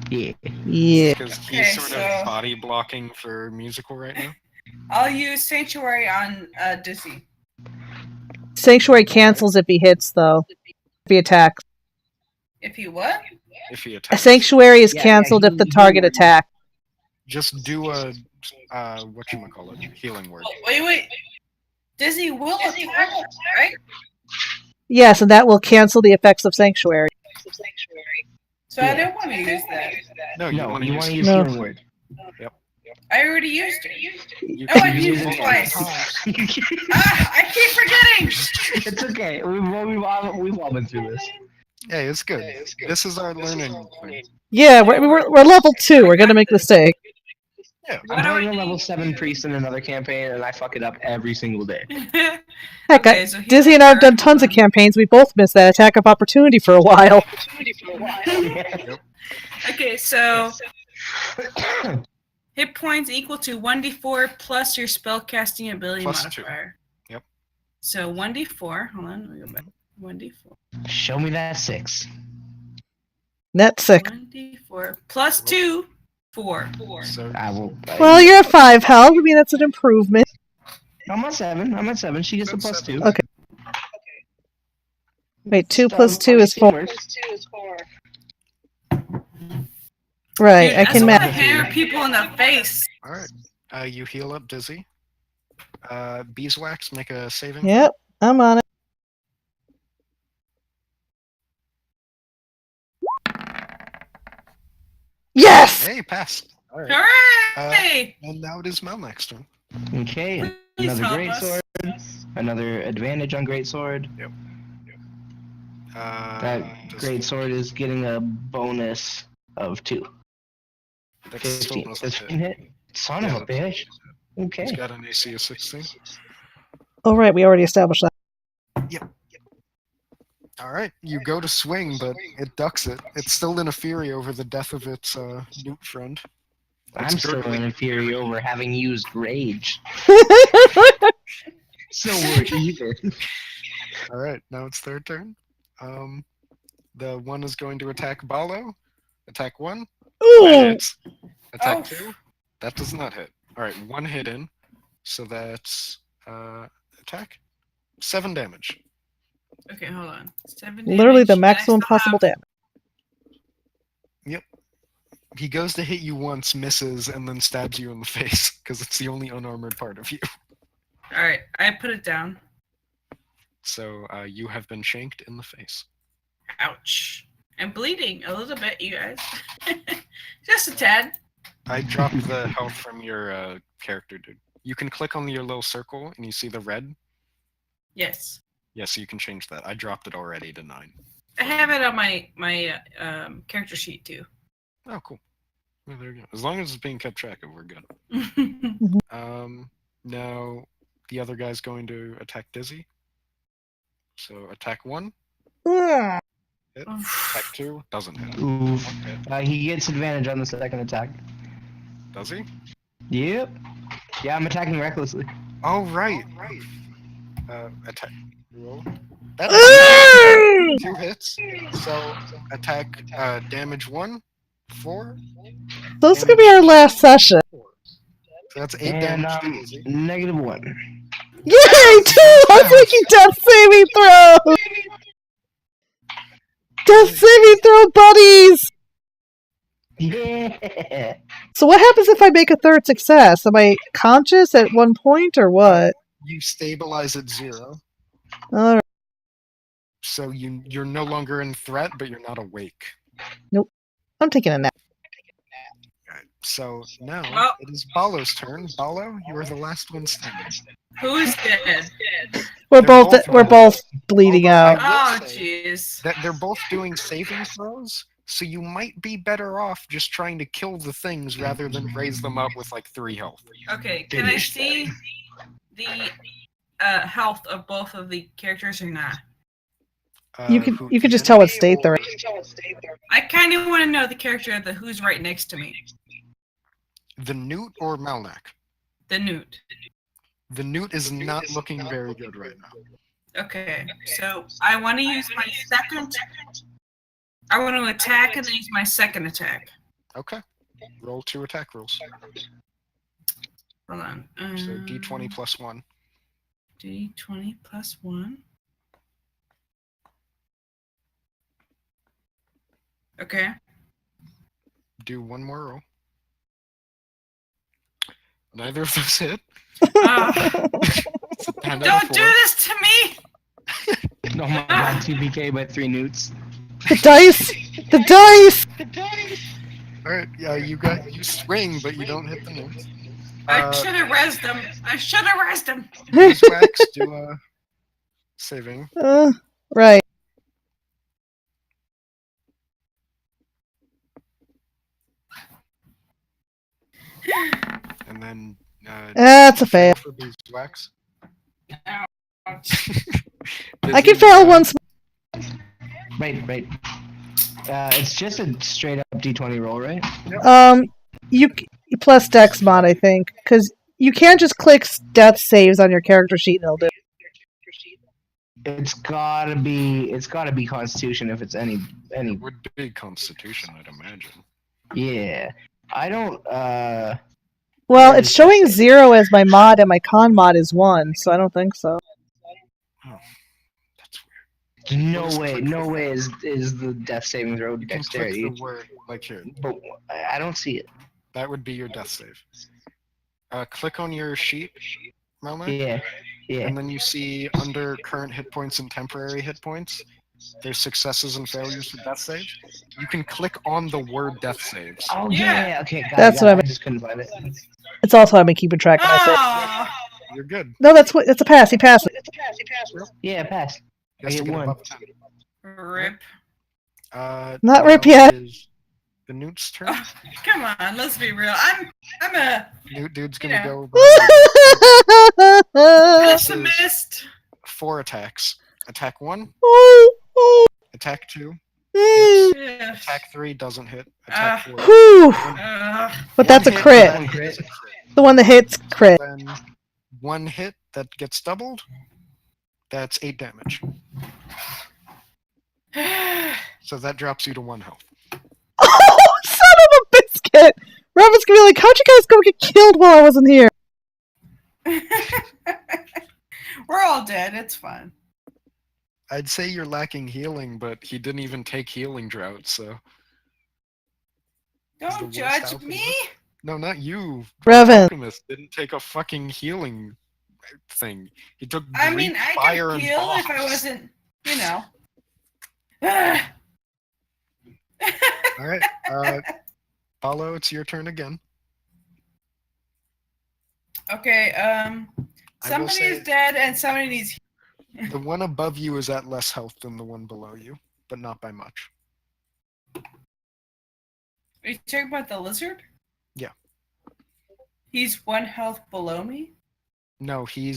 Yeah. Yeah. Because Okay, he's sort so- of body blocking for Musical right now. I'll use sanctuary on Dizzy. Sanctuary cancels if he hits, though. If he attacks. If you what? If he A attacks. sanctuary is Yeah, canceled if the he- target attacks. Just do a, whatchamacallit, healing word. Oh, wait. Dizzy will attack, right? Yes, and that will cancel the effects of Sanctuary. So I don't want to use that. No, you No, want you to want to use use No. healing word. I already used it. you Oh, can I use used it it twice. it's I keep forgetting. okay. We've all been through this. Hey, it's good. This is our learning thing. Yeah, we're level 2. We're gonna make mistakes. Yeah. What I'm do playing I a level need? 7 priest in another campaign, and I fuck it up every single day. Heck, Okay, so Dizzy and I have healing done tons of word, campaigns. We both missed that attack of opportunity for a while. Okay, so hit points equal to 1d4 plus your spellcasting ability Plus 2. modifier. Yep. So 1d4. Hold on, let me go back. 1d4. Show me that 6. Net sick. 1d4 plus 2, 4. So I will. Well, you're at 5 health. I mean, that's an improvement. I'm at 7. She gets a plus 2. Okay. Wait, 2 plus 2 is 4. Right, Dude, I that's can why I match. hammer people in the face. alright. You heal up Dizzy. Beeswax, make a saving. Yep, I'm on it. Yes! Hey, pass. Alright. Hooray! And now it is Malnak's turn. Okay. Please Another help great us. sword. Another advantage on great sword. That does- great sword is getting a bonus of 2. that still 15. doesn't 15 hit. hit. Son Yeah, of a bitch. Okay. He's got an AC of 16. Oh, right, we already established that. Alright, you go to swing, but it ducks it. It's still in a fury over the death of its newt friend. I'm It's still gurgling. in fury over having used rage. So we're even. Alright, now it's their turn. The one is going to attack Balo. Attack 1. That Ooh! hits. Attack Oh. 2. That does not hit. Alright, 1 hit in. So that's attack. 7 damage. Okay, hold on. 7 Literally the damage, and I maximum still possible have- damage. He goes to hit you once, misses, and then stabs you in the face because it's the only unarmored part of you. All right, I put it down. So you have been shanked in the face. Ouch. I'm bleeding a little bit, you guys. Just a tad. I dropped the health from your character, dude. You can click on your little circle and you see the red. Yes. Yeah, so you can change that. I dropped it already to 9. I have it on my character sheet too. Oh, cool. Well, there you go. As long as it's being kept track of, we're good. Now the other guy's going to attack Dizzy. So attack 1, hit. Attack 2, doesn't hit. Ooh. Okay. He gets advantage on the second attack. Does he? Yep. Yeah, I'm attacking recklessly. Oh, right. Attack. Roll. That Ooh! 2 hits. So attack damage 1, 4. So this is gonna be our last session. So that's 8 And damage to Dizzy. -1. Yay! 2! I'm making death saving throw! Death saving throw, buddies! Yeah. So what happens if I make a third success? Am I conscious at one point or what? You stabilize at 0. Alright. So you're no longer in threat, but you're not awake. I'm taking a nap. Alright, so now Well- it is Balo's turn. Balo, you are the last one standing. Who's dead? We're They're both both bleeding out. Oh, will say jeez. That they're both doing saving throws, so you might be better off just trying to kill the things rather than raise them up with like 3 health. Okay, can I see the health of both of the characters or not? You can just tell what state they're in. I kind of want to know the character of the who's right next to me. The Newt or Malnak? The Newt. The Newt is not looking very good right now. Okay, so I want to use my second. I want to attack and then use my second attack. Okay. Roll 2 attack rolls. Hold on. So D20 plus 1. D20 plus 1. Okay. Do 1 more roll. Neither of those hit. It's a 10 out of Don't do 4. this to me! Oh my god, 2 by 3 newts. The dice! The dice! Alright, yeah, you swing, but you don't hit the Newt. I should have rezzed him. I should have rezzed him. Beeswax, do a saving. Right. And then That's a fail. for Beeswax. I can fail once. Right. It's just a straight up D20 roll, right? You plus Dex mod, I think, because you can't just click death saves on your character sheet and it'll do it. It's gotta be Constitution if it's any. It would be Constitution, I'd imagine. Yeah. I don't. Well, it's showing 0 as my mod and my con mod is 1, so I don't think so. Oh, that's weird. No Just way. click No the- way is the death saving throw You can click dexterity. the word, like here. But I don't see it. That would be your death save. Click on your sheet, Melmac, Yeah. and then you see under current hit points and temporary hit points, there's successes and failures for death saves. You can click on the word death saves. Oh Yeah. yeah. Okay. Got That's it, what got I it. just couldn't find it. It's also I've been keeping track of myself. Oh, You're good. No, that's a pass. He passed it. Yeah, pass. You have to hit get one. above 10. rip. Not now rip yet. it is The Newt's turn. Oh, come on, let's be real. I'm a Newt dude's you gonna know. go pessimist. 4 attacks. Attack 1, attack 2, Yeah. attack 3 doesn't hit. Attack 4. Whew. But that's a One hit, crit. that is a crit. The one that hits crit. Then 1 hit that gets doubled. That's 8 damage. So that drops you to 1 health. Oh, son of a biscuit! Revan's gonna be like, how'd you guys go get killed while I wasn't here? We're all dead. It's fine. I'd say you're lacking healing, but he didn't even take healing drought, so... He's the Don't worst judge alchemist. me. No, not you. Revan. Alchemist didn't take a fucking healing thing. He took I Greek mean, I fire could and heal if I bombs. wasn't, you know. Alright, Paulo, it's your turn again. Okay, I will somebody say- is dead and somebody needs. The one above you is at less health than the one below you, but not by much. Are you talking about the lizard? Yeah. He's 1 health below me? No, he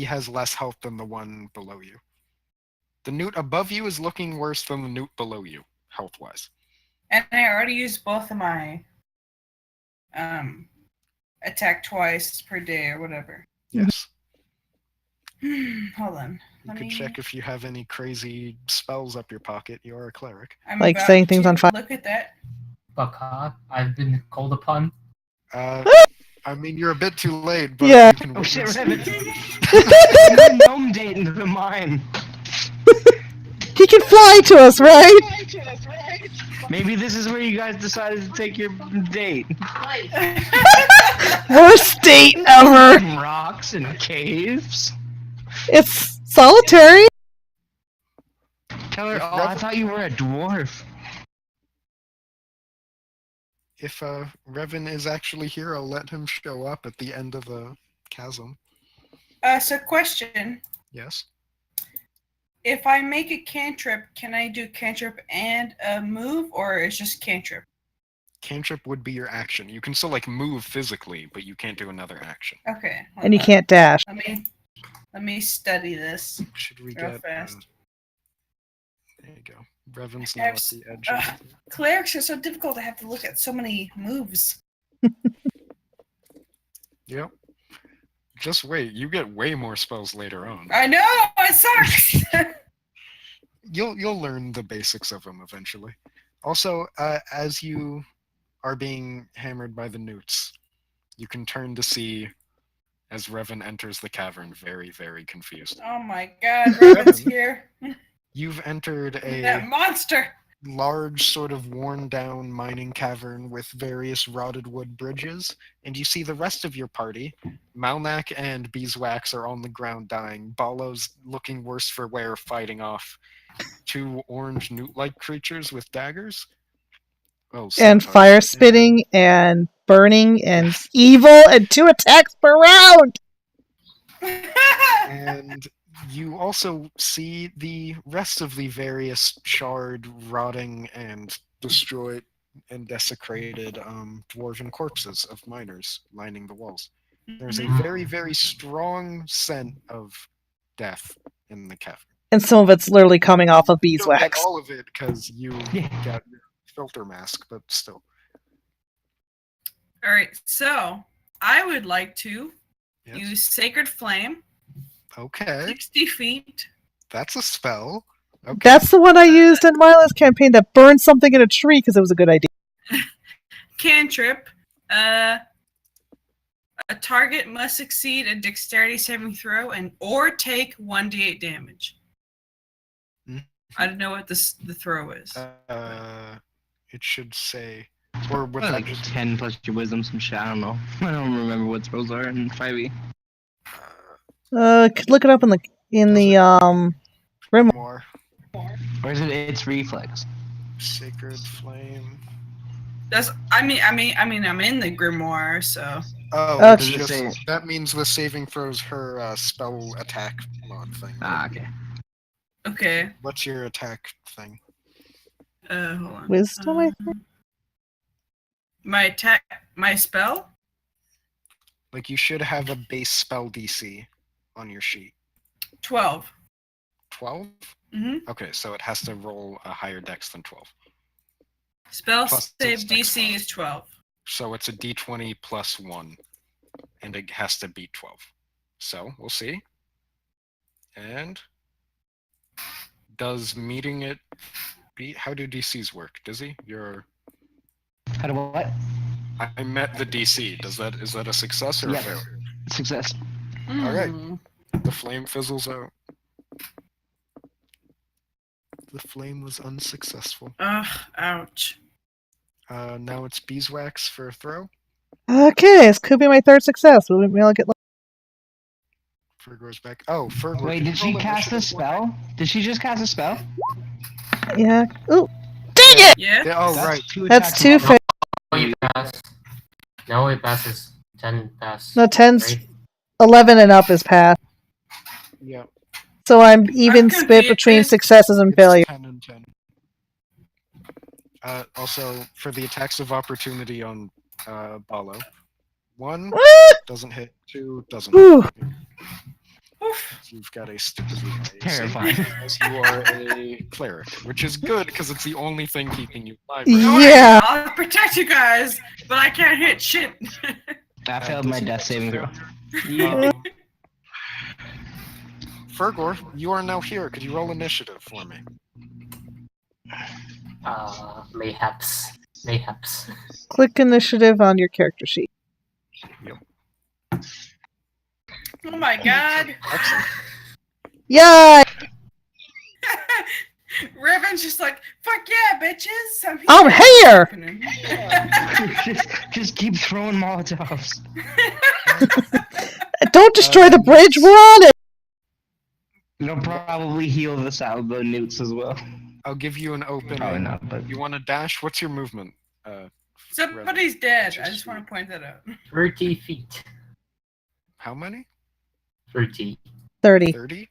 has less health than the one below you. The newt above you is looking worse than the newt below you, health-wise. And I already used both of my attack twice per day or whatever. Yes. Hold on. You Let could me check if you have any crazy spells up your pocket. You are a cleric. I'm Like about setting things to on fire. Look at that. Baka, I've been called upon. I mean, you're a bit too late, but Yeah. you can Oh shit, witness- Revan! Gnome date into the mine. He can fly to us, right? Maybe this is where you guys decided to take your date. Worst date ever. Rocks and caves. It's solitary. Tell her, If oh, I thought you were a dwarf. If Revan is actually here, I'll let him show up at the end of the chasm. So question. Yes. If I make a cantrip, can I do cantrip and a move, or it's just cantrip? Cantrip would be your action. You can still like move physically, but you can't do another action. Okay. hold And you on. can't dash. Let me study this. Should we Real get? fast. There you go. Revan's I now have at s- the edge. ugh. Clerics are so difficult. I have to look at so many moves. Yep. Just wait. You get way more spells later on. I know it sucks. You'll learn the basics of them eventually. Also, as you are being hammered by the newts, you can turn to see as Revan enters the cavern, very, very confused. Oh my God, Revan's here. You've entered That a monster. large, sort of worn-down mining cavern with various rotted wood bridges, and you see the rest of your party. Malnak and Beeswax are on the ground dying. Balo's looking worse for wear, fighting off 2 orange newt-like creatures with daggers. Oh, And centaurs. fire spitting and burning and Yes. evil and 2 attacks per round. And you also see the rest of the various charred, rotting, and destroyed and desecrated dwarven corpses of miners lining the walls. There's a very, very strong scent of death in the cavern. And some of it's literally coming off of You don't get beeswax. all of it because you got your filter mask, but still. All right, so I would like to Yes. use Sacred Flame, Okay, 60 feet. that's a spell. Okay. That's the one I used in my last campaign that burned something in a tree because it was a good idea. Cantrip. A target must succeed a dexterity saving throw or take 1d8 damage. Mhm. I don't know what the throw is. It should say, or would Well, that like just 10 plus your wisdom, some shit. I don't know. I don't remember what throws are in 5e. Look it up in the more Or is it? It's reflex. sacred flame? That's. I'm in the grimoire, so. Oh, Okay. it's Does it just, that means the saving throws her spell attack mod thing. Ah, okay. Okay. What's your attack thing? Hold on. Wisdom, I think? My spell. Like you should have a base spell DC on your sheet. 12. 12? Mm-hmm. Okay, so it has to roll a higher dex than 12. Spell Plus save its dex DC mod. is 12. So it's a d20 plus 1, and it has to beat 12. So we'll see. And does meeting it How do DCs work? Dizzy, you're. How do what? I met the DC. Is that a success or a Yep. fail? Success. Alright. Mm. The flame fizzles out. The flame was unsuccessful. Ugh, ouch. Now it's beeswax for a throw. Okay, this could be my third success. Maybe I'll get. Fergor's back. Oh, Fergor. Wait, can did you she roll cast a initiative for me? spell? Did she just cast a spell? Yeah. Ooh, Yeah? Yeah, oh, That's right. two that's attacks two. of Fa- No, it passes. No, it passes. 10 pass. no, 10's Right? 11 and up is passed. Yeah. So I'm even I'm split between confused. successes and It's failures. 10 and 10. Also, for the attacks of opportunity on Balo, 1 doesn't hit, 2 doesn't Ooh. hit. Oof. You've got a stupidly high AC, Terrifying. as you are a cleric, which is good because it's the only thing keeping you alive. right now. Yeah. I'll protect you guys, but I can't hit shit. I failed my death saving throw. Um, Fergor, you are now here. Could you roll initiative for me? Mayhaps. Mayhaps. Click initiative on your character sheet. Oh my god. Excellent. Yeah. Riven's just like, fuck yeah, bitches. I'm here. just keep throwing Molotovs. Don't destroy the bridge. We're on it. It'll probably heal the newts as well. I'll give you an open. Probably not, but You want to dash? What's your movement? Somebody's dead. I just want to point that out. 30 feet. How many? 30. 30. 30?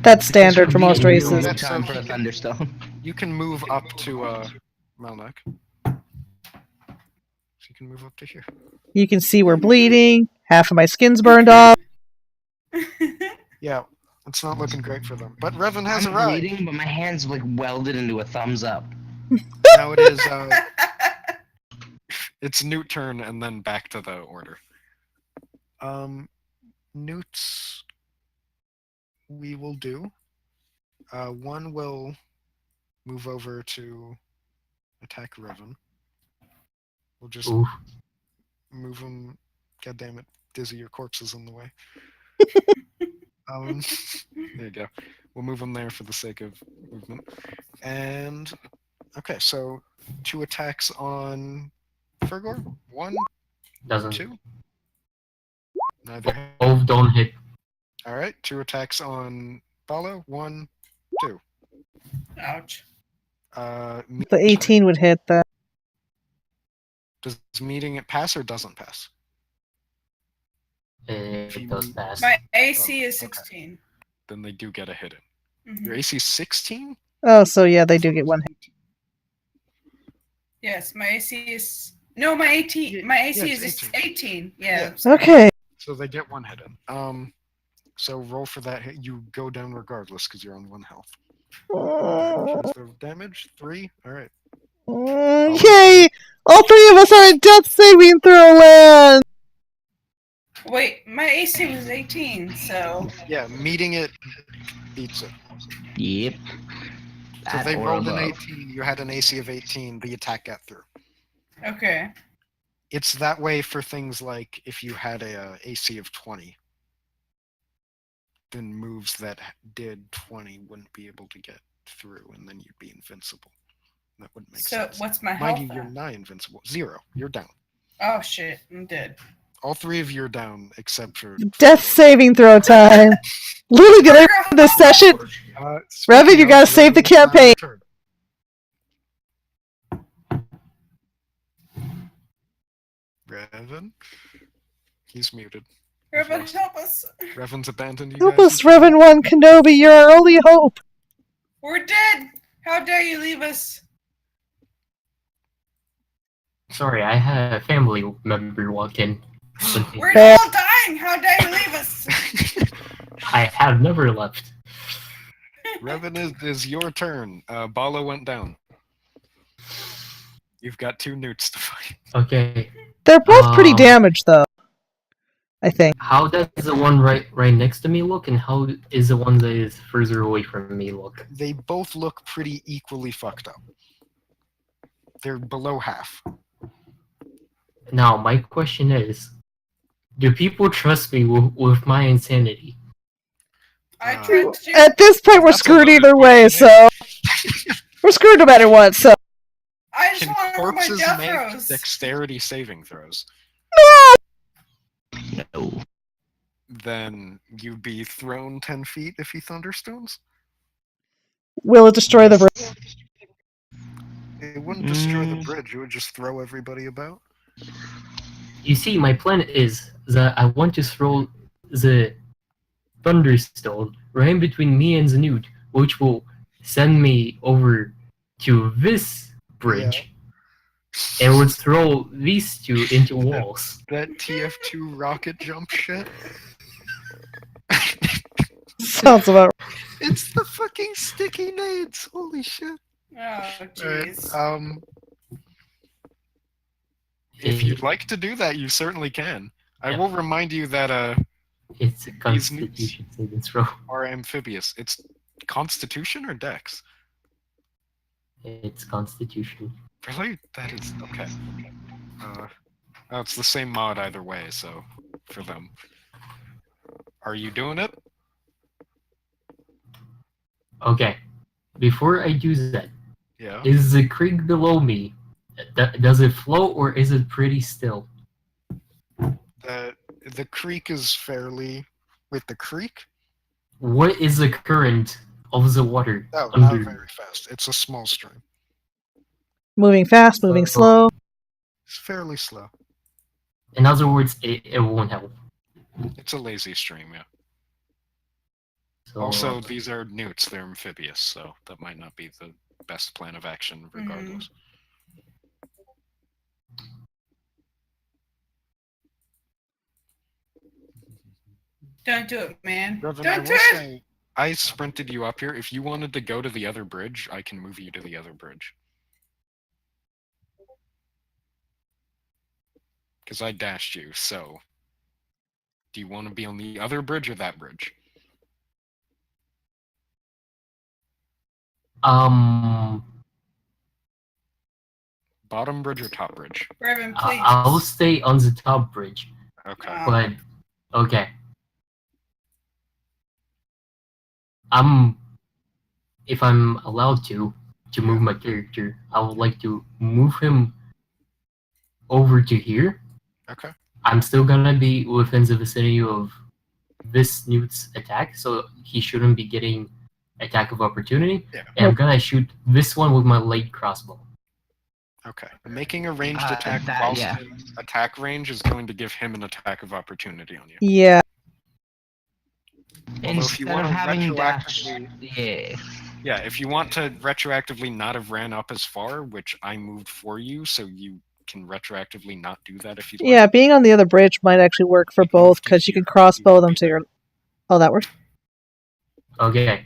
That's standard for most Being races. really That's time for a okay. thunderstone. You can move up to Melnek. So you can move up to here. You can see we're bleeding. Half of my skin's burned off. Yeah, it's not looking great for them. But Revan has I'm arrived. bleeding, but my hand's like welded into a thumbs up. Now it is. It's Newt turn and then back to the order. Newts. We will do. One will move over to attack Revan. We'll just Oof. move him. God damn it, Dizzy, your corpse is in the way. There you go. We'll move him there for the sake of movement. And okay, so 2 attacks on Fergor. 1, Doesn't. 2. Neither. Both don't hit. All right, 2 attacks on Balo. 1, 2. Ouch. The 18 would hit that. Does meeting it pass or doesn't pass? It does pass. My AC is okay. 16. Then they do get a hit in. Mhm. Your AC is 16? Oh, so yeah, they do get one hit. Yes, my AC is. No, my 18. My AC Yeah, is it's 18. Yeah. Yeah. sorry. Okay. So they get 1 hit in. So roll for that hit. You go down regardless because you're on 1 health. So damage 3. All right. Yay! All 3 of us are in death saving throw land. Wait, my AC was 18, so. Yeah, meeting it beats it. Yep. So At they or rolled an above. 18. You had an AC of 18. The attack got through. Okay. It's that way for things like if you had a AC of 20, then moves that did 20 wouldn't be able to get through, and then you'd be invincible. That wouldn't make So sense. what's my Mind health? you, you're at? not invincible. 0. You're down. Oh shit, I'm dead. All 3 of you are down except for Death saving throw time. Literally the end of this session. Revan, you gotta save the campaign. Revan? He's muted. Riven, help us. Revan's abandoned you Help guys. us, Revan 1 Kenobi. You're our only hope. We're dead. How dare you leave us? Sorry, I had a family member walk in. We're Fair. all dying. How dare you leave us? I have never left. Revan is your turn. Bala went down. You've got 2 newts to fight. Okay. They're both pretty Um, damaged, though. I think. How does the one right next to me look, and how is the one that is further away from me look? They both look pretty equally fucked up. They're below half. Now, my question is, do people trust me with my insanity? I Uh, trust you. At this point, we're That's a screwed loaded either way, question. so we're screwed no matter what. So I just Can want to know my corpses death make throws. dexterity saving throws? No. Then you'd be thrown 10 feet if he thunderstones? will it destroy the bridge? It wouldn't destroy the bridge, it would just throw everybody about. You see, my plan is that I want to throw the thunderstone right between me and the newt, which will send me over to this bridge, and would throw these two into walls. That TF2 rocket jump shit? Sounds about right. It's the fucking sticky nades! Holy shit. Oh, Alright, jeez. if you'd like to do that, you certainly can. I Yeah. will remind you that It's a Constitution saving throw. are amphibious. It's Constitution or Dex? It's Constitution. Really? That is okay. Oh, it's the same mod either way, so for them. Are you doing it? Okay. Before I do that, Yeah. is the creek below me? Does it flow or is it pretty still? The creek is fairly. Wait, the creek? What is the current of the water Oh, not under? very fast. It's a small stream. Moving fast, moving So- slow. It's fairly slow. In other words, it won't help. It's a lazy stream, yeah. So, Also, these are newts. They're amphibious, so that might not be the best plan of action regardless. Don't do it, man. Revan, I Don't will do it. say, I sprinted you up here. If you wanted to go to the other bridge, I can move you to the other bridge. Because I dashed you, so. Do you want to be on the other bridge or that bridge? Bottom bridge or top bridge? Revan, please. I'll stay on the top bridge, Okay. Oh. but okay. If I'm allowed to move my character, I would like to move him over to here. Okay. I'm still gonna be within the vicinity of this newt's attack, so he shouldn't be getting attack of opportunity. Yeah. And I'm gonna shoot this one with my light crossbow. Okay. Making a ranged attack that- whilst yeah. in attack range is going to give him an attack of opportunity on you. Yeah. Although if you Instead of want to having dash, retroactively, yeah. yeah, if you want to retroactively not have ran up as far, which I moved for you, so you can retroactively not do that if you like. Yeah, being on the other bridge might actually work for both because you can crossbow them to your. Oh, that works. Okay.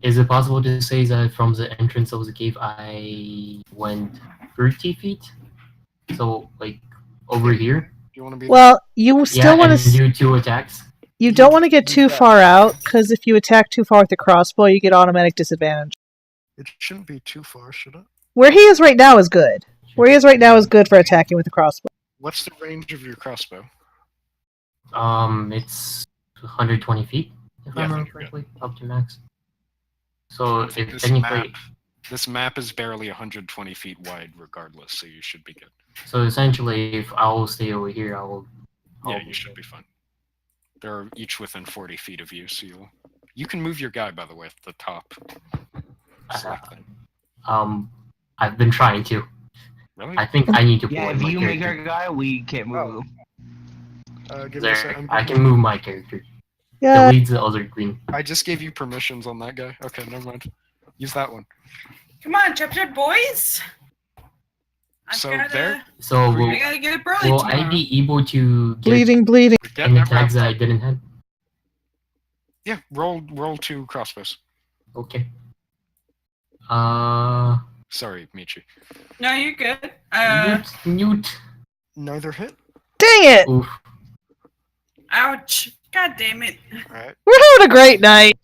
Is it possible to say that from the entrance of the cave I went 30 feet? So, like, over here? Do you want to be Well, you still want and to. do 2 attacks? You don't want to get too far out because if you attack too far with the crossbow, you get automatic disadvantage. It shouldn't be too far, should it? Where he is right now is good. Where he is right now is good for attacking with the crossbow. What's the range of your crossbow? It's 120 feet, if Yeah, I remember you're good. correctly, up to max. So, if This technically, This map is barely 120 feet wide regardless, so you should be good. so essentially, if I will stay over here, I will. Yeah, I'll- you should be fine. They're each within 40 feet of you, so you can move your guy, by the way, at the top. Select them. I've been trying to. Really? I think I need to pull Yeah, in if my you make character. our guy, we can't move. Give me a There, second. I can move my character. Yeah. It leads the other green. I just gave you permissions on that guy. Okay, never mind. Use that one. Come on, chapter boys. So gotta, there- So I will, gotta get up early will I tomorrow. be able to get Bleeding, bleeding. We're any getting it attacks that I wrapped up. didn't have? Yeah, roll 2 crossbows. Okay. Sorry, Michi. No, you're good. Newt. Neither hit? Dang it! Oof. Ouch. God damn it. Alright. We're having a great night.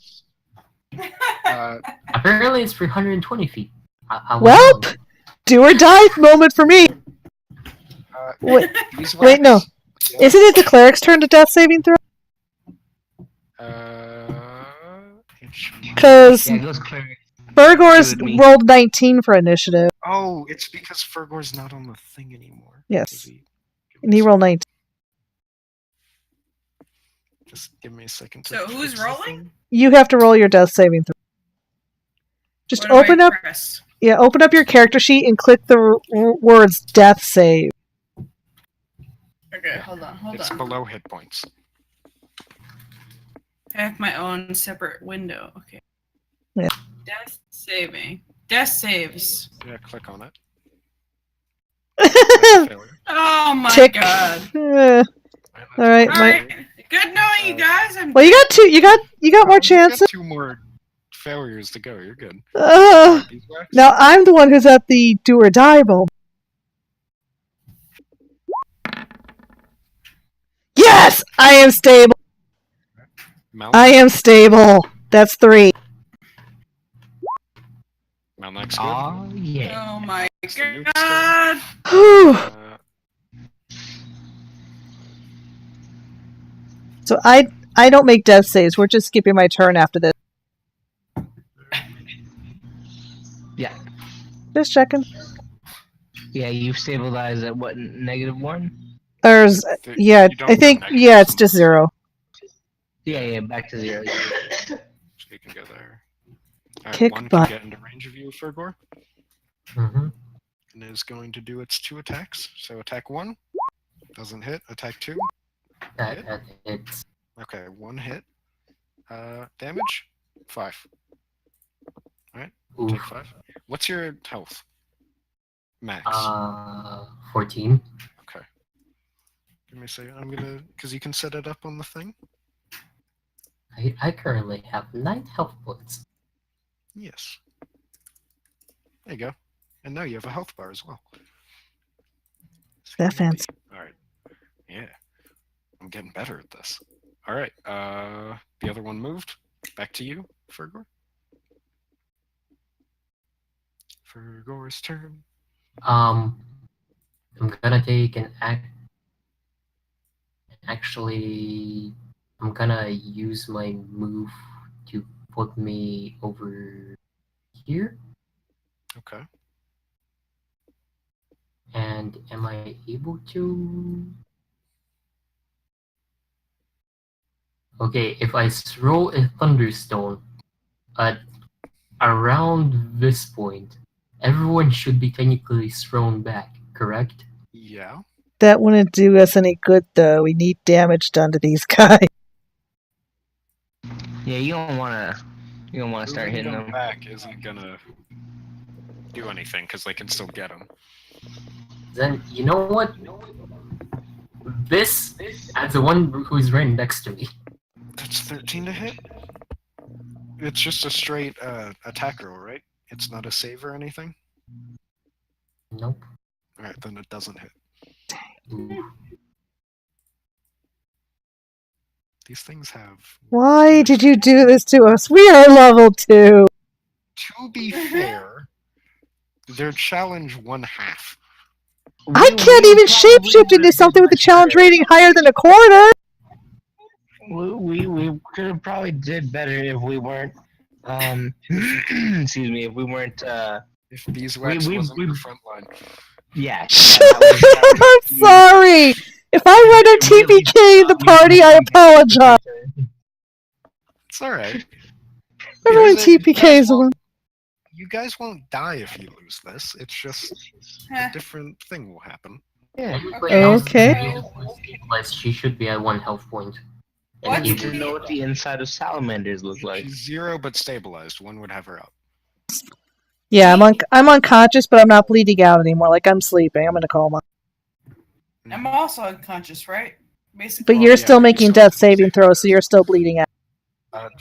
Apparently, it's 320 feet. I was Welp. wrong. Do or die moment for me. Wait, Beeswax, wait, no. Isn't it the cleric's turn to death saving throw? Because Yeah, it goes cleric. Fergor's Good me. rolled 19 for initiative. Oh, it's because Fergor's not on the thing anymore. Yes. Does he? And he rolled 19. Just give me a second. to So who's fix the rolling? thing. You have to roll your death saving throw. Just What do I open up, press? open up your character sheet and click the words death save. Okay, hold on. It's below hit points. I have my own separate window. Okay. Yeah. Death saving. Death saves. Yeah, click on it. Failure. Oh my Tick. god. All right, Alright. Good knowing you guys. well, you got two. You got more You've chances. got 2 more failures to go. You're good. Beeswax? Now I'm the one who's at the do or die moment. Yes, I am stable. Mal- I am stable. That's 3. Malnek's good. Oh yeah. Oh my It's the nuke's god. Whew. So I don't make death saves. We're just skipping my turn after this. Yeah. Just checking. Yeah, you've stabilized at what, -1? There's yeah. You don't I go think negative, yeah. It's so just 0. Yeah, back to 0. So you can go there. Alright, Kick one butt. can get into range of you, Fergor, Mhm. and is going to do its 2 attacks. So attack 1 doesn't hit. Attack 2. That hits. Okay, 1 hit. Damage 5. Take Oof. 5. What's your health? Max. 14. Okay. Give me a second. I'm gonna, because you can set it up on the thing. I currently have 9 health points. Yes. There you go. And now you have a health bar as well. That fancy. All right. Yeah. I'm getting better at this. All right. The other one moved. Back to you, Fergor. Fergor's turn. I'm gonna take an act. Actually, I'm gonna use my move to put me over here. Okay. And am I able to? Okay, if I throw a thunderstone at around this point, everyone should be technically thrown back, correct? Yeah. That wouldn't do us any good, though. We need damage done to these guys. Yeah, you don't wanna start Moving hitting them them. back isn't gonna do anything because they can still get them. Then you know what? This as the one who's right next to me. That's 13 to hit. It's just a straight attack roll, right? It's not a save or anything. Nope. All right, then it doesn't hit. Ooh. These things have. Why did you do this to us? We are level 2. To be fair, their challenge 1/2. I can't even shapeshift into something with a challenge rating higher than a quarter. We could have probably did better if we weren't. Excuse me, if we weren't. If beeswax we- wasn't we- the front line. Yeah. I'm sorry. If I run a TPK the party, I apologize. It's all right. Everyone Here's it. TPKs them. You guys won't die if you lose this. It's just a different thing will happen. Yeah. Everybody else Okay. is stabilized. She should be at 1 health point. And What? You even- didn't know what the inside of salamanders look like. She's 0 but stabilized. One would have her up. Yeah, I'm unconscious, but I'm not bleeding out anymore. Like I'm sleeping. I'm in a coma. I'm also unconscious, right? Basically. But you're yeah, still but you making still death have to saving save throws, so you're still bleeding out.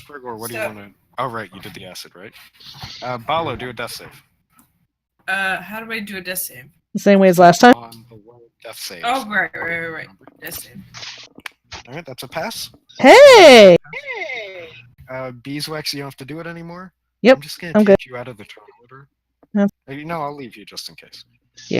Fergor, what do you So- want to? Oh, right, you did the acid, right? Balo, do a death save. How do I do a death save? The same way as last time. On the word death save. Oh, right. Death save. All right, that's a pass. Hey! Beeswax, you don't have to do it anymore. Yep, I'm just gonna I'm take you out of the turn order. Yep. No, I'll leave you just in case. Yeah.